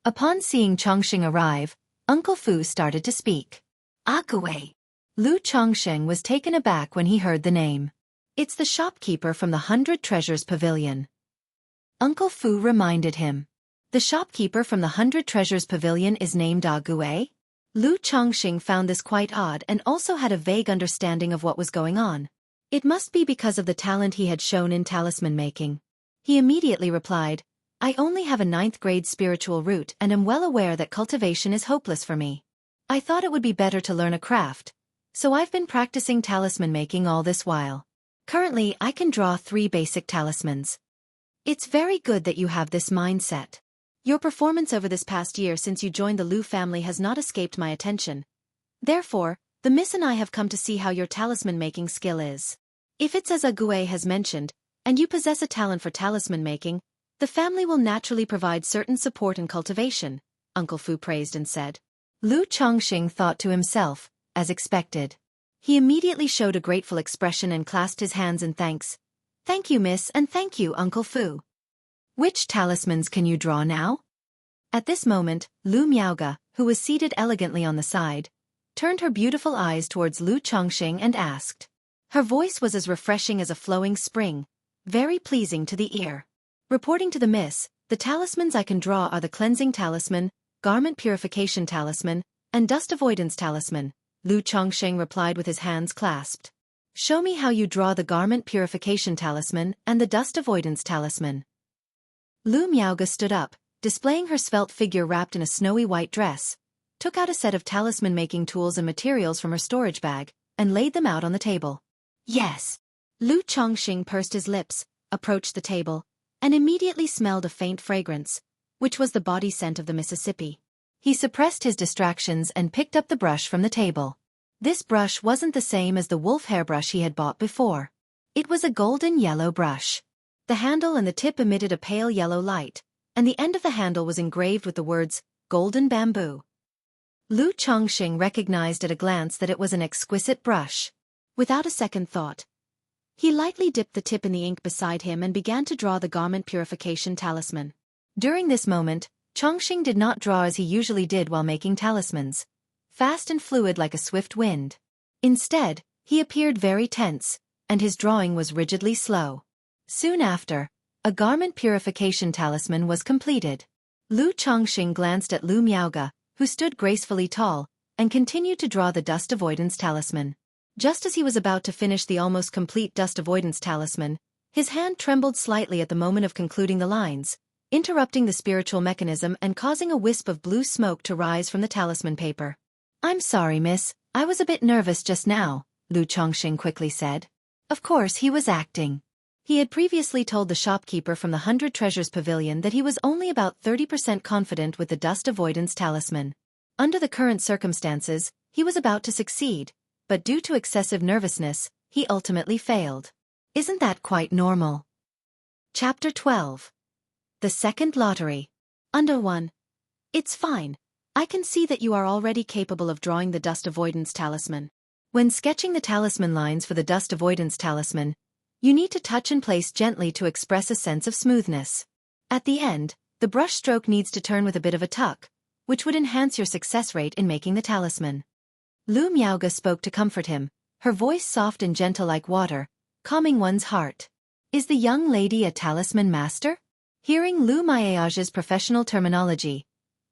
[SPEAKER 1] Upon seeing Chongsheng arrive, Uncle Fu started to speak. Ague. Lu Chongsheng was taken aback when he heard the name. It's the shopkeeper from the 100 Treasures Pavilion. Uncle Fu reminded him. The shopkeeper from the 100 Treasures Pavilion is named Ague? Lu Chongsheng found this quite odd and also had a vague understanding of what was going on. It must be because of the talent he had shown in talisman making. He immediately replied, I only have a 9th grade spiritual root and am well aware that cultivation is hopeless for me. I thought it would be better to learn a craft, so I've been practicing talisman making all this while. Currently, I can draw 3 basic talismans. It's very good that you have this mindset. Your performance over this past year since you joined the Lu family has not escaped my attention. Therefore, the miss and I have come to see how your talisman making skill is. If it's as Ague has mentioned, and you possess a talent for talisman making, the family will naturally provide certain support and cultivation, Uncle Fu praised and said. Lu Chongsheng thought to himself, as expected. He immediately showed a grateful expression and clasped his hands in thanks. Thank you, miss, and thank you, Uncle Fu. Which talismans can you draw now? At this moment, Lu Miaoga, who was seated elegantly on the side, turned her beautiful eyes towards Lu Chongsheng and asked. Her voice was as refreshing as a flowing spring, very pleasing to the ear. Reporting to the miss, the talismans I can draw are the cleansing talisman, garment purification talisman, and dust avoidance talisman, Lu Chongsheng replied with his hands clasped. Show me how you draw the garment purification talisman and the dust avoidance talisman. Lu Miaoga stood up, displaying her svelte figure wrapped in a snowy white dress, took out a set of talisman-making tools and materials from her storage bag, and laid them out on the table. Yes. Lu Chongsheng pursed his lips, approached the table, and immediately smelled a faint fragrance, which was the body scent of the Mississippi. He suppressed his distractions and picked up the brush from the table. This brush wasn't the same as the wolf hair brush he had bought before. It was a golden yellow brush. The handle and the tip emitted a pale yellow light, and the end of the handle was engraved with the words, Golden Bamboo. Lu Chongsheng recognized at a glance that it was an exquisite brush. Without a second thought, he lightly dipped the tip in the ink beside him and began to draw the garment purification talisman. During this moment, Chongqing did not draw as he usually did while making talismans, fast and fluid like a swift wind. Instead, he appeared very tense, and his drawing was rigidly slow. Soon after, a garment purification talisman was completed. Lu Chongqing glanced at Lu Miaoge, who stood gracefully tall, and continued to draw the dust avoidance talisman. Just as he was about to finish the almost complete dust avoidance talisman, his hand trembled slightly at the moment of concluding the lines, interrupting the spiritual mechanism and causing a wisp of blue smoke to rise from the talisman paper. "I'm sorry, miss, I was a bit nervous just now," Lu Chongqing quickly said. Of course he was acting. He had previously told the shopkeeper from the 100 Treasures Pavilion that he was only about 30% confident with the dust avoidance talisman. Under the current circumstances, he was about to succeed, but due to excessive nervousness, he ultimately failed. Isn't that quite normal? Chapter 12. The Second Lottery. Under 1. It's fine. I can see that you are already capable of drawing the dust avoidance talisman. When sketching the talisman lines for the dust avoidance talisman, you need to touch and place gently to express a sense of smoothness. At the end, the brush stroke needs to turn with a bit of a tuck, which would enhance your success rate in making the talisman. Lu Miaoge spoke to comfort him, her voice soft and gentle like water, calming one's heart. Is the young lady a talisman master? Hearing Lu Miaoge's professional terminology,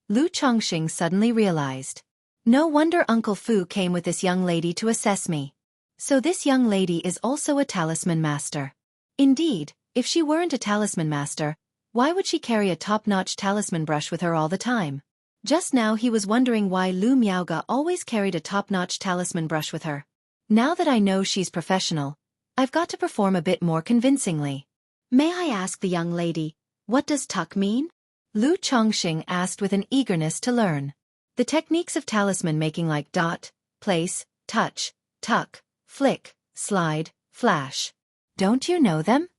[SPEAKER 1] Lu Chongqing suddenly realized. No wonder Uncle Fu came with this young lady to assess me. So this young lady is also a talisman master. Indeed, if she weren't a talisman master, why would she carry a top-notch talisman brush with her all the time? Just now he was wondering why Lu Miaoge always carried a top-notch talisman brush with her. Now that I know she's professional, I've got to perform a bit more convincingly. May I ask the young lady, what does tuck mean? Lu Chongqing asked with an eagerness to learn. The techniques of talisman making like dot, place, touch, tuck, flick, slide, flash. Don't you know them?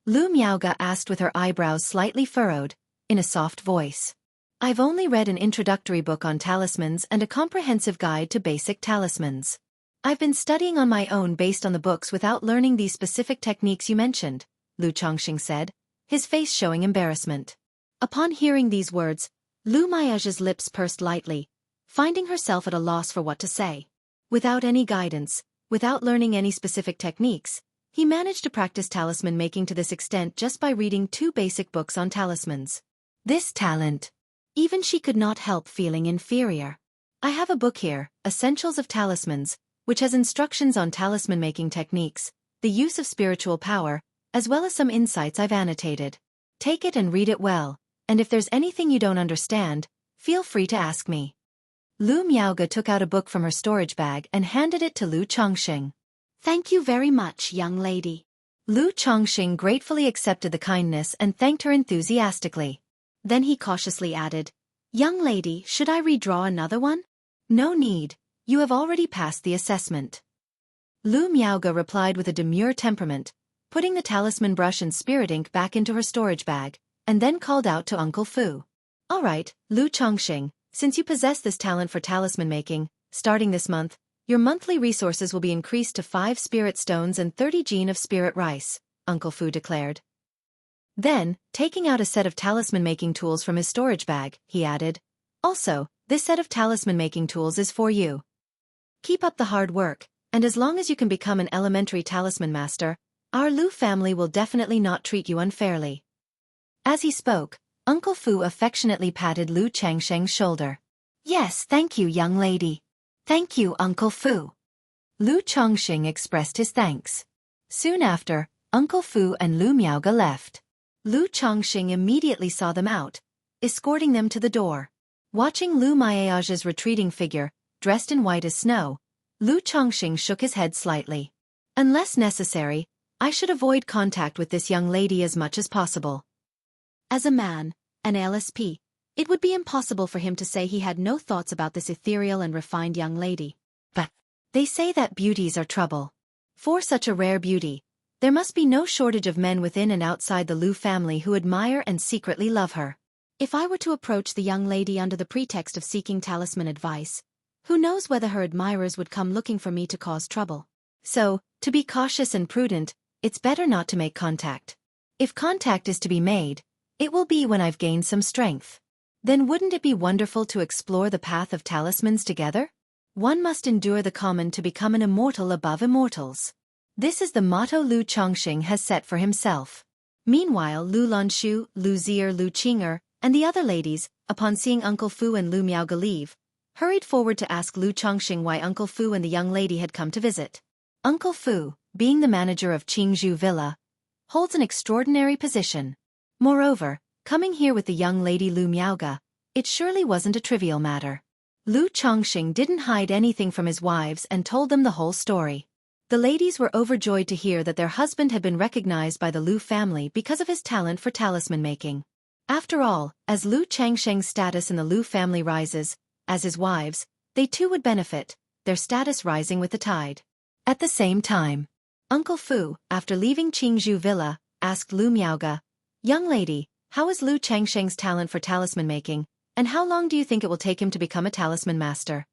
[SPEAKER 1] Lu Miaoge asked with her eyebrows slightly furrowed, in a soft voice. I've only read an introductory book on talismans and a comprehensive guide to basic talismans. I've been studying on my own based on the books without learning these specific techniques you mentioned, Lu Chongqing said, his face showing embarrassment. Upon hearing these words, Lu Miaoge's lips pursed lightly, finding herself at a loss for what to say. Without any guidance, without learning any specific techniques, he managed to practice talisman making to this extent just by reading 2 basic books on talismans. This talent. Even she could not help feeling inferior. I have a book here, Essentials of Talismans, which has instructions on talisman making techniques, the use of spiritual power, as well as some insights I've annotated. Take it and read it well, and if there's anything you don't understand, feel free to ask me. Lu Miaoge took out a book from her storage bag and handed it to Lu Chongqing. Thank you very much, young lady. Lu Chongqing gratefully accepted the kindness and thanked her enthusiastically. Then he cautiously added, Young lady, should I redraw another one? No need, you have already passed the assessment. Lu Miaoge replied with a demure temperament, putting the talisman brush and spirit ink back into her storage bag, and then called out to Uncle Fu. All right, Lu Chongqing, since you possess this talent for talisman making, starting this month, your monthly resources will be increased to 5 spirit stones and 30 gene of spirit rice, Uncle Fu declared. Then, taking out a set of talisman-making tools from his storage bag, he added, Also, this set of talisman-making tools is for you. Keep up the hard work, and as long as you can become an elementary talisman master, our Lu family will definitely not treat you unfairly. As he spoke, Uncle Fu affectionately patted Lu Chongqing's shoulder. Yes, thank you, young lady. Thank you, Uncle Fu. Lu Chongqing expressed his thanks. Soon after, Uncle Fu and Lu Miaoge left. Lu Chongqing immediately saw them out, escorting them to the door. Watching Lu Miaoge's retreating figure, dressed in white as snow, Lu Chongqing shook his head slightly. Unless necessary, I should avoid contact with this young lady as much as possible. As a man, an LSP, it would be impossible for him to say he had no thoughts about this ethereal and refined young lady. But they say that beauties are trouble. For such a rare beauty, there must be no shortage of men within and outside the Lu family who admire and secretly love her. If I were to approach the young lady under the pretext of seeking talisman advice, who knows whether her admirers would come looking for me to cause trouble. So, to be cautious and prudent, it's better not to make contact. If contact is to be made, it will be when I've gained some strength. Then wouldn't it be wonderful to explore the path of talismans together? One must endure the common to become an immortal above immortals. This is the motto Lu Chongqing has set for himself. Meanwhile, Lu Lonshu, Lu Zier, Lu Qing'er, and the other ladies, upon seeing Uncle Fu and Lu Miaoge leave, hurried forward to ask Lu Chongqing why Uncle Fu and the young lady had come to visit. Uncle Fu, being the manager of Qingzhou Villa, holds an extraordinary position. Moreover, coming here with the young lady Lu Miaoge, it surely wasn't a trivial matter. Lu Chongqing didn't hide anything from his wives and told them the whole story. The ladies were overjoyed to hear that their husband had been recognized by the Lu family because of his talent for talisman making. After all, as Lu Changsheng's status in the Lu family rises, as his wives, they too would benefit, their status rising with the tide. At the same time, Uncle Fu, after leaving Qingzhou Villa, asked Lu Miaoge, "Young lady, how is Lu Changsheng's talent for talisman making, and how long do you think it will take him to become a talisman master?"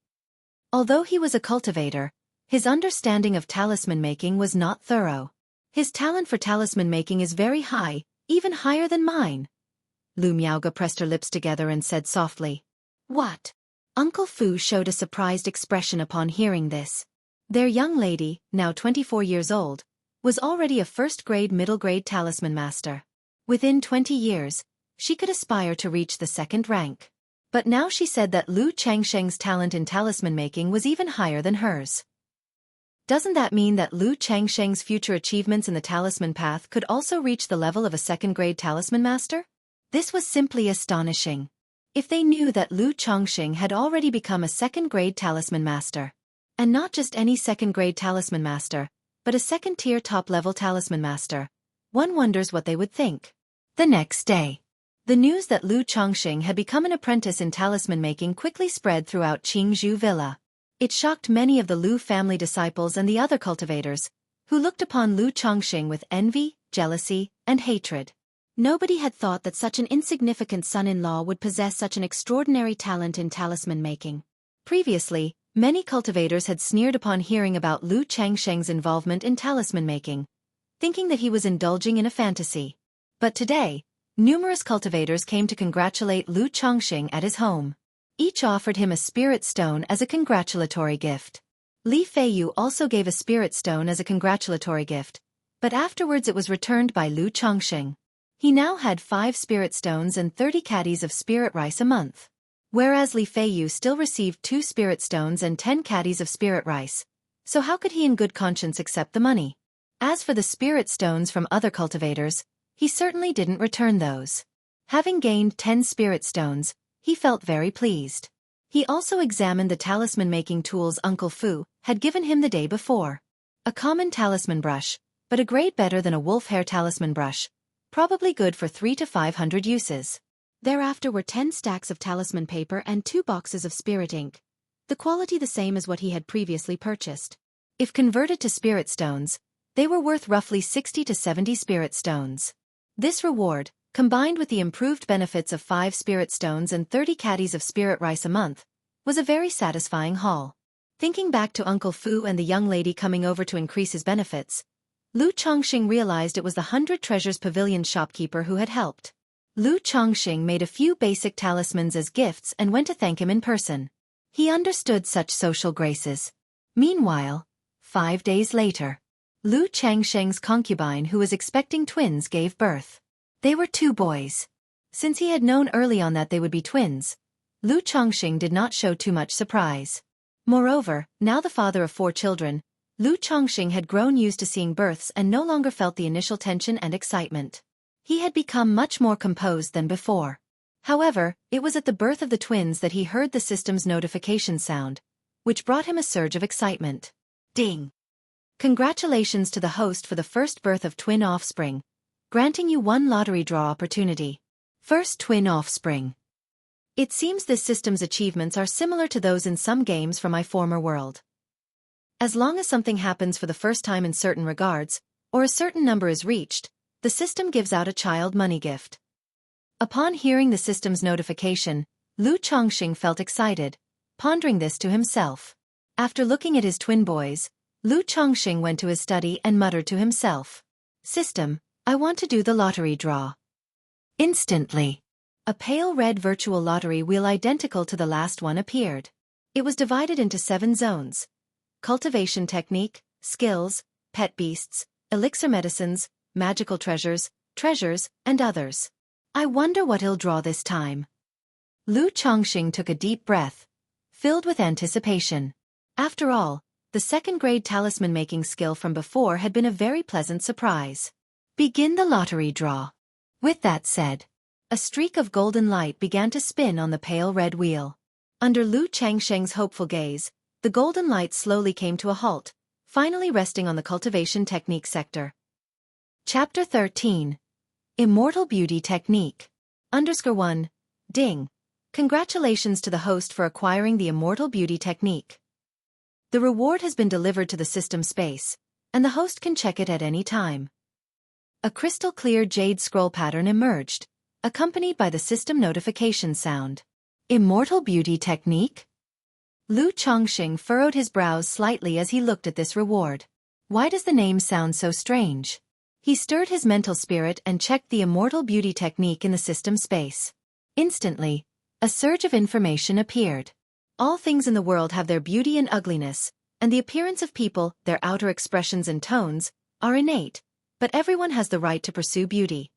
[SPEAKER 1] Although he was a cultivator, his understanding of talisman making was not thorough. His talent for talisman making is very high, even higher than mine. Lu Miaoge pressed her lips together and said softly, "What?" Uncle Fu showed a surprised expression upon hearing this. Their young lady, now 24 years old, was already a first-grade middle-grade talisman master. Within 20 years, she could aspire to reach the second rank. But now she said that Lu Changsheng's talent in talisman making was even higher than hers. Doesn't that mean that Lu Changsheng's future achievements in the talisman path could also reach the level of a second-grade talisman master? This was simply astonishing. If they knew that Lu Chongqing had already become a second-grade talisman master, and not just any second-grade talisman master, but a second-tier top-level talisman master, one wonders what they would think. The next day, the news that Lu Chongqing had become an apprentice in talisman making quickly spread throughout Qingzhou Villa. It shocked many of the Lu family disciples and the other cultivators, who looked upon Lu Chongqing with envy, jealousy, and hatred. Nobody had thought that such an insignificant son-in-law would possess such an extraordinary talent in talisman making. Previously, many cultivators had sneered upon hearing about Lu Changsheng's involvement in talisman making, thinking that he was indulging in a fantasy. But today, numerous cultivators came to congratulate Lu Chongqing at his home. Each offered him a spirit stone as a congratulatory gift. Li Feiyu also gave a spirit stone as a congratulatory gift, but afterwards it was returned by Lu Chongqing. He now had 5 spirit stones and 30 caddies of spirit rice a month. Whereas Li Feiyu still received 2 spirit stones and 10 caddies of spirit rice, so how could he in good conscience accept the money? As for the spirit stones from other cultivators, he certainly didn't return those. Having gained 10 spirit stones, he felt very pleased. He also examined the talisman-making tools Uncle Fu had given him the day before. A common talisman brush, but a grade better than a wolf hair talisman brush, probably good for 300 to 500 uses. Thereafter were 10 stacks of talisman paper and 2 boxes of spirit ink, the quality the same as what he had previously purchased. If converted to spirit stones, they were worth roughly 60 to 70 spirit stones. This reward, combined with the improved benefits of 5 spirit stones and 30 caddies of spirit rice a month, was a very satisfying haul. Thinking back to Uncle Fu and the young lady coming over to increase his benefits, Lu Chongqing realized it was the 100 Treasures Pavilion shopkeeper who had helped. Lu Chongqing made a few basic talismans as gifts and went to thank him in person. He understood such social graces. Meanwhile, 5 days later, Lu Changsheng's concubine who was expecting twins gave birth. They were 2 boys. Since he had known early on that they would be twins, Lu Chongqing did not show too much surprise. Moreover, now the father of 4 children, Lu Chongqing had grown used to seeing births and no longer felt the initial tension and excitement. He had become much more composed than before. However, it was at the birth of the twins that he heard the system's notification sound, which brought him a surge of excitement. Ding! Congratulations to the host for the first birth of twin offspring, granting you 1 lottery draw opportunity. First twin offspring. It seems this system's achievements are similar to those in some games from my former world. As long as something happens for the first time in certain regards, or a certain number is reached, the system gives out a child money gift. Upon hearing the system's notification, Lu Chongqing felt excited, pondering this to himself. After looking at his twin boys, Lu Chongqing went to his study and muttered to himself. System, I want to do the lottery draw. Instantly, a pale red virtual lottery wheel identical to the last one appeared. It was divided into 7 zones. Cultivation technique, skills, pet beasts, elixir medicines, magical treasures, and others. I wonder what he'll draw this time. Lu Chongqing took a deep breath, filled with anticipation. After all, the second-grade talisman-making skill from before had been a very pleasant surprise. Begin the lottery draw. With that said, a streak of golden light began to spin on the pale red wheel. Under Lu Changsheng's hopeful gaze, the golden light slowly came to a halt, finally resting on the cultivation technique sector. Chapter 13. Immortal Beauty Technique. _1. Ding. Congratulations to the host for acquiring the Immortal Beauty Technique. The reward has been delivered to the system space, and the host can check it at any time. A crystal-clear jade scroll pattern emerged, accompanied by the system notification sound. Immortal Beauty Technique? Lu Chongqing furrowed his brows slightly as he looked at this reward. Why does the name sound so strange? He stirred his mental spirit and checked the Immortal Beauty Technique in the system space. Instantly, a surge of information appeared. All things in the world have their beauty and ugliness, and the appearance of people, their outer expressions and tones, are innate, but everyone has the right to pursue beauty.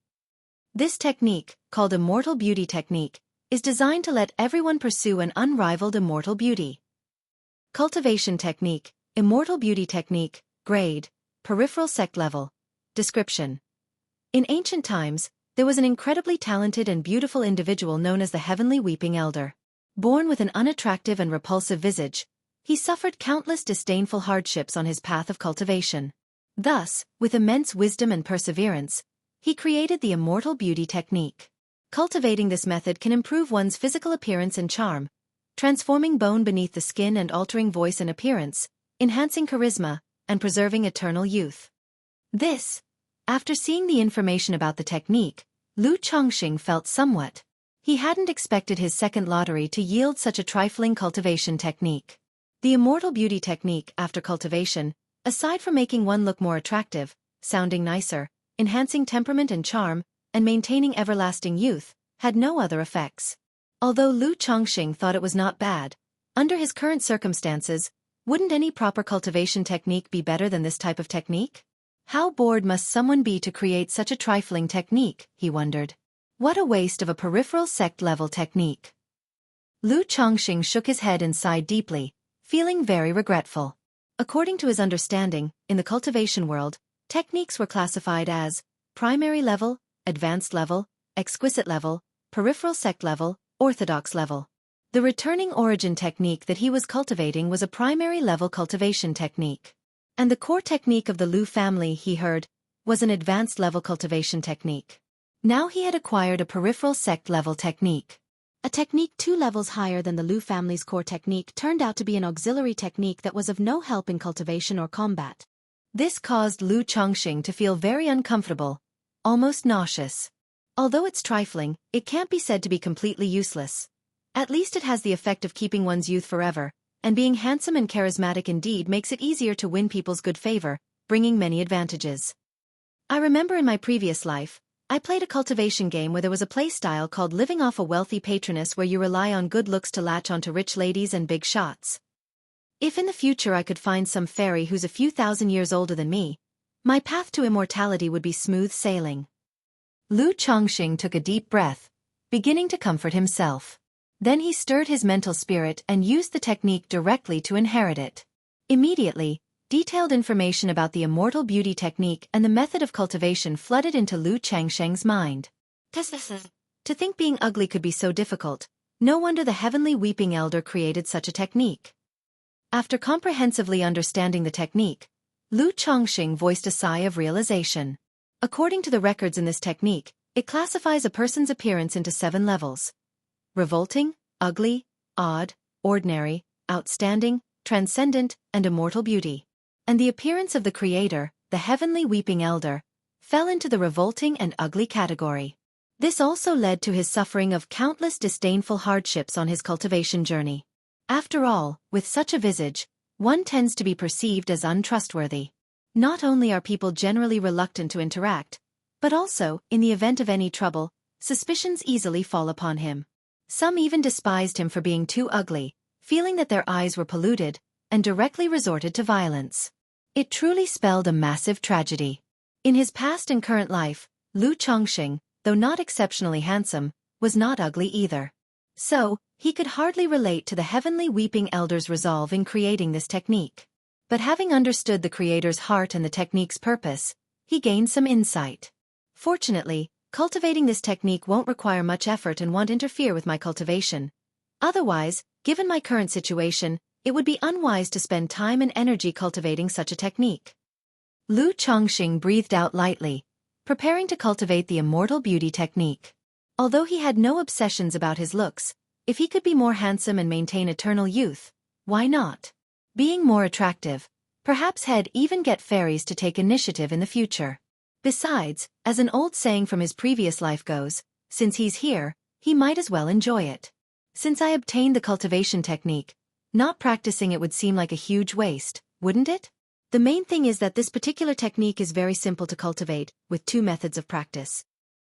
[SPEAKER 1] This technique, called Immortal Beauty Technique, is designed to let everyone pursue an unrivaled immortal beauty. Cultivation Technique, Immortal Beauty Technique, Grade, Peripheral Sect Level. Description. In ancient times, there was an incredibly talented and beautiful individual known as the Heavenly Weeping Elder. Born with an unattractive and repulsive visage, he suffered countless disdainful hardships on his path of cultivation. Thus, with immense wisdom and perseverance, he created the Immortal Beauty Technique. Cultivating this method can improve one's physical appearance and charm, transforming bone beneath the skin and altering voice and appearance, enhancing charisma, and preserving eternal youth. After seeing the information about the technique, Lu Chongqing felt somewhat. He hadn't expected his second lottery to yield such a trifling cultivation technique. The Immortal Beauty Technique, after cultivation, aside from making one look more attractive, sounding nicer, enhancing temperament and charm, and maintaining everlasting youth, had no other effects. Although Lu Chongqing thought it was not bad, under his current circumstances, wouldn't any proper cultivation technique be better than this type of technique? How bored must someone be to create such a trifling technique, he wondered. What a waste of a peripheral sect-level technique. Lu Chongqing shook his head and sighed deeply, feeling very regretful. According to his understanding, in the cultivation world, techniques were classified as primary level, advanced level, exquisite level, peripheral sect level, orthodox level. The returning origin technique that he was cultivating was a primary level cultivation technique. And the core technique of the Lu family, he heard, was an advanced level cultivation technique. Now he had acquired a peripheral sect level technique. A technique 2 levels higher than the Lu family's core technique turned out to be an auxiliary technique that was of no help in cultivation or combat. This caused Lu Chongqing to feel very uncomfortable, almost nauseous. Although it's trifling, it can't be said to be completely useless. At least it has the effect of keeping one's youth forever, and being handsome and charismatic indeed makes it easier to win people's good favor, bringing many advantages. I remember in my previous life, I played a cultivation game where there was a playstyle called living off a wealthy patroness where you rely on good looks to latch onto rich ladies and big shots. If in the future I could find some fairy who's a few thousand years older than me, my path to immortality would be smooth sailing. Lu Chongqing took a deep breath, beginning to comfort himself. Then he stirred his mental spirit and used the technique directly to inherit it. Immediately, detailed information about the Immortal Beauty Technique and the method of cultivation flooded into Lu Changsheng's mind. To think being ugly could be so difficult, no wonder the Heavenly Weeping Elder created such a technique. After comprehensively understanding the technique, Lu Chongqing voiced a sigh of realization. According to the records in this technique, it classifies a person's appearance into 7 levels: revolting, ugly, odd, ordinary, outstanding, transcendent, and immortal beauty. And the appearance of the creator, the Heavenly Weeping Elder, fell into the revolting and ugly category. This also led to his suffering of countless disdainful hardships on his cultivation journey. After all, with such a visage, one tends to be perceived as untrustworthy. Not only are people generally reluctant to interact, but also, in the event of any trouble, suspicions easily fall upon him. Some even despised him for being too ugly, feeling that their eyes were polluted, and directly resorted to violence. It truly spelled a massive tragedy. In his past and current life, Lu Chongqing, though not exceptionally handsome, was not ugly either. So, he could hardly relate to the heavenly weeping elder's resolve in creating this technique. But having understood the creator's heart and the technique's purpose, he gained some insight. Fortunately, cultivating this technique won't require much effort and won't interfere with my cultivation. Otherwise, given my current situation, it would be unwise to spend time and energy cultivating such a technique. Lu Chongqing breathed out lightly, preparing to cultivate the immortal beauty technique. Although he had no obsessions about his looks, if he could be more handsome and maintain eternal youth, why not? Being more attractive, perhaps he'd even get fairies to take initiative in the future. Besides, as an old saying from his previous life goes, since he's here, he might as well enjoy it. Since I obtained the cultivation technique, not practicing it would seem like a huge waste, wouldn't it? The main thing is that this particular technique is very simple to cultivate, with two methods of practice.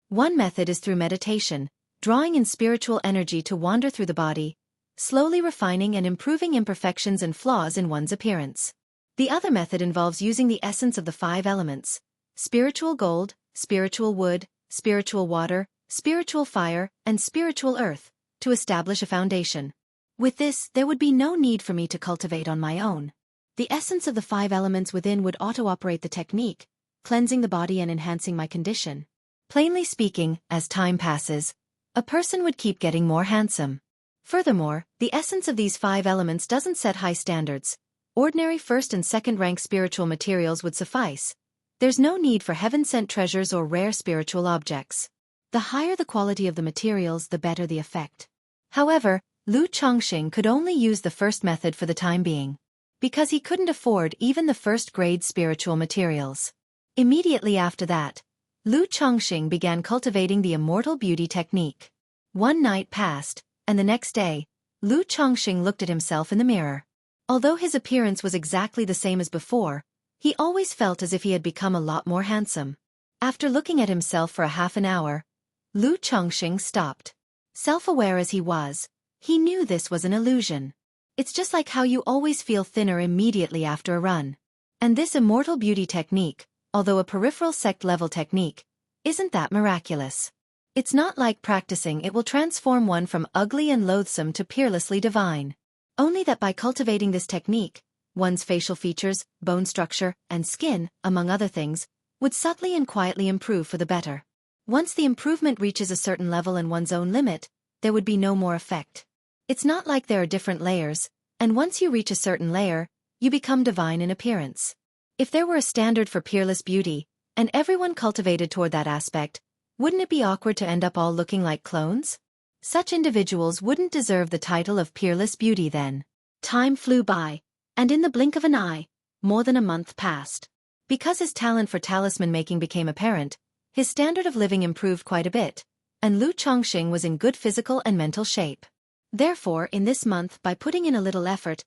[SPEAKER 1] One method is through meditation, drawing in spiritual energy to wander through the body, slowly refining and improving imperfections and flaws in one's appearance. The other method involves using the essence of the 5 elements: spiritual gold, spiritual wood, spiritual water, spiritual fire, and spiritual earth, to establish a foundation. With this, there would be no need for me to cultivate on my own. The essence of the 5 elements within would auto-operate the technique, cleansing the body and enhancing my condition. Plainly speaking, as time passes, a person would keep getting more handsome. Furthermore, the essence of these 5 elements doesn't set high standards. Ordinary first and second rank spiritual materials would suffice. There's no need for heaven-sent treasures or rare spiritual objects. The higher the quality of the materials, the better the effect. However, Lu Chongqing could only use the first method for the time being, because he couldn't afford even the first-grade spiritual materials. Immediately after that, Lu Chongqing began cultivating the immortal beauty technique. One night passed, and the next day, Lu Chongqing looked at himself in the mirror. Although his appearance was exactly the same as before, he always felt as if he had become a lot more handsome. After looking at himself for a half an hour, Lu Chongqing stopped. Self-aware as he was, he knew this was an illusion. It's just like how you always feel thinner immediately after a run. And this immortal beauty technique, although a peripheral sect-level technique, isn't that miraculous. It's not like practicing it will transform one from ugly and loathsome to peerlessly divine. Only that by cultivating this technique, one's facial features, bone structure, and skin, among other things, would subtly and quietly improve for the better. Once the improvement reaches a certain level and one's own limit, there would be no more effect. It's not like there are different layers, and once you reach a certain layer, you become divine in appearance. If there were a standard for peerless beauty, and everyone cultivated toward that aspect, wouldn't it be awkward to end up all looking like clones? Such individuals wouldn't deserve the title of peerless beauty then. Time flew by, and in the blink of an eye, more than a month passed. Because his talent for talisman making became apparent, his standard of living improved quite a bit, and Lu Chongqing was in good physical and mental shape. Therefore, in this month, by putting in a little effort,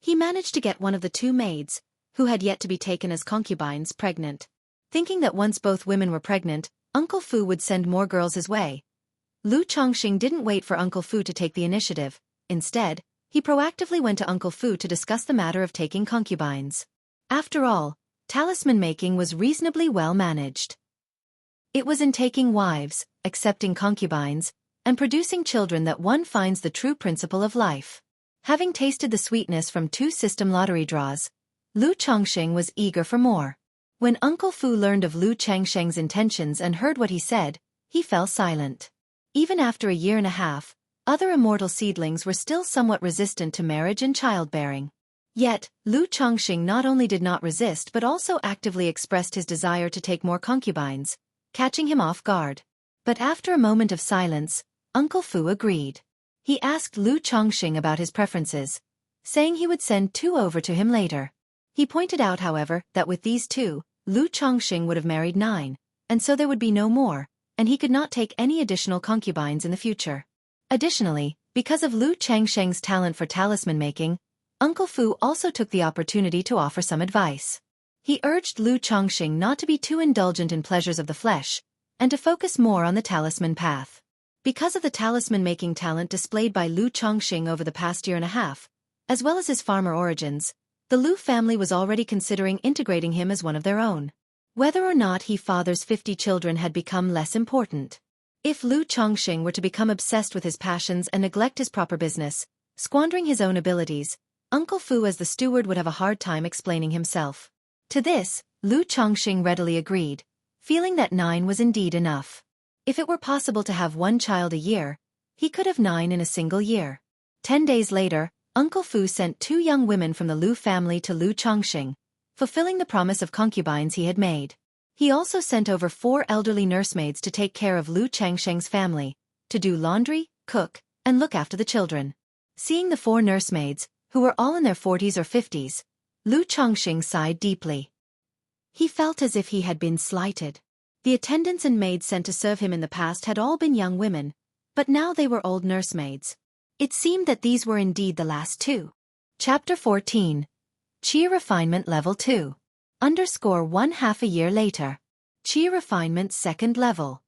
[SPEAKER 1] he managed to get one of the 2 maids, who had yet to be taken as concubines, pregnant. Thinking that once both women were pregnant, Uncle Fu would send more girls his way, Lu Chongqing didn't wait for Uncle Fu to take the initiative. Instead, he proactively went to Uncle Fu to discuss the matter of taking concubines. After all, talisman making was reasonably well managed. It was in taking wives, accepting concubines, and producing children that one finds the true principle of life. Having tasted the sweetness from 2 system lottery draws, Lu Chongqing was eager for more. When Uncle Fu learned of Lu Chongqing's intentions and heard what he said, he fell silent. Even after a year and a half, other immortal seedlings were still somewhat resistant to marriage and childbearing. Yet, Lu Chongqing not only did not resist but also actively expressed his desire to take more concubines, catching him off guard. But after a moment of silence, Uncle Fu agreed. He asked Lu Chongqing about his preferences, saying he would send 2 over to him later. He pointed out, however, that with these 2, Lu Chongqing would have married 9, and so there would be no more, and he could not take any additional concubines in the future. Additionally, because of Lu Chongqing's talent for talisman making, Uncle Fu also took the opportunity to offer some advice. He urged Lu Chongqing not to be too indulgent in pleasures of the flesh, and to focus more on the talisman path. Because of the talisman-making talent displayed by Lu Chongqing over the past year and a half, as well as his farmer origins, the Lu family was already considering integrating him as one of their own. Whether or not he fathers 50 children had become less important. If Lu Chongqing were to become obsessed with his passions and neglect his proper business, squandering his own abilities, Uncle Fu as the steward would have a hard time explaining himself. To this, Lu Chongqing readily agreed, feeling that 9 was indeed enough. If it were possible to have 1 child a year, he could have 9 in a single year. 10 days later, Uncle Fu sent 2 young women from the Lu family to Lu Chongqing, fulfilling the promise of concubines he had made. He also sent over 4 elderly nursemaids to take care of Lu Changsheng's family, to do laundry, cook, and look after the children. Seeing the 4 nursemaids, who were all in their 40s or 50s, Lu Chongqing sighed deeply. He felt as if he had been slighted. The attendants and maids sent to serve him in the past had all been young women, but now they were old nursemaids. It seemed that these were indeed the last 2. Chapter 14. Qi Refinement Level 2. _1/2 a year later. Qi Refinement Second Level.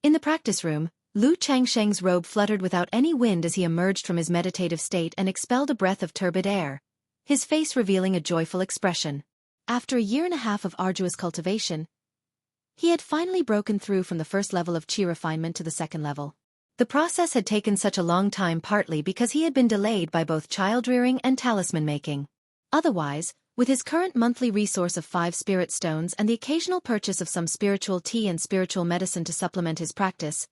[SPEAKER 1] In the practice room, Lu Changsheng's robe fluttered without any wind as he emerged from his meditative state and expelled a breath of turbid air, his face revealing a joyful expression. After a year and a half of arduous cultivation, he had finally broken through from the first level of Qi refinement to the second level. The process had taken such a long time partly because he had been delayed by both child-rearing and talisman making. Otherwise, with his current monthly resource of 5 spirit stones and the occasional purchase of some spiritual tea and spiritual medicine to supplement his practice,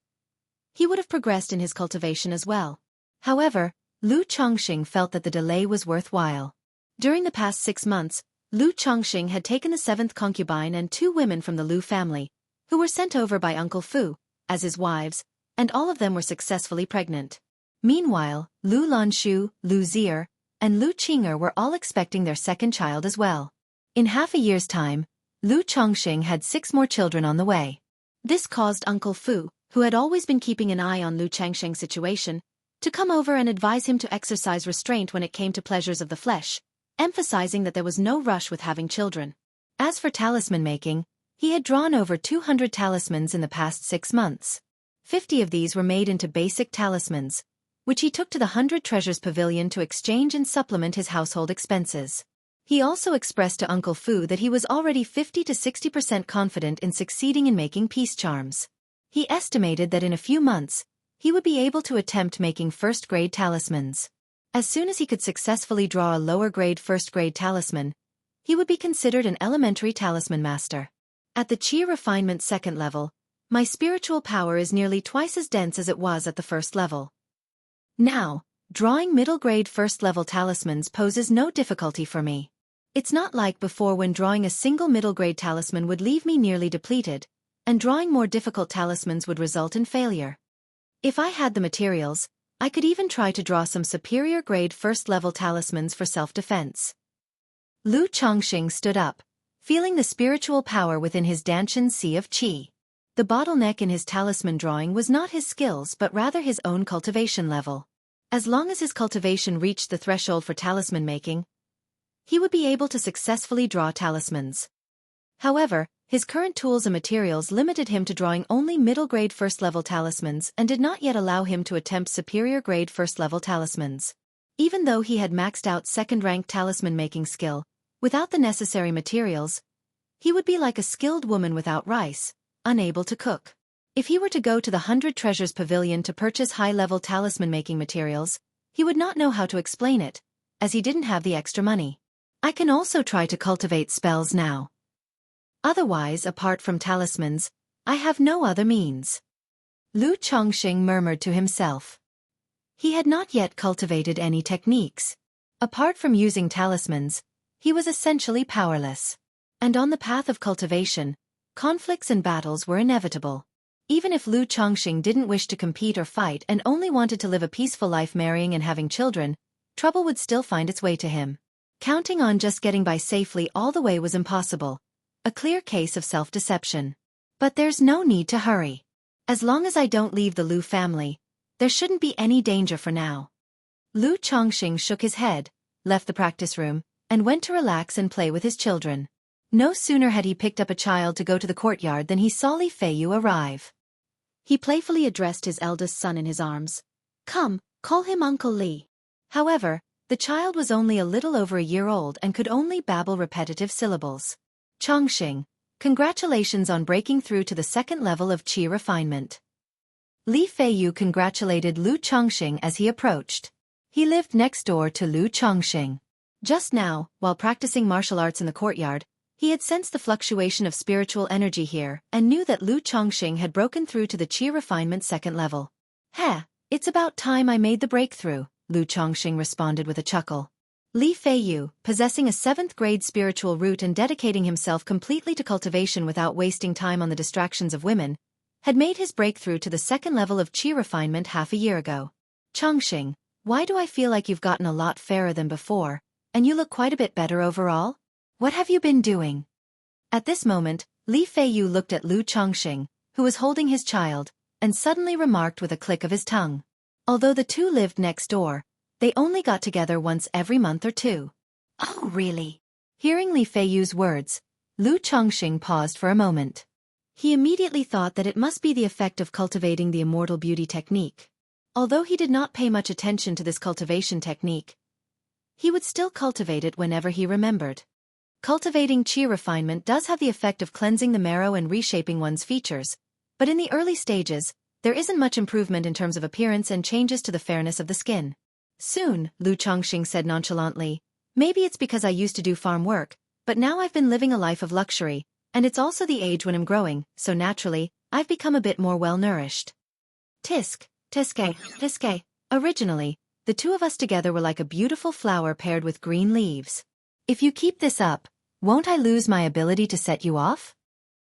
[SPEAKER 1] he would have progressed in his cultivation as well. However, Lu Chongqing felt that the delay was worthwhile. During the past 6 months, Lu Chongqing had taken the 7th concubine and 2 women from the Lu family, who were sent over by Uncle Fu, as his wives, and all of them were successfully pregnant. Meanwhile, Lu Lanshu, Lu Zier, and Lu Qing'er were all expecting their second child as well. In half a year's time, Lu Chongqing had 6 more children on the way. This caused Uncle Fu, who had always been keeping an eye on Lu Changsheng's situation, to come over and advise him to exercise restraint when it came to pleasures of the flesh, emphasizing that there was no rush with having children. As for talisman making, he had drawn over 200 talismans in the past 6 months. 50 of these were made into basic talismans, which he took to the 100 Treasures Pavilion to exchange and supplement his household expenses. He also expressed to Uncle Fu that he was already 50 to 60% confident in succeeding in making peace charms. He estimated that in a few months, he would be able to attempt making first-grade talismans. As soon as he could successfully draw a lower-grade first-grade talisman, he would be considered an elementary talisman master. At the Qi Refinement second level, my spiritual power is nearly twice as dense as it was at the first level. Now, drawing middle-grade first-level talismans poses no difficulty for me. It's not like before when drawing a single middle-grade talisman would leave me nearly depleted, and drawing more difficult talismans would result in failure. If I had the materials, I could even try to draw some superior-grade first-level talismans for self-defense. Lu Chongqing stood up, feeling the spiritual power within his Danshan Sea of Qi. The bottleneck in his talisman drawing was not his skills but rather his own cultivation level. As long as his cultivation reached the threshold for talisman making, he would be able to successfully draw talismans. However, his current tools and materials limited him to drawing only middle-grade first-level talismans and did not yet allow him to attempt superior-grade first-level talismans. Even though he had maxed out second-rank talisman-making skill, without the necessary materials, he would be like a skilled woman without rice, unable to cook. If he were to go to the 100 Treasures Pavilion to purchase high-level talisman-making materials, he would not know how to explain it, as he didn't have the extra money. I can also try to cultivate spells now. Otherwise, apart from talismans, I have no other means. Lu Chongqing murmured to himself. He had not yet cultivated any techniques. Apart from using talismans, he was essentially powerless. And on the path of cultivation, conflicts and battles were inevitable. Even if Lu Chongqing didn't wish to compete or fight and only wanted to live a peaceful life marrying and having children, trouble would still find its way to him. Counting on just getting by safely all the way was impossible. A clear case of self-deception. But there's no need to hurry. As long as I don't leave the Lu family, there shouldn't be any danger for now. Lu Chongqing shook his head, left the practice room, and went to relax and play with his children. No sooner had he picked up a child to go to the courtyard than he saw Li Feiyu arrive. He playfully addressed his eldest son in his arms. "Come, call him Uncle Li." However, the child was only a little over a year old and could only babble repetitive syllables. "Chongqing, congratulations on breaking through to the second level of qi refinement." Li Feiyu congratulated Lu Chongqing as he approached. He lived next door to Lu Chongqing. Just now, while practicing martial arts in the courtyard, he had sensed the fluctuation of spiritual energy here and knew that Lu Chongqing had broken through to the qi refinement second level. "Heh, it's about time I made the breakthrough," Lu Chongqing responded with a chuckle. Li Feiyu, possessing a 7th grade spiritual root and dedicating himself completely to cultivation without wasting time on the distractions of women, had made his breakthrough to the second level of qi refinement half a year ago. "Chongqing, why do I feel like you've gotten a lot fairer than before, and you look quite a bit better overall? What have you been doing?" At this moment, Li Feiyu looked at Lu Chongqing, who was holding his child, and suddenly remarked with a click of his tongue. Although the two lived next door, they only got together once every month or two. "Oh, really?" Hearing Li Feiyu's words, Lu Chongqing paused for a moment. He immediately thought that it must be the effect of cultivating the immortal beauty technique. Although he did not pay much attention to this cultivation technique, he would still cultivate it whenever he remembered. Cultivating qi refinement does have the effect of cleansing the marrow and reshaping one's features, but in the early stages, there isn't much improvement in terms of appearance and changes to the fairness of the skin. "Soon," Lu Chongqing said nonchalantly, "maybe it's because I used to do farm work, but now I've been living a life of luxury, and it's also the age when I'm growing, so naturally, I've become a bit more well-nourished." Tisk, tiske, tiske. Originally, the two of us together were like a beautiful flower paired with green leaves. "If you keep this up, won't I lose my ability to set you off?"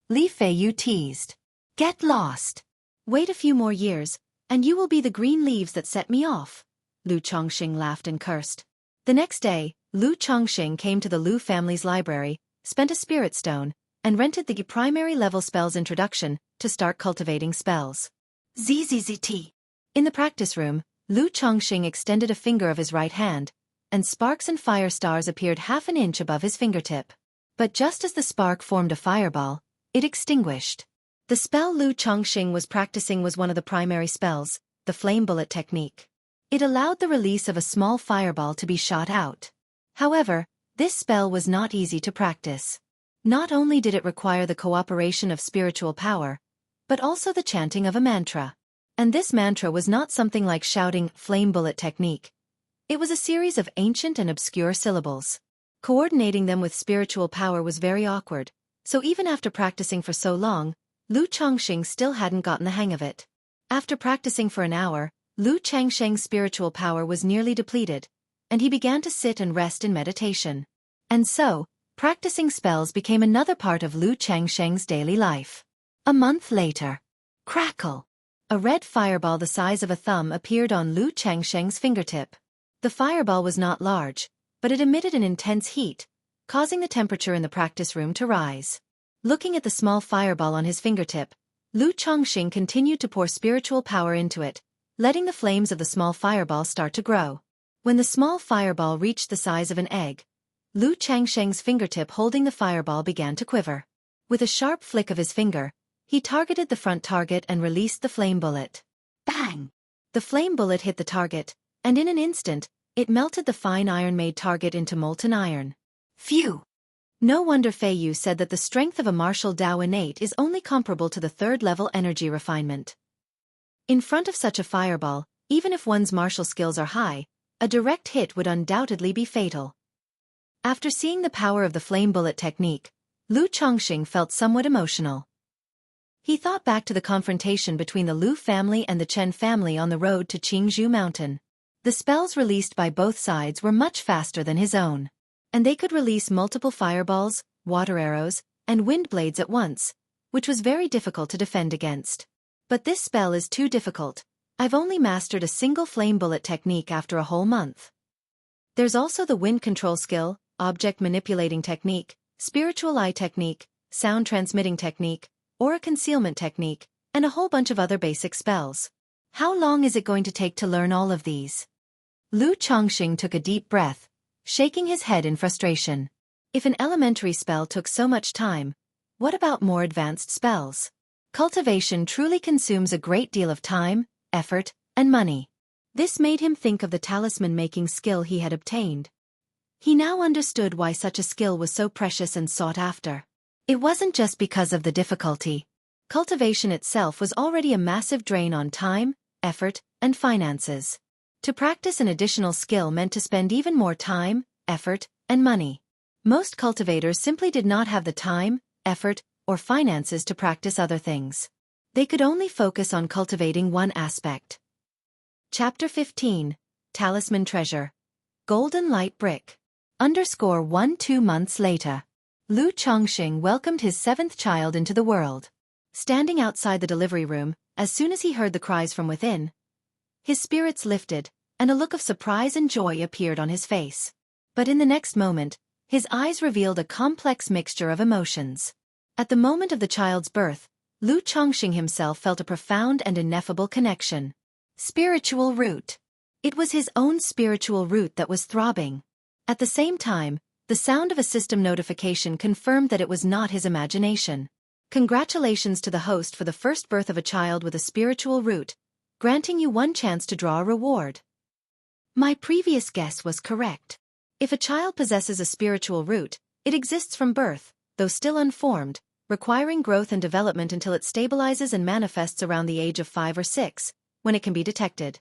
[SPEAKER 1] Li Feiyu teased. "Get lost. Wait a few more years, and you will be the green leaves that set me off." Lu Chongqing laughed and cursed. The next day, Lu Chongqing came to the Lu family's library, spent a spirit stone, and rented the primary level spells introduction to start cultivating spells. ZZZT. In the practice room, Lu Chongqing extended a finger of his right hand, and sparks and fire stars appeared half an inch above his fingertip. But just as the spark formed a fireball, it extinguished. The spell Lu Chongqing was practicing was one of the primary spells, the flame bullet technique. It allowed the release of a small fireball to be shot out. However, this spell was not easy to practice. Not only did it require the cooperation of spiritual power, but also the chanting of a mantra. And this mantra was not something like shouting flame bullet technique. It was a series of ancient and obscure syllables. Coordinating them with spiritual power was very awkward, so even after practicing for so long, Lu Chongqing still hadn't gotten the hang of it. After practicing for an hour, Lu Chongqing's spiritual power was nearly depleted, and he began to sit and rest in meditation. And so, practicing spells became another part of Lu Chongqing's daily life. A month later. Crackle! A red fireball the size of a thumb appeared on Lu Chongqing's fingertip. The fireball was not large, but it emitted an intense heat, causing the temperature in the practice room to rise. Looking at the small fireball on his fingertip, Lu Chongqing continued to pour spiritual power into it, letting the flames of the small fireball start to grow. When the small fireball reached the size of an egg, Lu Chongqing's fingertip holding the fireball began to quiver. With a sharp flick of his finger, he targeted the front target and released the flame bullet. Bang! The flame bullet hit the target, and in an instant, it melted the fine iron-made target into molten iron. Phew! No wonder Feiyu said that the strength of a martial Dao innate is only comparable to the third-level energy refinement. In front of such a fireball, even if one's martial skills are high, a direct hit would undoubtedly be fatal. After seeing the power of the flame bullet technique, Lu Chongqing felt somewhat emotional. He thought back to the confrontation between the Lu family and the Chen family on the road to Qingzhou Mountain. The spells released by both sides were much faster than his own, and they could release multiple fireballs, water arrows, and wind blades at once, which was very difficult to defend against. But this spell is too difficult. I've only mastered a single flame bullet technique after a whole month. There's also the wind control skill, object manipulating technique, spiritual eye technique, sound transmitting technique, aura concealment technique, and a whole bunch of other basic spells. How long is it going to take to learn all of these? Lu Chongqing took a deep breath, shaking his head in frustration. If an elementary spell took so much time, what about more advanced spells? Cultivation truly consumes a great deal of time, effort, and money. This made him think of the talisman-making skill he had obtained. He now understood why such a skill was so precious and sought after. It wasn't just because of the difficulty. Cultivation itself was already a massive drain on time, effort, and finances. To practice an additional skill meant to spend even more time, effort, and money. Most cultivators simply did not have the time, effort, or finances to practice other things. They could only focus on cultivating one aspect. Chapter 15. Talisman Treasure. Golden Light Brick. _ 2 months later. Lu Chongxing welcomed his 7th child into the world. Standing outside the delivery room, as soon as he heard the cries from within, his spirits lifted, and a look of surprise and joy appeared on his face. But in the next moment, his eyes revealed a complex mixture of emotions. At the moment of the child's birth, Lu Chongxing himself felt a profound and ineffable connection. Spiritual root. It was his own spiritual root that was throbbing. At the same time, the sound of a system notification confirmed that it was not his imagination. Congratulations to the host for the first birth of a child with a spiritual root, granting you one chance to draw a reward. My previous guess was correct. If a child possesses a spiritual root, it exists from birth, though still unformed, requiring growth and development until it stabilizes and manifests around the age of 5 or 6, when it can be detected.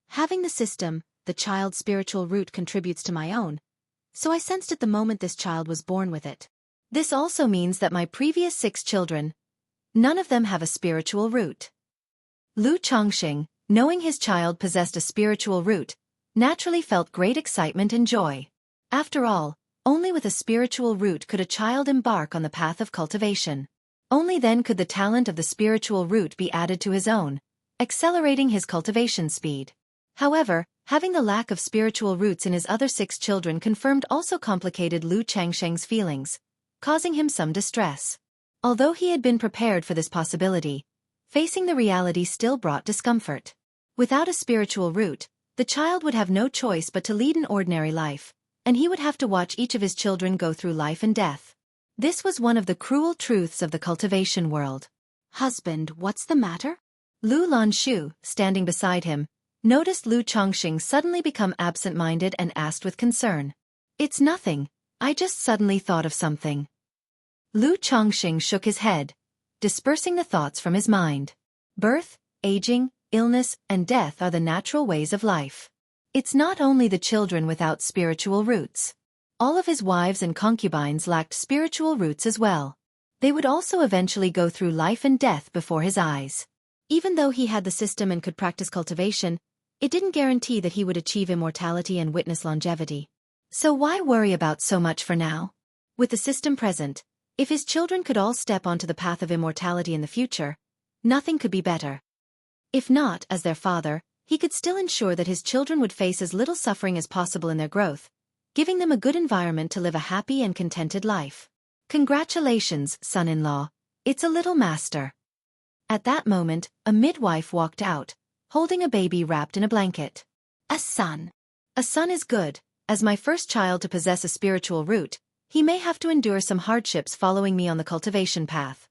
[SPEAKER 1] Having the system, the child's spiritual root contributes to my own, so I sensed at the moment this child was born with it. This also means that my previous 6 children, none of them have a spiritual root. Lu Chongxing, knowing his child possessed a spiritual root, naturally felt great excitement and joy. After all, only with a spiritual root could a child embark on the path of cultivation. Only then could the talent of the spiritual root be added to his own, accelerating his cultivation speed. However, having the lack of spiritual roots in his other 6 children confirmed also complicated Lu Chongxing's feelings, causing him some distress. Although he had been prepared for this possibility, facing the reality still brought discomfort. Without a spiritual root, the child would have no choice but to lead an ordinary life, and he would have to watch each of his children go through life and death. This was one of the cruel truths of the cultivation world. Husband, what's the matter? Lu Lanshu, standing beside him, noticed Lu Chongxing suddenly become absent-minded and asked with concern. It's nothing, I just suddenly thought of something. Lu Chongxing shook his head, dispersing the thoughts from his mind. Birth, aging, illness, and death are the natural ways of life. It's not only the children without spiritual roots. All of his wives and concubines lacked spiritual roots as well. They would also eventually go through life and death before his eyes. Even though he had the system and could practice cultivation, it didn't guarantee that he would achieve immortality and witness longevity. So why worry about so much for now? With the system present, if his children could all step onto the path of immortality in the future, nothing could be better. If not, as their father, he could still ensure that his children would face as little suffering as possible in their growth, giving them a good environment to live a happy and contented life. Congratulations, son-in-law. It's a little master. At that moment, a midwife walked out, holding a baby wrapped in a blanket. A son. A son is good. As my first child to possess a spiritual root, he may have to endure some hardships following me on the cultivation path.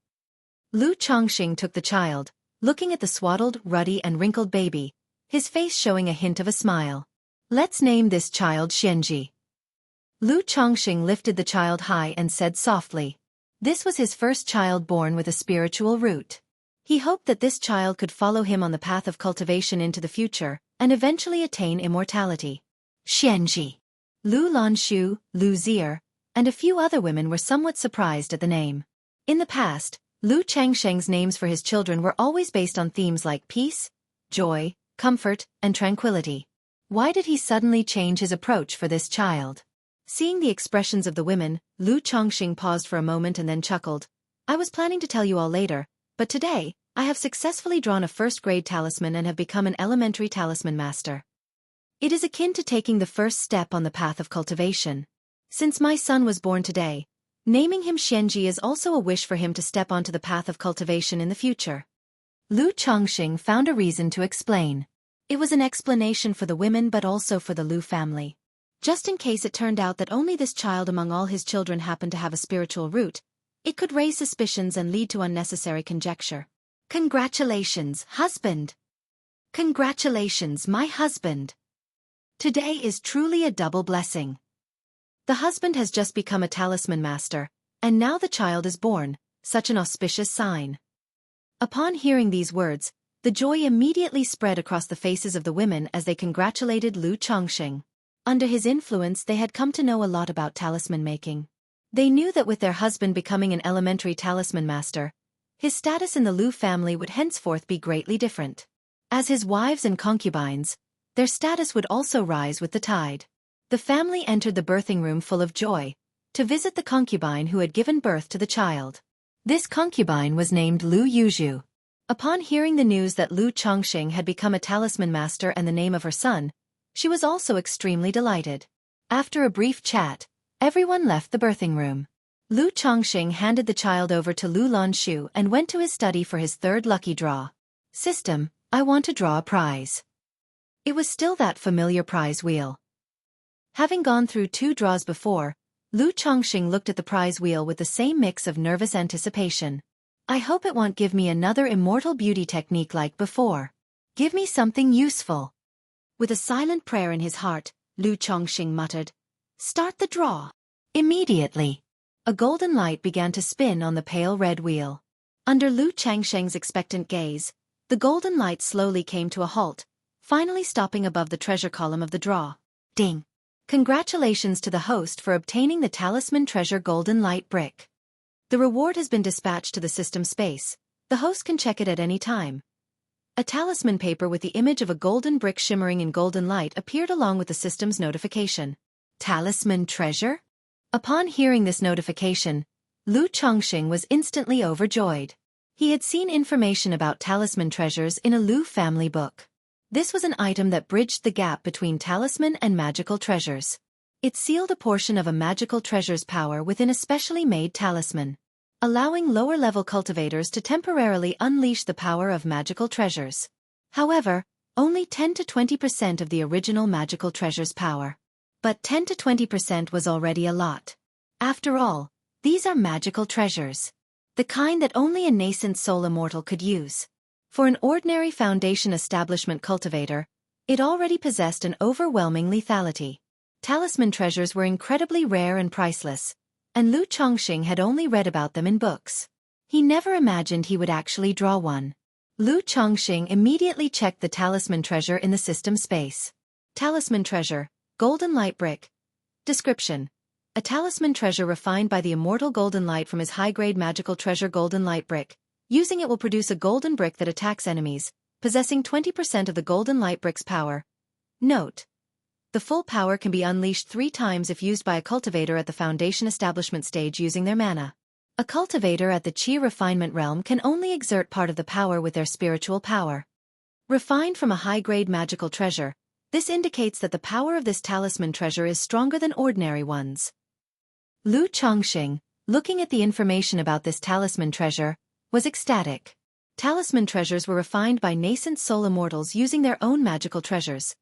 [SPEAKER 1] Lu Chongxing took the child, looking at the swaddled, ruddy and wrinkled baby, his face showing a hint of a smile. Let's name this child Xianji. Lu Chongxing lifted the child high and said softly. This was his first child born with a spiritual root. He hoped that this child could follow him on the path of cultivation into the future, and eventually attain immortality. Xianji. Lu Lanshu, Lu Zier, and a few other women were somewhat surprised at the name. In the past, Lu Chongxing's names for his children were always based on themes like peace, joy, comfort, and tranquility. Why did he suddenly change his approach for this child? Seeing the expressions of the women, Lu Chongxing paused for a moment and then chuckled. I was planning to tell you all later, but today, I have successfully drawn a first-grade talisman and have become an elementary talisman master. It is akin to taking the first step on the path of cultivation. Since my son was born today, naming him Xianji is also a wish for him to step onto the path of cultivation in the future. Lu Chongxing found a reason to explain. It was an explanation for the women but also for the Lu family. Just in case it turned out that only this child among all his children happened to have a spiritual root, it could raise suspicions and lead to unnecessary conjecture. Congratulations, husband! Congratulations, my husband! Today is truly a double blessing. The husband has just become a talisman master, and now the child is born, such an auspicious sign. Upon hearing these words, the joy immediately spread across the faces of the women as they congratulated Lu Chongqing. Under his influence they had come to know a lot about talisman making. They knew that with their husband becoming an elementary talisman master, his status in the Lu family would henceforth be greatly different. As his wives and concubines, their status would also rise with the tide. The family entered the birthing room full of joy, to visit the concubine who had given birth to the child. This concubine was named Lu Yuzhu. Upon hearing the news that Lu Chongqing had become a talisman master and the name of her son, she was also extremely delighted. After a brief chat, everyone left the birthing room. Lu Chongqing handed the child over to Lu Lanshu and went to his study for his third lucky draw. System, I want to draw a prize. It was still that familiar prize wheel. Having gone through 2 draws before, Lu Chongqing looked at the prize wheel with the same mix of nervous anticipation. I hope it won't give me another immortal beauty technique like before. Give me something useful. With a silent prayer in his heart, Lu Chongqing muttered, "Start the draw." Immediately, a golden light began to spin on the pale red wheel. Under Lu Chongqing's expectant gaze, the golden light slowly came to a halt, finally stopping above the treasure column of the draw. Ding! Congratulations to the host for obtaining the talisman treasure golden light brick. The reward has been dispatched to the system space. The host can check it at any time. A talisman paper with the image of a golden brick shimmering in golden light appeared along with the system's notification. Talisman treasure? Upon hearing this notification, Lu Chongqing was instantly overjoyed. He had seen information about talisman treasures in a Lu family book. This was an item that bridged the gap between talisman and magical treasures. It sealed a portion of a magical treasure's power within a specially made talisman, allowing lower-level cultivators to temporarily unleash the power of magical treasures. However, only 10 to 20% of the original magical treasure's power. But 10 to 20% was already a lot. After all, these are magical treasures. The kind that only a nascent soul immortal could use. For an ordinary foundation establishment cultivator, it already possessed an overwhelming lethality. Talisman treasures were incredibly rare and priceless, and Lu Chongqing had only read about them in books. He never imagined he would actually draw one. Lu Chongqing immediately checked the talisman treasure in the system space. Talisman treasure, golden light brick. Description: a talisman treasure refined by the immortal golden light from his high-grade magical treasure golden light brick. Using it will produce a golden brick that attacks enemies, possessing 20% of the golden light brick's power. Note: the full power can be unleashed 3 times if used by a cultivator at the foundation establishment stage using their mana. A cultivator at the Qi refinement realm can only exert part of the power with their spiritual power. Refined from a high-grade magical treasure, this indicates that the power of this talisman treasure is stronger than ordinary ones. Lu Chongqing, looking at the information about this talisman treasure, was ecstatic. Talisman treasures were refined by nascent soul immortals using their own magical treasures.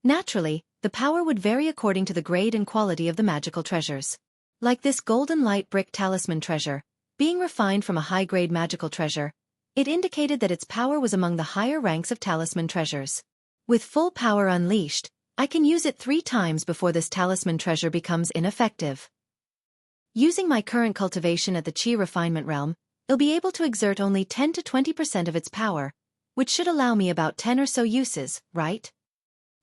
[SPEAKER 1] Naturally, the power would vary according to the grade and quality of the magical treasures. Like this golden light brick talisman treasure, being refined from a high-grade magical treasure, it indicated that its power was among the higher ranks of talisman treasures. With full power unleashed, I can use it 3 times before this talisman treasure becomes ineffective. Using my current cultivation at the Qi refinement realm, I'll be able to exert only 10 to 20% of its power, which should allow me about 10 or so uses, right?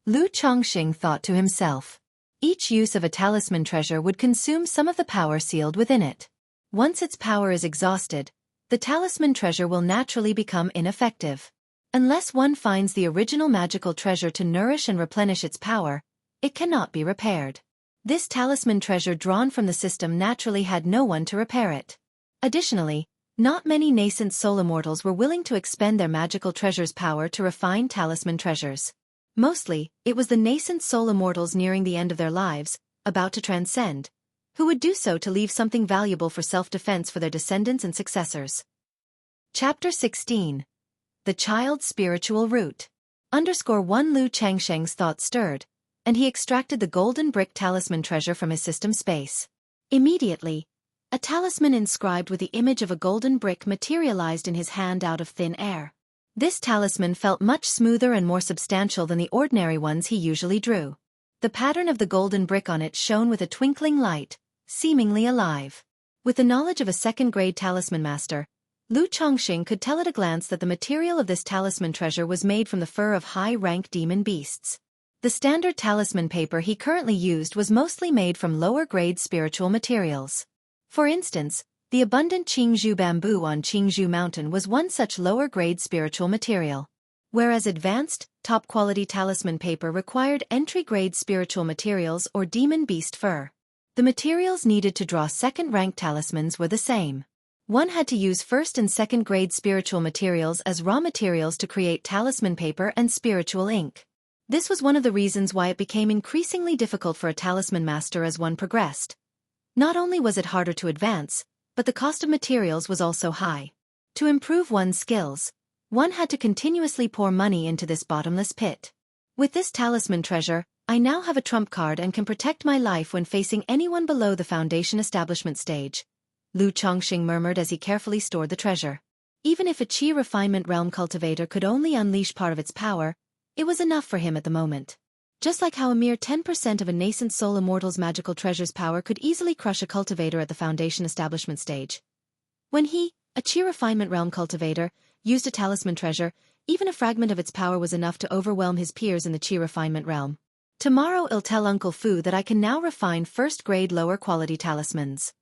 [SPEAKER 1] Lu Chongqing thought to himself. Each use of a talisman treasure would consume some of the power sealed within it. Once its power is exhausted, the talisman treasure will naturally become ineffective. Unless one finds the original magical treasure to nourish and replenish its power, it cannot be repaired. This talisman treasure drawn from the system naturally had no one to repair it. Additionally, not many nascent soul immortals were willing to expend their magical treasure's power to refine talisman treasures. Mostly, it was the nascent soul immortals nearing the end of their lives, about to transcend, who would do so to leave something valuable for self-defense for their descendants and successors. Chapter 16. The Child's Spiritual Root. _1 Lu Chongqing's thoughts stirred, and he extracted the golden brick talisman treasure from his system space. Immediately, a talisman inscribed with the image of a golden brick materialized in his hand out of thin air. This talisman felt much smoother and more substantial than the ordinary ones he usually drew. The pattern of the golden brick on it shone with a twinkling light, seemingly alive. With the knowledge of a second-grade talisman master, Lu Chongqing could tell at a glance that the material of this talisman treasure was made from the fur of high-rank demon beasts. The standard talisman paper he currently used was mostly made from lower-grade spiritual materials. For instance, the abundant Qingzhou bamboo on Qingzhou Mountain was one such lower-grade spiritual material. Whereas advanced, top-quality talisman paper required entry-grade spiritual materials or demon beast fur. The materials needed to draw second-rank talismans were the same. One had to use first- and second-grade spiritual materials as raw materials to create talisman paper and spiritual ink. This was one of the reasons why it became increasingly difficult for a talisman master as one progressed. Not only was it harder to advance, but the cost of materials was also high. To improve one's skills, one had to continuously pour money into this bottomless pit. With this talisman treasure, I now have a trump card and can protect my life when facing anyone below the foundation establishment stage, Lu Chongqing murmured as he carefully stored the treasure. Even if a Qi refinement realm cultivator could only unleash part of its power, it was enough for him at the moment. Just like how a mere 10% of a nascent soul immortal's magical treasure's power could easily crush a cultivator at the foundation establishment stage. When he, a Qi refinement realm cultivator, used a talisman treasure, even a fragment of its power was enough to overwhelm his peers in the Qi refinement realm. Tomorrow I'll tell Uncle Fu that I can now refine first-grade lower-quality talismans.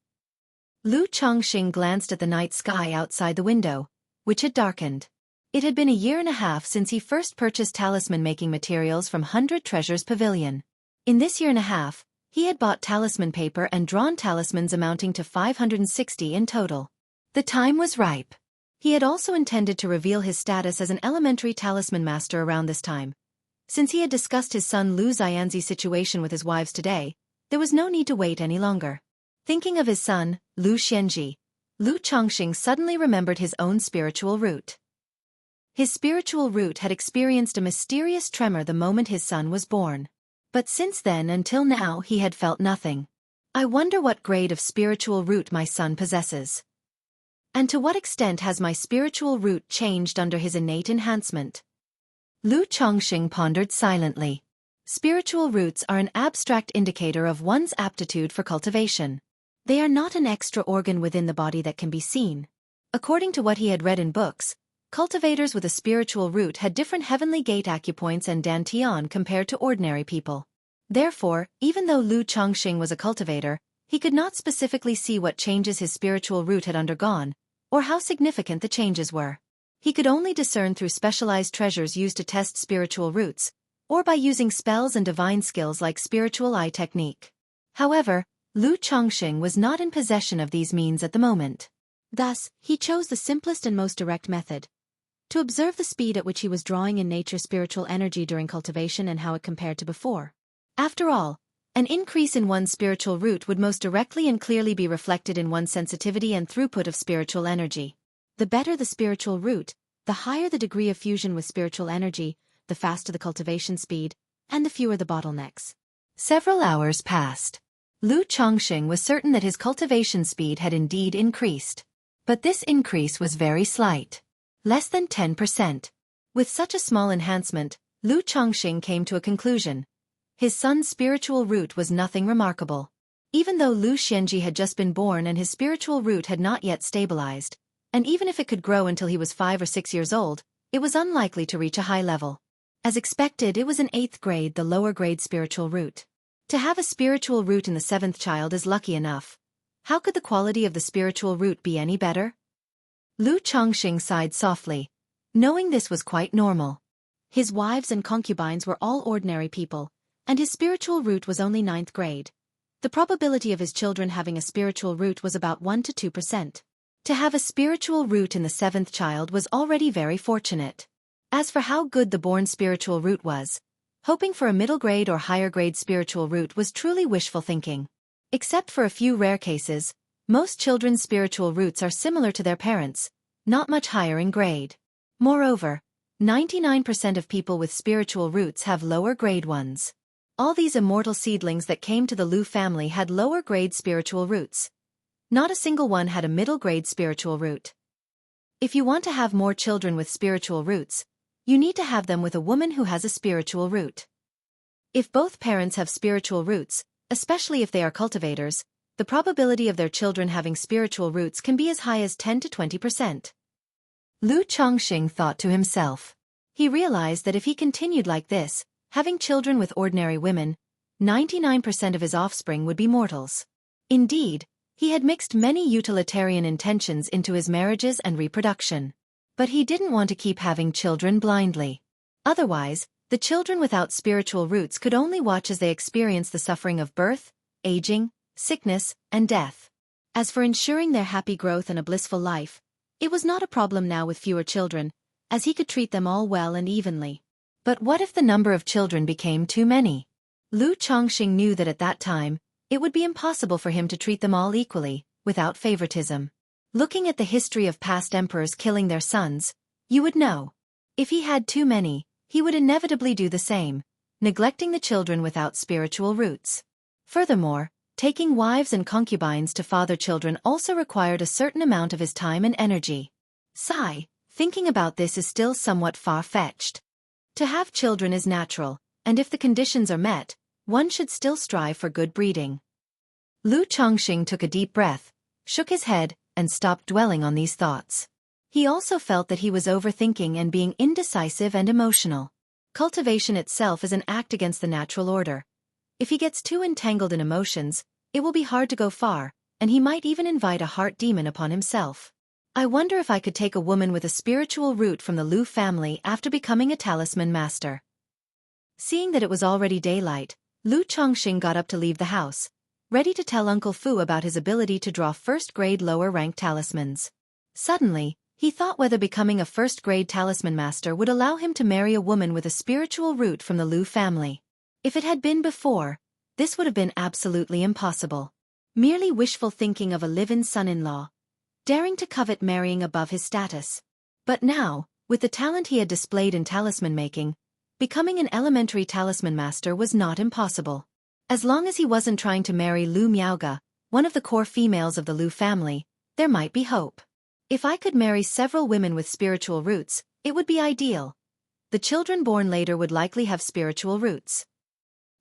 [SPEAKER 1] Lu Chongqing glanced at the night sky outside the window, which had darkened. It had been a year and a half since he first purchased talisman-making materials from 100 Treasures Pavilion. In this year and a half, he had bought talisman paper and drawn talismans amounting to 560 in total. The time was ripe. He had also intended to reveal his status as an elementary talisman master around this time. Since he had discussed his son Lu Xianzi's situation with his wives today, there was no need to wait any longer. Thinking of his son, Lu Xianji, Lu Chongqing suddenly remembered his own spiritual root. His spiritual root had experienced a mysterious tremor the moment his son was born. But since then until now he had felt nothing. I wonder what grade of spiritual root my son possesses. And to what extent has my spiritual root changed under his innate enhancement? Lu Chongqing pondered silently. Spiritual roots are an abstract indicator of one's aptitude for cultivation. They are not an extra organ within the body that can be seen. According to what he had read in books, cultivators with a spiritual root had different heavenly gate acupoints and dantian compared to ordinary people. Therefore, even though Lu Chongqing was a cultivator, he could not specifically see what changes his spiritual root had undergone, or how significant the changes were. He could only discern through specialized treasures used to test spiritual roots, or by using spells and divine skills like spiritual eye technique. However, Lu Chongqing was not in possession of these means at the moment. Thus, he chose the simplest and most direct method: to observe the speed at which he was drawing in nature's spiritual energy during cultivation and how it compared to before. After all, an increase in one's spiritual root would most directly and clearly be reflected in one's sensitivity and throughput of spiritual energy. The better the spiritual root, the higher the degree of fusion with spiritual energy, the faster the cultivation speed, and the fewer the bottlenecks. Several hours passed. Lu Chongqing was certain that his cultivation speed had indeed increased. But this increase was very slight. Less than 10%. With such a small enhancement, Lu Chongqing came to a conclusion. His son's spiritual root was nothing remarkable. Even though Lu Xianji had just been born and his spiritual root had not yet stabilized, and even if it could grow until he was 5 or 6 years old, it was unlikely to reach a high level. As expected, it was an 8th grade, the lower grade spiritual root. To have a spiritual root in the 7th child is lucky enough. How could the quality of the spiritual root be any better? Lu Chongqing sighed softly, knowing this was quite normal. His wives and concubines were all ordinary people, and his spiritual root was only 9th grade. The probability of his children having a spiritual root was about 1 to 2%. To have a spiritual root in the 7th child was already very fortunate. As for how good the born spiritual root was, hoping for a middle grade or higher grade spiritual root was truly wishful thinking. Except for a few rare cases, most children's spiritual roots are similar to their parents, not much higher in grade. Moreover, 99% of people with spiritual roots have lower grade ones. All these immortal seedlings that came to the Lu family had lower-grade spiritual roots. Not a single one had a middle-grade spiritual root. If you want to have more children with spiritual roots, you need to have them with a woman who has a spiritual root. If both parents have spiritual roots, especially if they are cultivators, the probability of their children having spiritual roots can be as high as 10 to 20%. Lu Chongqing thought to himself. He realized that if he continued like this, having children with ordinary women, 99% of his offspring would be mortals. Indeed, he had mixed many utilitarian intentions into his marriages and reproduction. But he didn't want to keep having children blindly. Otherwise, the children without spiritual roots could only watch as they experience the suffering of birth, aging, sickness, and death. As for ensuring their happy growth and a blissful life, it was not a problem now with fewer children, as he could treat them all well and evenly. But what if the number of children became too many? Lu Chongqing knew that at that time, it would be impossible for him to treat them all equally, without favoritism. Looking at the history of past emperors killing their sons, you would know. If he had too many, he would inevitably do the same, neglecting the children without spiritual roots. Furthermore, taking wives and concubines to father children also required a certain amount of his time and energy. Sigh, thinking about this is still somewhat far-fetched. To have children is natural, and if the conditions are met, one should still strive for good breeding. Lu Chongqing took a deep breath, shook his head, and stopped dwelling on these thoughts. He also felt that he was overthinking and being indecisive and emotional. Cultivation itself is an act against the natural order. If he gets too entangled in emotions, it will be hard to go far, and he might even invite a heart demon upon himself. I wonder if I could take a woman with a spiritual root from the Lu family after becoming a talisman master. Seeing that it was already daylight, Lu Chongqing got up to leave the house, ready to tell Uncle Fu about his ability to draw first-grade lower-ranked talismans. Suddenly, he thought whether becoming a first-grade talisman master would allow him to marry a woman with a spiritual root from the Lu family. If it had been before, this would have been absolutely impossible. Merely wishful thinking of a live-in son-in-law, daring to covet marrying above his status. But now, with the talent he had displayed in talisman making, becoming an elementary talisman master was not impossible. As long as he wasn't trying to marry Lu Miaoga, one of the core females of the Lu family, there might be hope. If I could marry several women with spiritual roots, it would be ideal. The children born later would likely have spiritual roots.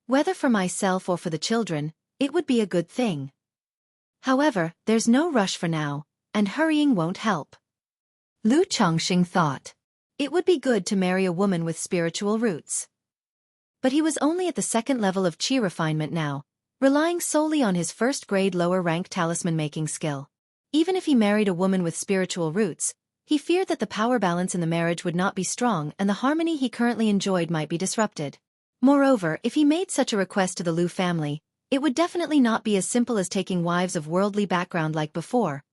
[SPEAKER 1] Whether for myself or for the children, it would be a good thing. However, there's no rush for now, and hurrying won't help. Lu Chongqing thought. It would be good to marry a woman with spiritual roots. But he was only at the second level of qi refinement now, relying solely on his first-grade lower-ranked talisman-making skill. Even if he married a woman with spiritual roots, he feared that the power balance in the marriage would not be strong and the harmony he currently enjoyed might be disrupted. Moreover, if he made such a request to the Lu family, it would definitely not be as simple as taking wives of worldly background like before.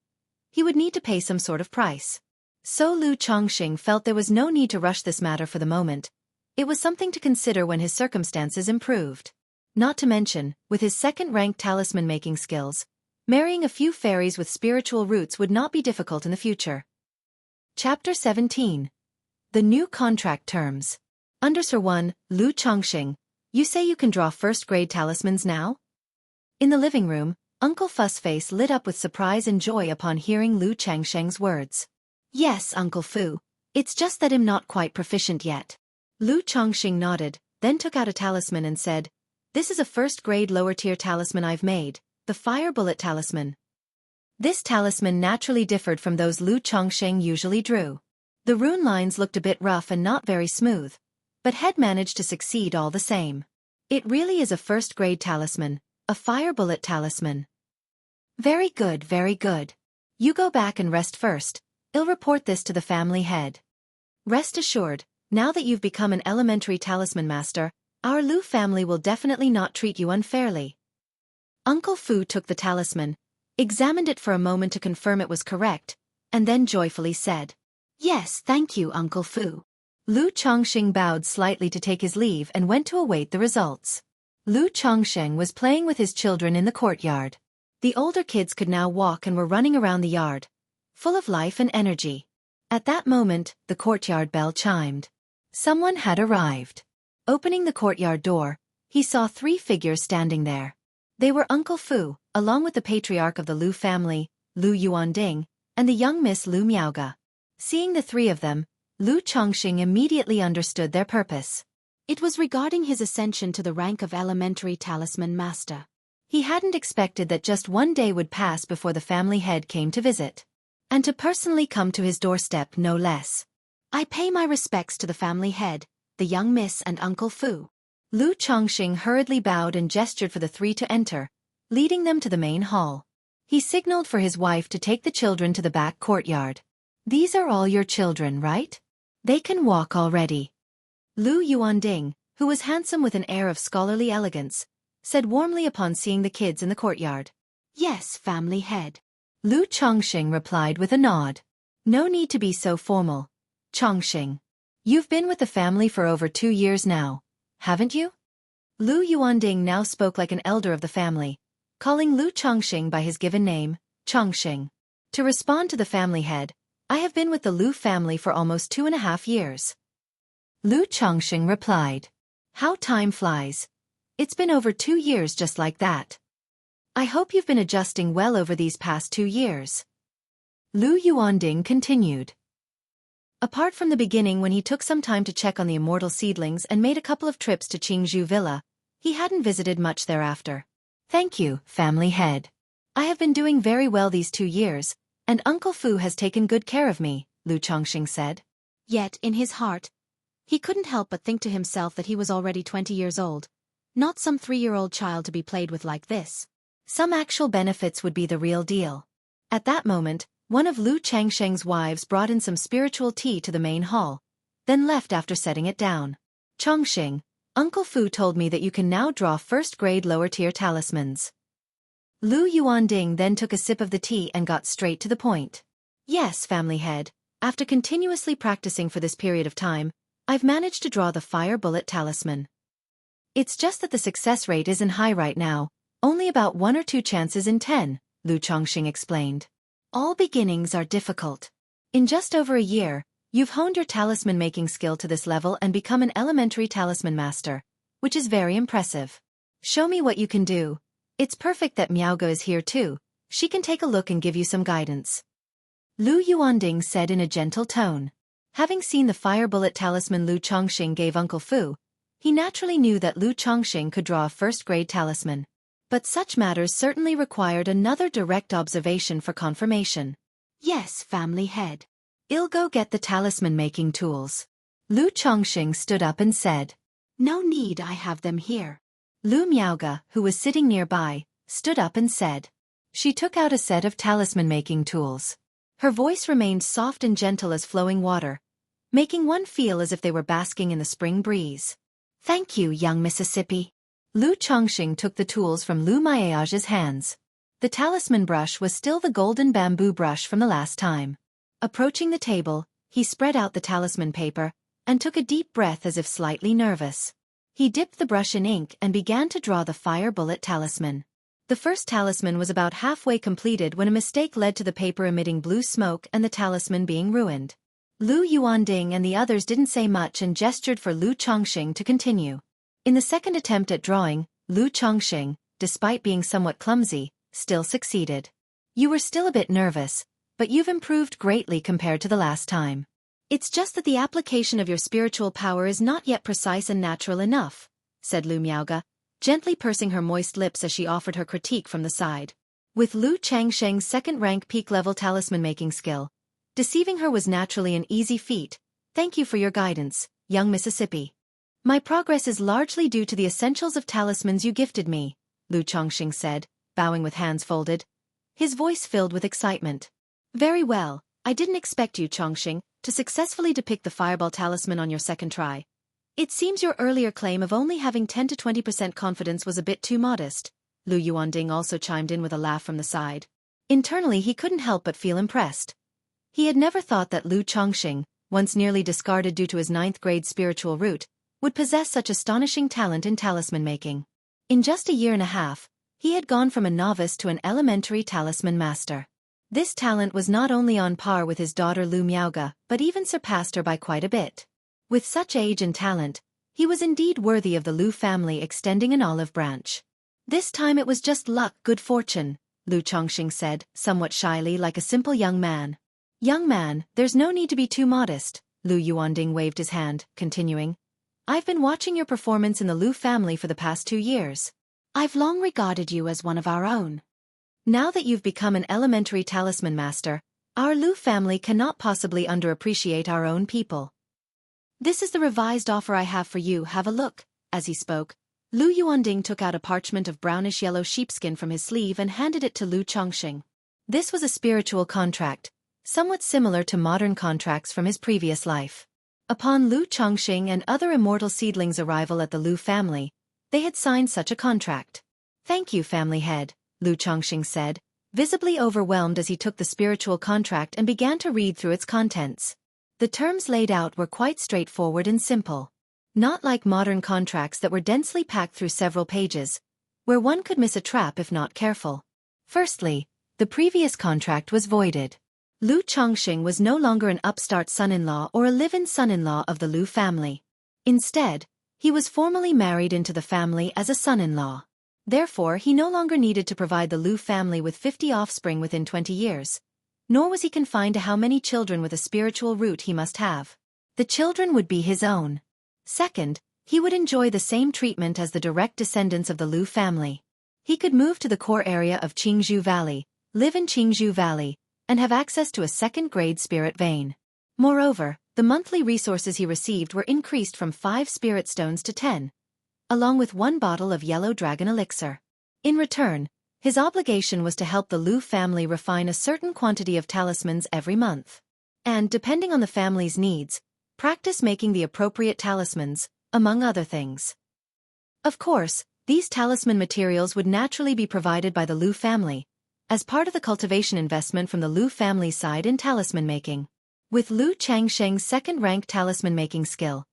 [SPEAKER 1] He would need to pay some sort of price. So Lu Chongqing felt there was no need to rush this matter for the moment. It was something to consider when his circumstances improved. Not to mention, with his second-ranked talisman-making skills, marrying a few fairies with spiritual roots would not be difficult in the future. Chapter 17. The New Contract Terms. Under Sir 1, Lu Chongqing, you say you can draw first-grade talismans now? In the living room, Uncle Fu's face lit up with surprise and joy upon hearing Lu Chongqing's words. Yes, Uncle Fu. It's just that I'm not quite proficient yet. Lu Chongqing nodded, then took out a talisman and said, This is a first-grade lower-tier talisman I've made, the Fire Bullet Talisman. This talisman naturally differed from those Lu Chongqing usually drew. The rune lines looked a bit rough and not very smooth, but had managed to succeed all the same. It really is a first-grade talisman, a Fire Bullet Talisman. Very good, very good. You go back and rest first. I'll report this to the family head. Rest assured, now that you've become an elementary talisman master, our Lu family will definitely not treat you unfairly. Uncle Fu took the talisman, examined it for a moment to confirm it was correct, and then joyfully said, Yes, thank you, Uncle Fu. Lu Chongqing bowed slightly to take his leave and went to await the results. Lu Chongqing was playing with his children in the courtyard. The older kids could now walk and were running around the yard, full of life and energy. At that moment, the courtyard bell chimed. Someone had arrived. Opening the courtyard door, he saw 3 figures standing there. They were Uncle Fu, along with the patriarch of the Lu family, Lu Yuanding, and the young Miss Lu Miaoge. Seeing the 3 of them, Lu Chongqing immediately understood their purpose. It was regarding his ascension to the rank of elementary talisman master. He hadn't expected that just one day would pass before the family head came to visit. And to personally come to his doorstep no less. I pay my respects to the family head, the young Miss and Uncle Fu. Lu Chongqing hurriedly bowed and gestured for the 3 to enter, leading them to the main hall. He signaled for his wife to take the children to the back courtyard. These are all your children, right? They can walk already. Lu Yuanding, who was handsome with an air of scholarly elegance, said warmly upon seeing the kids in the courtyard. Yes, family head. Lu Chongqing replied with a nod. No need to be so formal, Chongqing. You've been with the family for over 2 years now, haven't you? Lu Yuanding now spoke like an elder of the family, calling Lu Chongqing by his given name, Chongqing. To respond to the family head, I have been with the Lu family for almost 2.5 years. Lu Chongqing replied. How time flies. It's been over 2 years just like that. I hope you've been adjusting well over these past 2 years. Lu Yuanding continued. Apart from the beginning when he took some time to check on the immortal seedlings and made a couple of trips to Qingzhou Villa, he hadn't visited much thereafter. Thank you, family head. I have been doing very well these 2 years, and Uncle Fu has taken good care of me, Lu Chongqing said. Yet, in his heart, he couldn't help but think to himself that he was already 20 years old, not some 3-year-old child to be played with like this. Some actual benefits would be the real deal. At that moment, one of Lu Changsheng's wives brought in some spiritual tea to the main hall, then left after setting it down. Chongqing, Uncle Fu told me that you can now draw first-grade lower-tier talismans. Lu Yuanding then took a sip of the tea and got straight to the point. Yes, family head, after continuously practicing for this period of time, I've managed to draw the fire bullet talisman. It's just that the success rate isn't high right now, only about 1 or 2 chances in 10, Lu Chongqing explained. All beginnings are difficult. In just over a year, you've honed your talisman-making skill to this level and become an elementary talisman master, which is very impressive. Show me what you can do. It's perfect that Miaoge is here too. She can take a look and give you some guidance. Lu Yuanding said in a gentle tone. Having seen the fire bullet talisman Lu Chongqing gave Uncle Fu, he naturally knew that Lu Chongqing could draw a first-grade talisman. But such matters certainly required another direct observation for confirmation. Yes, family head. I'll go get the talisman-making tools. Lu Chongqing stood up and said. No need, I have them here. Lu Miaoge, who was sitting nearby, stood up and said. She took out a set of talisman-making tools. Her voice remained soft and gentle as flowing water, making one feel as if they were basking in the spring breeze. Thank you, young Mississippi. Lu Chongqing took the tools from Lu Miaoge's hands. The talisman brush was still the golden bamboo brush from the last time. Approaching the table, he spread out the talisman paper, and took a deep breath as if slightly nervous. He dipped the brush in ink and began to draw the fire bullet talisman. The first talisman was about halfway completed when a mistake led to the paper emitting blue smoke and the talisman being ruined. Lu Yuanding and the others didn't say much and gestured for Lu Chongqing to continue. In the second attempt at drawing, Lu Chongqing, despite being somewhat clumsy, still succeeded. You were still a bit nervous, but you've improved greatly compared to the last time. It's just that the application of your spiritual power is not yet precise and natural enough, said Lu Miaoge, gently pursing her moist lips as she offered her critique from the side. With Lu Changsheng's second-rank peak-level talisman-making skill, deceiving her was naturally an easy feat. Thank you for your guidance, young Mississippi. My progress is largely due to the essentials of talismans you gifted me, Lu Chongqing said, bowing with hands folded. His voice filled with excitement. Very well, I didn't expect you, Chongqing, to successfully depict the fireball talisman on your second try. It seems your earlier claim of only having 10 to 20% confidence was a bit too modest. Lu Yuanding also chimed in with a laugh from the side. Internally he couldn't help but feel impressed. He had never thought that Lu Chongqing, once nearly discarded due to his 9th-grade spiritual root, would possess such astonishing talent in talisman making. In just a year and a half, he had gone from a novice to an elementary talisman master. This talent was not only on par with his daughter Lu Miaoge, but even surpassed her by quite a bit. With such age and talent, He was indeed worthy of the Lu family extending an olive branch. This time it was just luck, good fortune, Lu Chongqing said, somewhat shyly, like a simple young man. Young man, there's no need to be too modest, Lu Yuanding waved his hand, continuing. I've been watching your performance in the Lu family for the past 2 years. I've long regarded you as one of our own. Now that you've become an elementary talisman master, our Lu family cannot possibly underappreciate our own people. This is the revised offer I have for you, have a look. As he spoke, Lu Yuanding took out a parchment of brownish-yellow sheepskin from his sleeve and handed it to Lu Chongqing. This was a spiritual contract, somewhat similar to modern contracts from his previous life. Upon Lu Chongqing and other immortal seedlings' arrival at the Lu family, they had signed such a contract. Thank you, family head, Lu Chongqing said, visibly overwhelmed as he took the spiritual contract and began to read through its contents. The terms laid out were quite straightforward and simple. Not like modern contracts that were densely packed through several pages, where one could miss a trap if not careful. Firstly, the previous contract was voided. Lu Chongqing was no longer an upstart son-in-law or a live-in son-in-law of the Lu family. Instead, he was formally married into the family as a son-in-law. Therefore, he no longer needed to provide the Lu family with 50 offspring within 20 years. Nor was he confined to how many children with a spiritual root he must have. The children would be his own. Second, he would enjoy the same treatment as the direct descendants of the Lu family. He could move to the core area of Qingzhou Valley, live in Qingzhou Valley, and have access to a second-grade spirit vein. Moreover, the monthly resources he received were increased from 5 spirit stones to 10, along with 1 bottle of yellow dragon elixir. In return, his obligation was to help the Lu family refine a certain quantity of talismans every month. And, depending on the family's needs, practice making the appropriate talismans, among other things. Of course, these talisman materials would naturally be provided by the Lu family, as part of the cultivation investment from the Lu family's side in talisman making. With Lu Changsheng's second-rank talisman-making skill,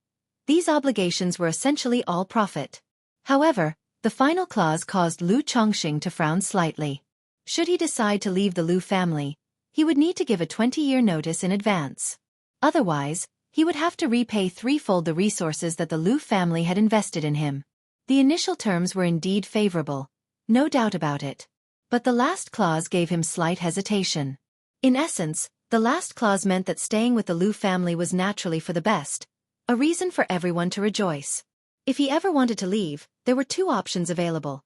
[SPEAKER 1] these obligations were essentially all profit. However, the final clause caused Lu Chongqing to frown slightly. Should he decide to leave the Lu family, he would need to give a 20-year notice in advance. Otherwise, he would have to repay threefold the resources that the Lu family had invested in him. The initial terms were indeed favorable, no doubt about it. But the last clause gave him slight hesitation. In essence, the last clause meant that staying with the Lu family was naturally for the best, a reason for everyone to rejoice. If he ever wanted to leave, there were 2 options available.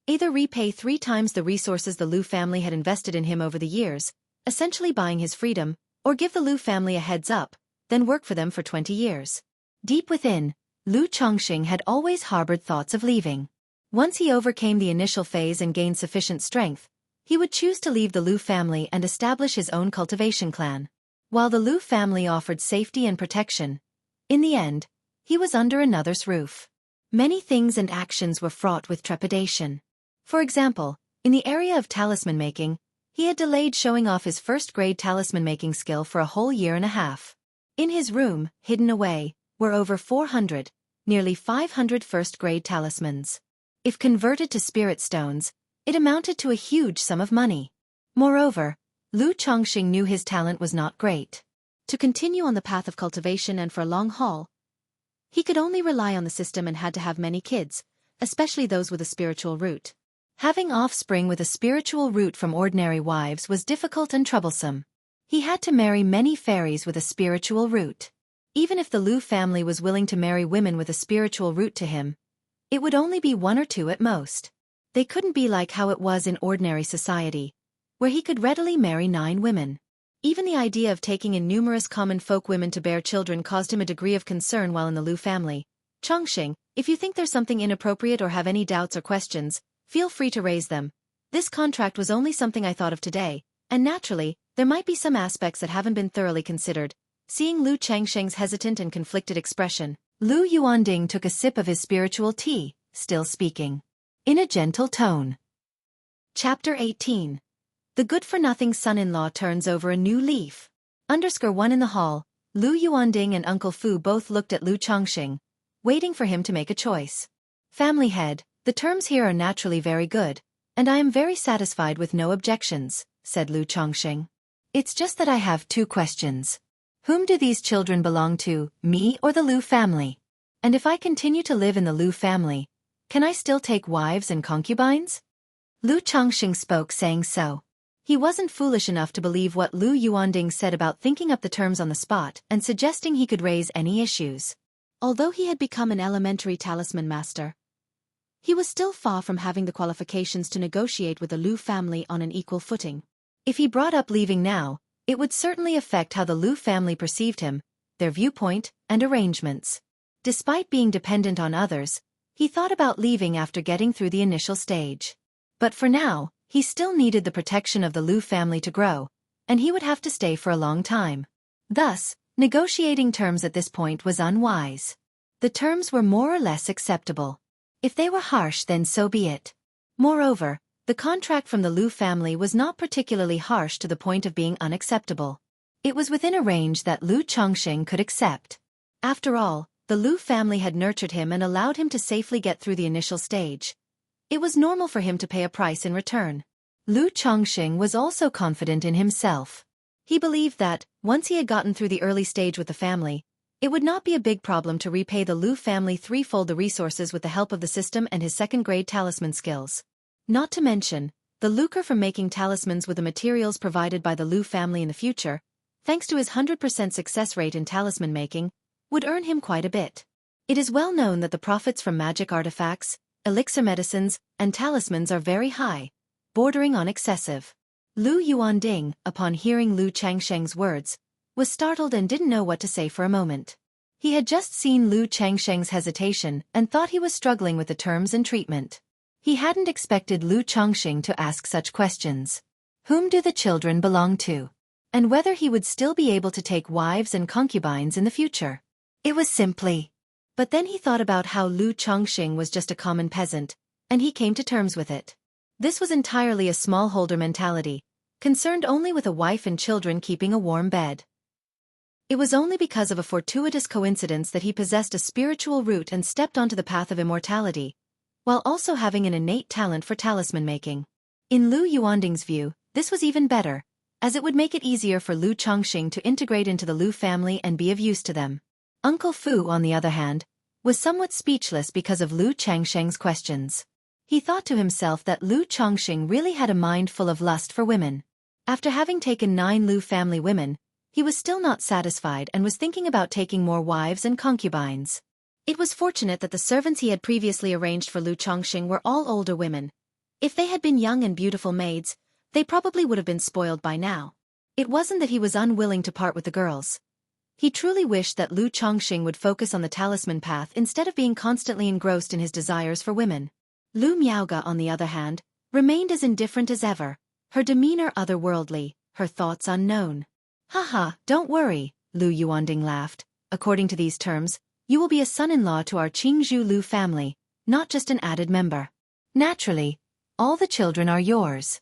[SPEAKER 1] Either repay 3 times the resources the Lu family had invested in him over the years, essentially buying his freedom, or give the Lu family a heads up, then work for them for 20 years. Deep within, Lu Chongqing had always harbored thoughts of leaving. Once he overcame the initial phase and gained sufficient strength, he would choose to leave the Lu family and establish his own cultivation clan. While the Lu family offered safety and protection, in the end, he was under another's roof. Many things and actions were fraught with trepidation. For example, in the area of talisman making, he had delayed showing off his first-grade talisman making skill for a whole year and a half. In his room, hidden away, were over 400, nearly 500 first-grade talismans. If converted to spirit stones, it amounted to a huge sum of money. Moreover, Lu Chongqing knew his talent was not great. To continue on the path of cultivation and for a long haul, he could only rely on the system and had to have many kids, especially those with a spiritual root. Having offspring with a spiritual root from ordinary wives was difficult and troublesome. He had to marry many fairies with a spiritual root. Even if the Lu family was willing to marry women with a spiritual root to him, it would only be 1 or 2 at most. They couldn't be like how it was in ordinary society, where he could readily marry 9 women. Even the idea of taking in numerous common folk women to bear children caused him a degree of concern while in the Lu family. Chongqing, if you think there's something inappropriate or have any doubts or questions, feel free to raise them. This contract was only something I thought of today, and naturally, there might be some aspects that haven't been thoroughly considered. Seeing Lu Changsheng's hesitant and conflicted expression, Lu Yuanding took a sip of his spiritual tea, still speaking in a gentle tone. Chapter 18. The good-for-nothing son-in-law turns over a new leaf. _1 in the hall, Lu Yuanding and Uncle Fu both looked at Lu Chongqing, waiting for him to make a choice. Family head, the terms here are naturally very good, and I am very satisfied with no objections, said Lu Chongqing. It's just that I have 2 questions. Whom do these children belong to, me or the Lu family? And if I continue to live in the Lu family, can I still take wives and concubines? Lu Chongqing spoke, saying so. He wasn't foolish enough to believe what Lu Yuanding said about thinking up the terms on the spot and suggesting he could raise any issues. Although he had become an elementary talisman master, he was still far from having the qualifications to negotiate with the Lu family on an equal footing. If he brought up leaving now, it would certainly affect how the Lu family perceived him, their viewpoint, and arrangements. Despite being dependent on others, he thought about leaving after getting through the initial stage. But for now, he still needed the protection of the Lu family to grow, and he would have to stay for a long time. Thus, negotiating terms at this point was unwise. The terms were more or less acceptable. If they were harsh, then so be it. Moreover, the contract from the Lu family was not particularly harsh to the point of being unacceptable. It was within a range that Lu Chongqing could accept. After all, the Lu family had nurtured him and allowed him to safely get through the initial stage. It was normal for him to pay a price in return. Lu Chongqing was also confident in himself. He believed that, once he had gotten through the early stage with the family, it would not be a big problem to repay the Lu family threefold the resources with the help of the system and his second-grade talisman skills. Not to mention, the lucre from making talismans with the materials provided by the Lu family in the future, thanks to his 100% success rate in talisman making, would earn him quite a bit. It is well known that the profits from magic artifacts, elixir medicines, and talismans are very high, bordering on excessive. Lu Yuanding, upon hearing Lu Changsheng's words, was startled and didn't know what to say for a moment. He had just seen Lu Changsheng's hesitation and thought he was struggling with the terms and treatment. He hadn't expected Lu Chongqing to ask such questions. Whom do the children belong to? And whether he would still be able to take wives and concubines in the future. It was simply. But then he thought about how Lu Chongqing was just a common peasant, and he came to terms with it. This was entirely a smallholder mentality, concerned only with a wife and children keeping a warm bed. It was only because of a fortuitous coincidence that he possessed a spiritual root and stepped onto the path of immortality, while also having an innate talent for talisman making. In Lu Yuanding's view, this was even better, as it would make it easier for Lu Chongqing to integrate into the Lu family and be of use to them. Uncle Fu, on the other hand, was somewhat speechless because of Lu Changsheng's questions. He thought to himself that Lu Chongqing really had a mind full of lust for women. After having taken 9 Lu family women, he was still not satisfied and was thinking about taking more wives and concubines. It was fortunate that the servants he had previously arranged for Lu Chongqing were all older women. If they had been young and beautiful maids, they probably would have been spoiled by now. It wasn't that he was unwilling to part with the girls. He truly wished that Lu Chongqing would focus on the talisman path instead of being constantly engrossed in his desires for women. Lu Miaoga, on the other hand, remained as indifferent as ever, her demeanor otherworldly, her thoughts unknown. Haha, don't worry, Lu Yuanding laughed. According to these terms, you will be a son-in-law to our Qingzhou Lu family, not just an added member. Naturally, all the children are yours.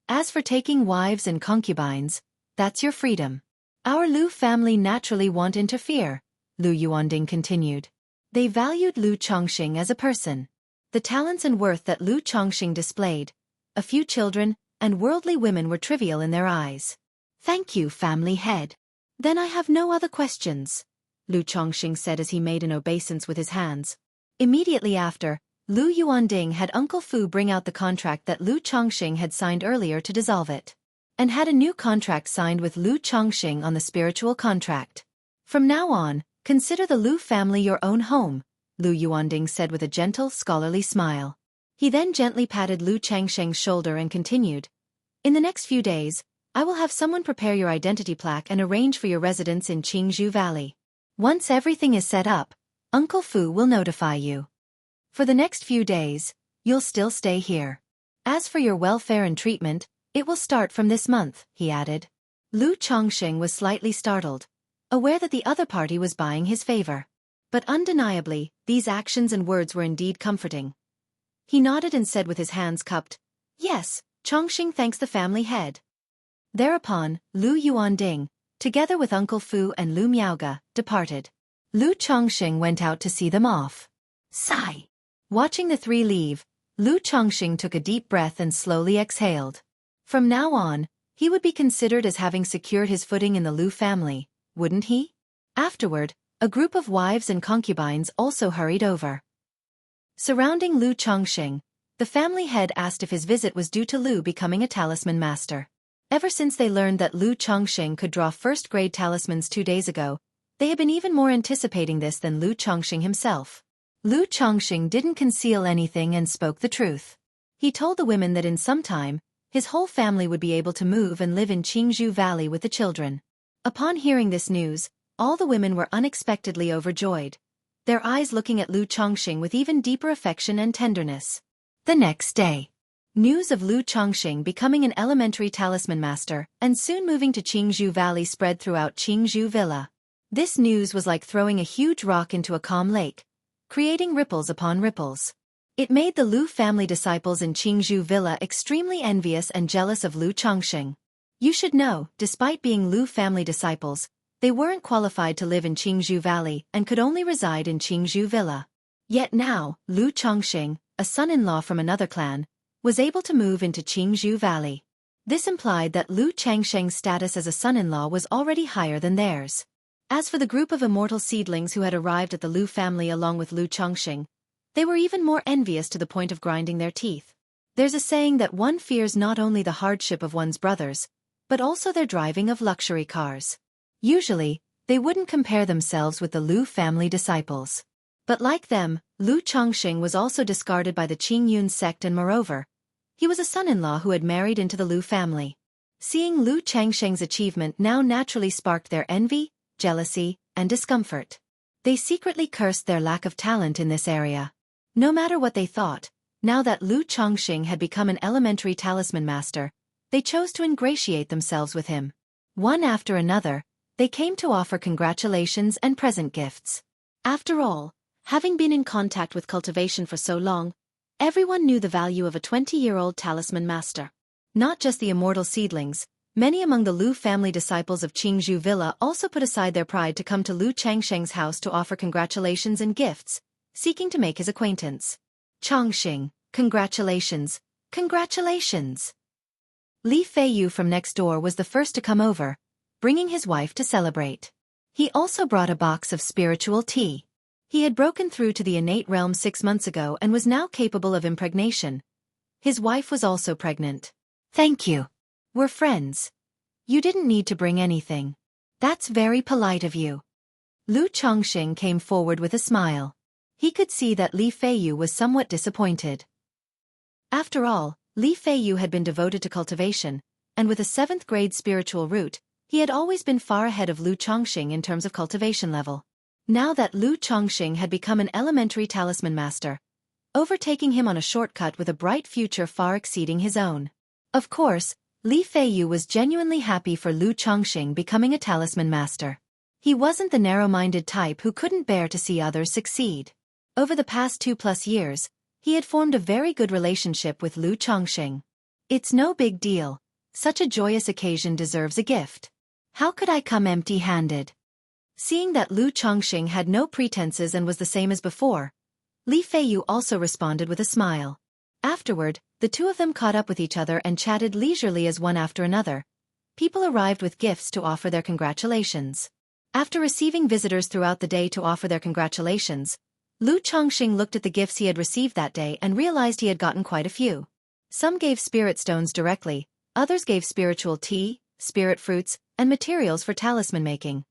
[SPEAKER 1] As for taking wives and concubines, that's your freedom. Our Lu family naturally won't interfere, Lu Yuanding continued. They valued Lu Chongqing as a person. The talents and worth that Lu Chongqing displayed, a few children, and worldly women were trivial in their eyes. Thank you, family head. Then I have no other questions, Lu Chongqing said as he made an obeisance with his hands. Immediately after, Lu Yuanding had Uncle Fu bring out the contract that Lu Chongqing had signed earlier to dissolve it, and had a new contract signed with Lu Chongqing on the spiritual contract. From now on, consider the Lu family your own home, Lu Yuanding said with a gentle, scholarly smile. He then gently patted Lu Changsheng's shoulder and continued, in the next few days, I will have someone prepare your identity plaque and arrange for your residence in Qingzhou Valley. Once everything is set up, Uncle Fu will notify you. For the next few days, you'll still stay here. As for your welfare and treatment, it will start from this month, he added. Lu Chongqing was slightly startled, aware that the other party was buying his favor. But undeniably, these actions and words were indeed comforting. He nodded and said with his hands cupped, Yes, Chongqing thanks the family head. Thereupon, Lu Yuanding, together with Uncle Fu and Lu Miaoga, departed. Lu Chongqing went out to see them off. Sigh. Watching the 3 leave, Lu Chongqing took a deep breath and slowly exhaled. From now on, he would be considered as having secured his footing in the Lu family, wouldn't he? Afterward, A group of wives and concubines also hurried over. Surrounding Lu Chongqing, the family head asked if his visit was due to Lu becoming a talisman master. Ever since they learned that Lu Chongqing could draw first-grade talismans 2 days ago, they had been even more anticipating this than Lu Chongqing himself. Lu Chongqing didn't conceal anything and spoke the truth. He told the women that in some time, his whole family would be able to move and live in Qingzhou Valley with the children. Upon hearing this news, all the women were unexpectedly overjoyed, their eyes looking at Lu Chongqing with even deeper affection and tenderness. The next day, news of Lu Chongqing becoming an elementary talisman master and soon moving to Qingzhou Valley spread throughout Qingzhou Villa. This news was like throwing a huge rock into a calm lake, creating ripples upon ripples. It made the Lu family disciples in Qingzhou Villa extremely envious and jealous of Lu Chongqing. You should know, despite being Lu family disciples, they weren't qualified to live in Qingzhou Valley and could only reside in Qingzhou Villa. Yet now, Lu Chongqing, a son-in-law from another clan, was able to move into Qingzhou Valley. This implied that Lu Changsheng's status as a son-in-law was already higher than theirs. As for the group of immortal seedlings who had arrived at the Lu family along with Lu Chongqing, they were even more envious to the point of grinding their teeth. There's a saying that one fears not only the hardship of one's brothers, but also their driving of luxury cars. Usually, they wouldn't compare themselves with the Lu family disciples. But like them, Lu Chongqing was also discarded by the Qingyun sect, and moreover, he was a son-in-law who had married into the Lu family. Seeing Lu Changsheng's achievement now naturally sparked their envy, jealousy, and discomfort. They secretly cursed their lack of talent in this area. No matter what they thought, now that Lu Chongqing had become an elementary talisman master, they chose to ingratiate themselves with him. One after another, they came to offer congratulations and present gifts. After all, having been in contact with cultivation for so long, everyone knew the value of a 20-year-old talisman master. Not just the immortal seedlings, many among the Lu family disciples of Qingzhou Villa also put aside their pride to come to Lu Changsheng's house to offer congratulations and gifts, seeking to make his acquaintance. Chongqing, congratulations, congratulations! Li Feiyu from next door was the first to come over, bringing his wife to celebrate. He also brought a box of spiritual tea. He had broken through to the innate realm 6 months ago and was now capable of impregnation. His wife was also pregnant. Thank you. We're friends. You didn't need to bring anything. That's very polite of you. Lu Chongqing came forward with a smile. He could see that Li Feiyu was somewhat disappointed. After all, Li Feiyu had been devoted to cultivation, and with a 7th-grade spiritual root, he had always been far ahead of Lu Chongqing in terms of cultivation level. Now that Lu Chongqing had become an elementary talisman master, overtaking him on a shortcut with a bright future far exceeding his own. Of course, Li Feiyu was genuinely happy for Lu Chongqing becoming a talisman master. He wasn't the narrow-minded type who couldn't bear to see others succeed. Over the past 2+ years, he had formed a very good relationship with Lu Chongqing. It's no big deal. Such a joyous occasion deserves a gift. How could I come empty-handed? Seeing that Lu Chongqing had no pretenses and was the same as before, Li Feiyu also responded with a smile. Afterward, the two of them caught up with each other and chatted leisurely as one after another. People arrived with gifts to offer their congratulations. After receiving visitors throughout the day to offer their congratulations, Lu Chongqing looked at the gifts he had received that day and realized he had gotten quite a few. Some gave spirit stones directly, others gave spiritual tea, spirit fruits, and materials for talisman making.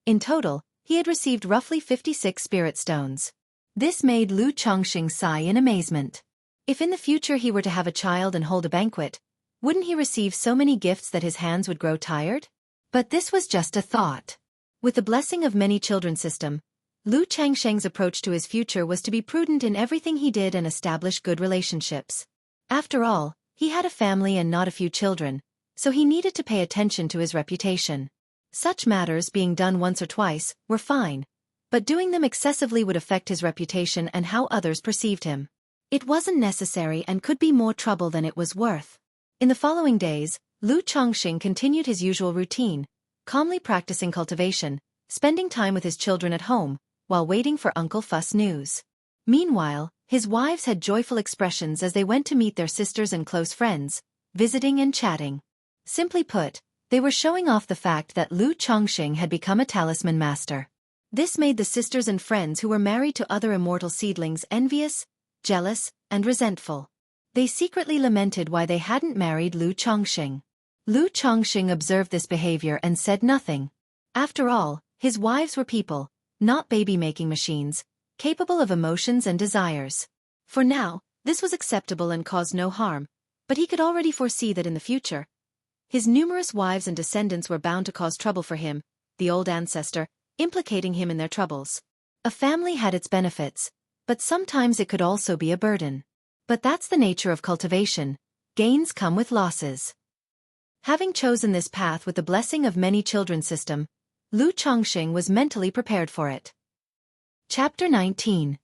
[SPEAKER 1] In total, he had received roughly 56 spirit stones. This made Lu Chongqing sigh in amazement. If in the future he were to have a child and hold a banquet, wouldn't he receive so many gifts that his hands would grow tired? But this was just a thought. With the blessing of many children system, Lu Changsheng's approach to his future was to be prudent in everything he did and establish good relationships. After all, he had a family and not a few children, so he needed to pay attention to his reputation. Such matters being done once or twice were fine, but doing them excessively would affect his reputation and how others perceived him. It wasn't necessary and could be more trouble than it was worth. In the following days, Lu Chongqing continued his usual routine, calmly practicing cultivation, spending time with his children at home, while waiting for Uncle Fuss news. Meanwhile, his wives had joyful expressions as they went to meet their sisters and close friends, visiting and chatting. Simply put, they were showing off the fact that Lu Chongqing had become a talisman master. This made the sisters and friends who were married to other immortal seedlings envious, jealous, and resentful. They secretly lamented why they hadn't married Lu Chongqing. Lu Chongqing observed this behavior and said nothing. After all, his wives were people, not baby-making machines, capable of emotions and desires. For now, this was acceptable and caused no harm, but he could already foresee that in the future, his numerous wives and descendants were bound to cause trouble for him, the old ancestor, implicating him in their troubles. A family had its benefits, but sometimes it could also be a burden. But that's the nature of cultivation. Gains come with losses. Having chosen this path with the blessing of many children system, Lu Chongqing was mentally prepared for it. Chapter 19.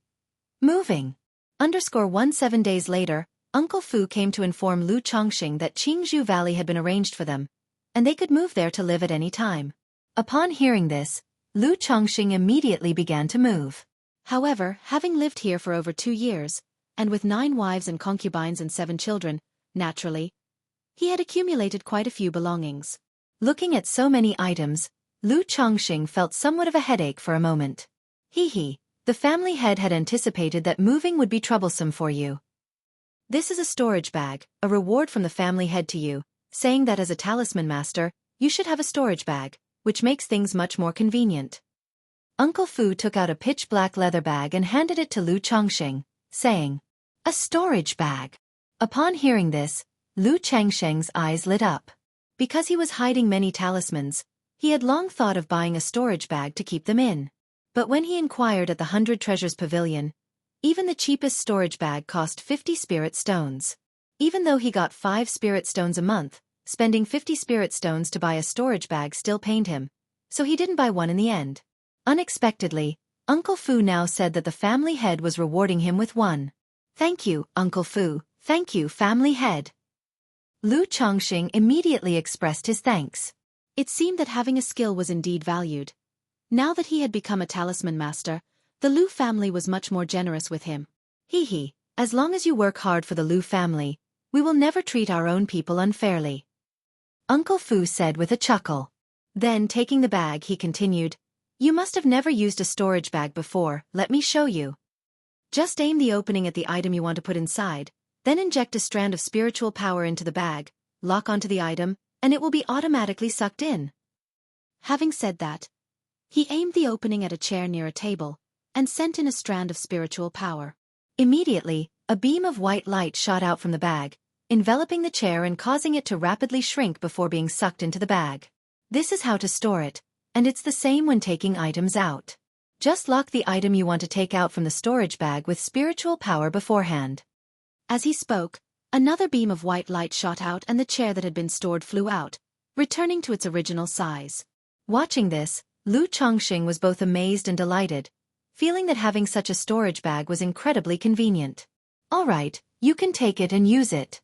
[SPEAKER 1] Moving. 17 days later, Uncle Fu came to inform Lu Chongqing that Qingzhou Valley had been arranged for them, and they could move there to live at any time. Upon hearing this, Lu Chongqing immediately began to move. However, having lived here for over 2 years, and with 9 wives and concubines and 7 children, naturally, he had accumulated quite a few belongings. Looking at so many items, Lu Chongqing felt somewhat of a headache for a moment. The family head had anticipated that moving would be troublesome for you. This is a storage bag, a reward from the family head to you, saying that as a talisman master, you should have a storage bag, which makes things much more convenient. Uncle Fu took out a pitch-black leather bag and handed it to Lu Chongqing, saying, "A storage bag." Upon hearing this, Lu Chongqing's eyes lit up. Because he was hiding many talismans, he had long thought of buying a storage bag to keep them in. But when he inquired at the 100 Treasures Pavilion, even the cheapest storage bag cost 50 spirit stones. Even though he got 5 spirit stones a month, spending 50 spirit stones to buy a storage bag still pained him, so he didn't buy one in the end. Unexpectedly, Uncle Fu now said that the family head was rewarding him with one. "Thank you, Uncle Fu. Thank you, family head." Lu Chongqing immediately expressed his thanks. It seemed that having a skill was indeed valued. Now that he had become a talisman master, the Lu family was much more generous with him. As long as you work hard for the Lu family, we will never treat our own people unfairly," Uncle Fu said with a chuckle. Then taking the bag he continued, "You must have never used a storage bag before, let me show you. Just aim the opening at the item you want to put inside, then inject a strand of spiritual power into the bag, lock onto the item, and it will be automatically sucked in." Having said that, he aimed the opening at a chair near a table, and sent in a strand of spiritual power. Immediately, a beam of white light shot out from the bag, enveloping the chair and causing it to rapidly shrink before being sucked into the bag. This is how to store it, and it's the same when taking items out. Just lock the item you want to take out from the storage bag with spiritual power beforehand. As he spoke, another beam of white light shot out and the chair that had been stored flew out, returning to its original size. Watching this, Lu Chongqing was both amazed and delighted, feeling that having such a storage bag was incredibly convenient. "All right, you can take it and use it."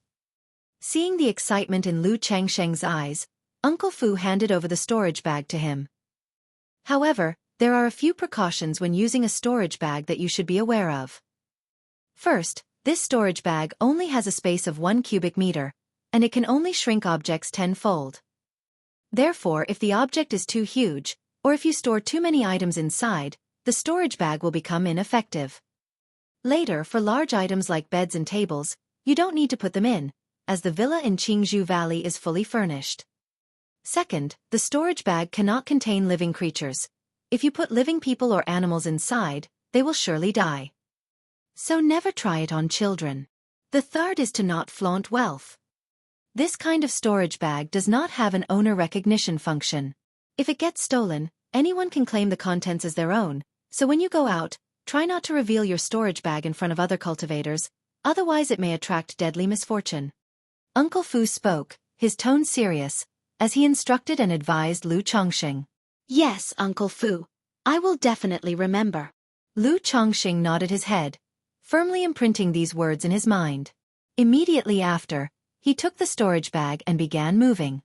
[SPEAKER 1] Seeing the excitement in Lu Chongqing's eyes, Uncle Fu handed over the storage bag to him. However, there are a few precautions when using a storage bag that you should be aware of. First, this storage bag only has a space of 1 cubic meter, and it can only shrink objects 10-fold. Therefore, if the object is too huge, or if you store too many items inside, the storage bag will become ineffective. Later, for large items like beds and tables, you don't need to put them in, as the villa in Qingzhou Valley is fully furnished. Second, the storage bag cannot contain living creatures. If you put living people or animals inside, they will surely die. So never try it on children. The third is to not flaunt wealth. This kind of storage bag does not have an owner recognition function. If it gets stolen, anyone can claim the contents as their own, so when you go out, try not to reveal your storage bag in front of other cultivators, otherwise it may attract deadly misfortune. Uncle Fu spoke, his tone serious, as he instructed and advised Lu Chongqing. "Yes, Uncle Fu, I will definitely remember." Lu Chongqing nodded his head, firmly imprinting these words in his mind. Immediately after, he took the storage bag and began moving.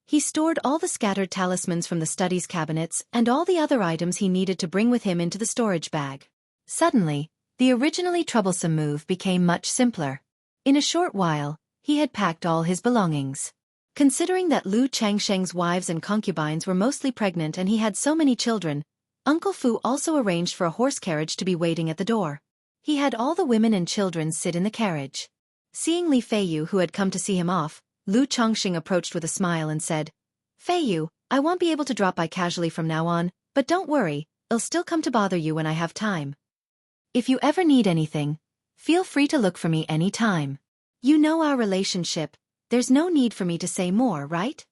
[SPEAKER 1] He stored all the scattered talismans from the studies cabinets and all the other items he needed to bring with him into the storage bag. Suddenly, the originally troublesome move became much simpler. In a short while, he had packed all his belongings. Considering that Lu Chongqing's wives and concubines were mostly pregnant and he had so many children, Uncle Fu also arranged for a horse carriage to be waiting at the door. He had all the women and children sit in the carriage. Seeing Li Feiyu, who had come to see him off, Lu Chongqing approached with a smile and said, "Feiyu, I won't be able to drop by casually from now on, but don't worry, I'll still come to bother you when I have time. If you ever need anything, feel free to look for me any time. You know our relationship, there's no need for me to say more, right?"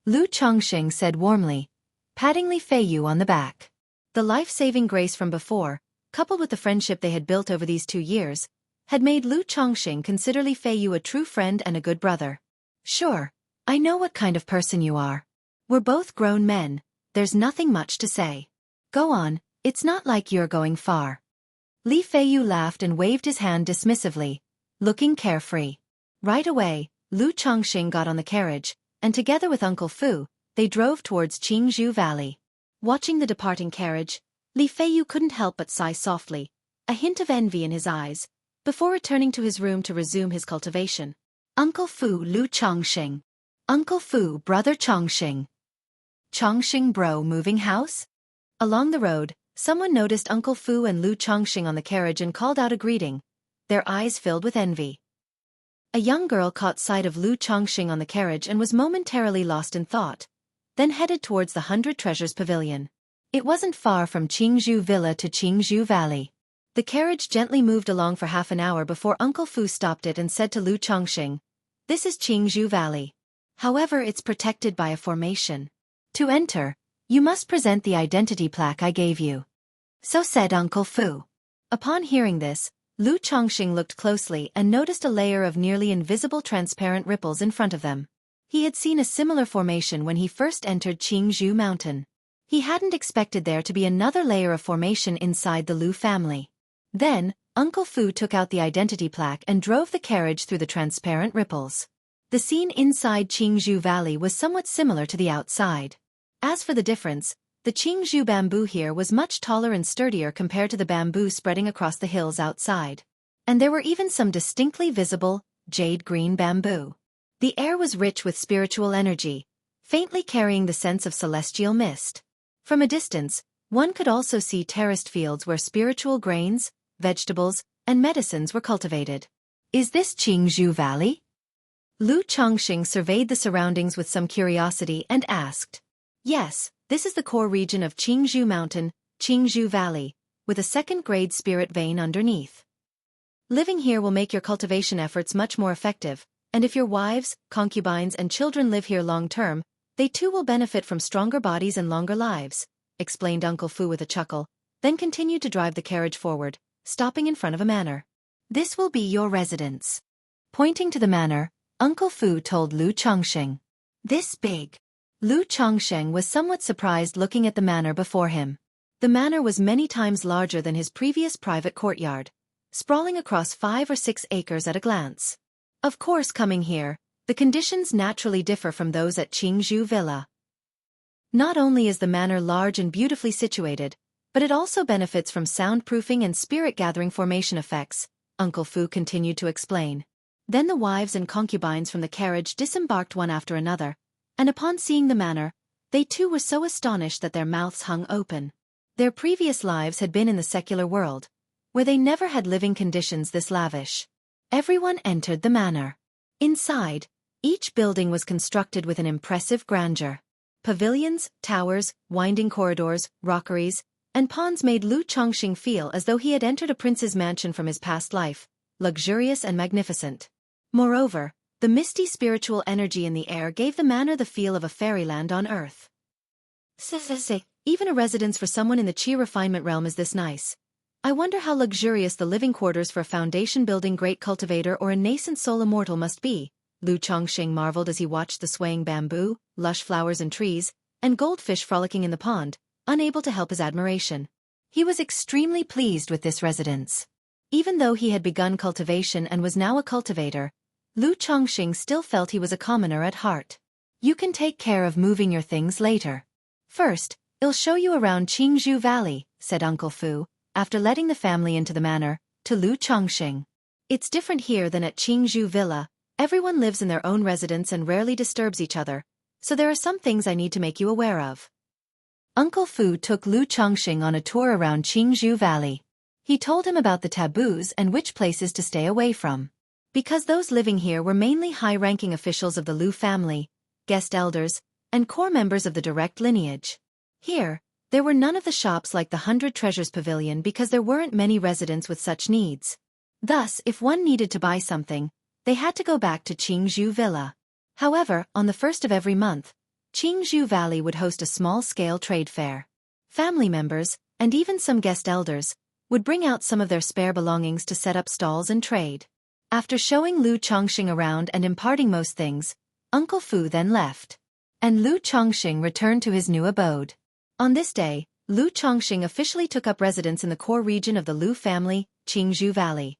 [SPEAKER 1] Lu Chongqing said warmly, patting Li Feiyu on the back. The life-saving grace from before, coupled with the friendship they had built over these 2 years, had made Lu Chongqing consider Li Feiyu a true friend and a good brother. "Sure, I know what kind of person you are. We're both grown men, there's nothing much to say. Go on, it's not like you're going far." Li Feiyu laughed and waved his hand dismissively, looking carefree. Right away, Lu Chongqing got on the carriage, and together with Uncle Fu, they drove towards Qingzhou Valley. Watching the departing carriage, Li Feiyu couldn't help but sigh softly, a hint of envy in his eyes, before returning to his room to resume his cultivation. Uncle Fu Lu Chongqing. Uncle Fu brother Chongqing. Chongqing bro moving house? Along the road, someone noticed Uncle Fu and Lu Chongqing on the carriage and called out a greeting, their eyes filled with envy. A young girl caught sight of Lu Chongqing on the carriage and was momentarily lost in thought, then headed towards the 100 Treasures Pavilion. It wasn't far from Qingzhou Villa to Qingzhou Valley. The carriage gently moved along for half an hour before Uncle Fu stopped it and said to Lu Chongqing, "This is Qingzhou Valley. However, it's protected by a formation. To enter, you must present the identity plaque I gave you." So said Uncle Fu. Upon hearing this, Lu Chongqing looked closely and noticed a layer of nearly invisible transparent ripples in front of them. He had seen a similar formation when he first entered Qingzhou Mountain. He hadn't expected there to be another layer of formation inside the Lu family. Then, Uncle Fu took out the identity plaque and drove the carriage through the transparent ripples. The scene inside Qingzhou Valley was somewhat similar to the outside. As for the difference, the Qingzhou bamboo here was much taller and sturdier compared to the bamboo spreading across the hills outside. And there were even some distinctly visible, jade-green bamboo. The air was rich with spiritual energy, faintly carrying the sense of celestial mist. From a distance, one could also see terraced fields where spiritual grains, vegetables, and medicines were cultivated. "Is this Qingzhou Valley?" Lu Chongqing surveyed the surroundings with some curiosity and asked. "Yes, this is the core region of Qingzhou Mountain, Qingzhou Valley, with a second-grade spirit vein underneath. Living here will make your cultivation efforts much more effective, and if your wives, concubines, and children live here long-term, they too will benefit from stronger bodies and longer lives," explained Uncle Fu with a chuckle, then continued to drive the carriage forward, stopping in front of a manor. "This will be your residence." Pointing to the manor, Uncle Fu told Lu Chongqing. "This big." Lu Chongqing was somewhat surprised looking at the manor before him. The manor was many times larger than his previous private courtyard, sprawling across 5 or 6 acres at a glance. Of course, coming here, the conditions naturally differ from those at Qingzhou Villa. Not only is the manor large and beautifully situated, but it also benefits from soundproofing and spirit-gathering formation effects, Uncle Fu continued to explain. Then the wives and concubines from the carriage disembarked one after another, and upon seeing the manor, they too were so astonished that their mouths hung open. Their previous lives had been in the secular world, where they never had living conditions this lavish. Everyone entered the manor. Inside, each building was constructed with an impressive grandeur. Pavilions, towers, winding corridors, rockeries, and ponds made Lu Chongqing feel as though he had entered a prince's mansion from his past life, luxurious and magnificent. Moreover, the misty spiritual energy in the air gave the manor the feel of a fairyland on earth. Even a residence for someone in the Qi refinement realm is this nice. I wonder how luxurious the living quarters for a foundation-building great cultivator or a nascent soul immortal must be, Lu Chongqing marveled as he watched the swaying bamboo, lush flowers and trees, and goldfish frolicking in the pond, unable to help his admiration. He was extremely pleased with this residence. Even though he had begun cultivation and was now a cultivator, Lu Chongqing still felt he was a commoner at heart. "You can take care of moving your things later. First, I'll show you around Qingzhou Valley," said Uncle Fu, after letting the family into the manor, to Lu Chongqing. "It's different here than at Qingzhou Villa. Everyone lives in their own residence and rarely disturbs each other, so there are some things I need to make you aware of." Uncle Fu took Lu Chongqing on a tour around Qingzhou Valley. He told him about the taboos and which places to stay away from. Because those living here were mainly high-ranking officials of the Lu family, guest elders, and core members of the direct lineage. Here, there were none of the shops like the 100 Treasures Pavilion because there weren't many residents with such needs. Thus, if one needed to buy something, they had to go back to Qingzhou Villa. However, on the first of every month, Qingzhou Valley would host a small-scale trade fair. Family members, and even some guest elders, would bring out some of their spare belongings to set up stalls and trade. After showing Lu Chongqing around and imparting most things, Uncle Fu then left. And Lu Chongqing returned to his new abode. On this day, Lu Chongqing officially took up residence in the core region of the Lu family, Qingzhou Valley.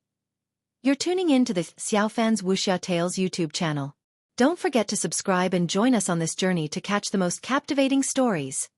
[SPEAKER 1] You're tuning in to the Xiaofan's Wuxia Tales YouTube channel. Don't forget to subscribe and join us on this journey to catch the most captivating stories.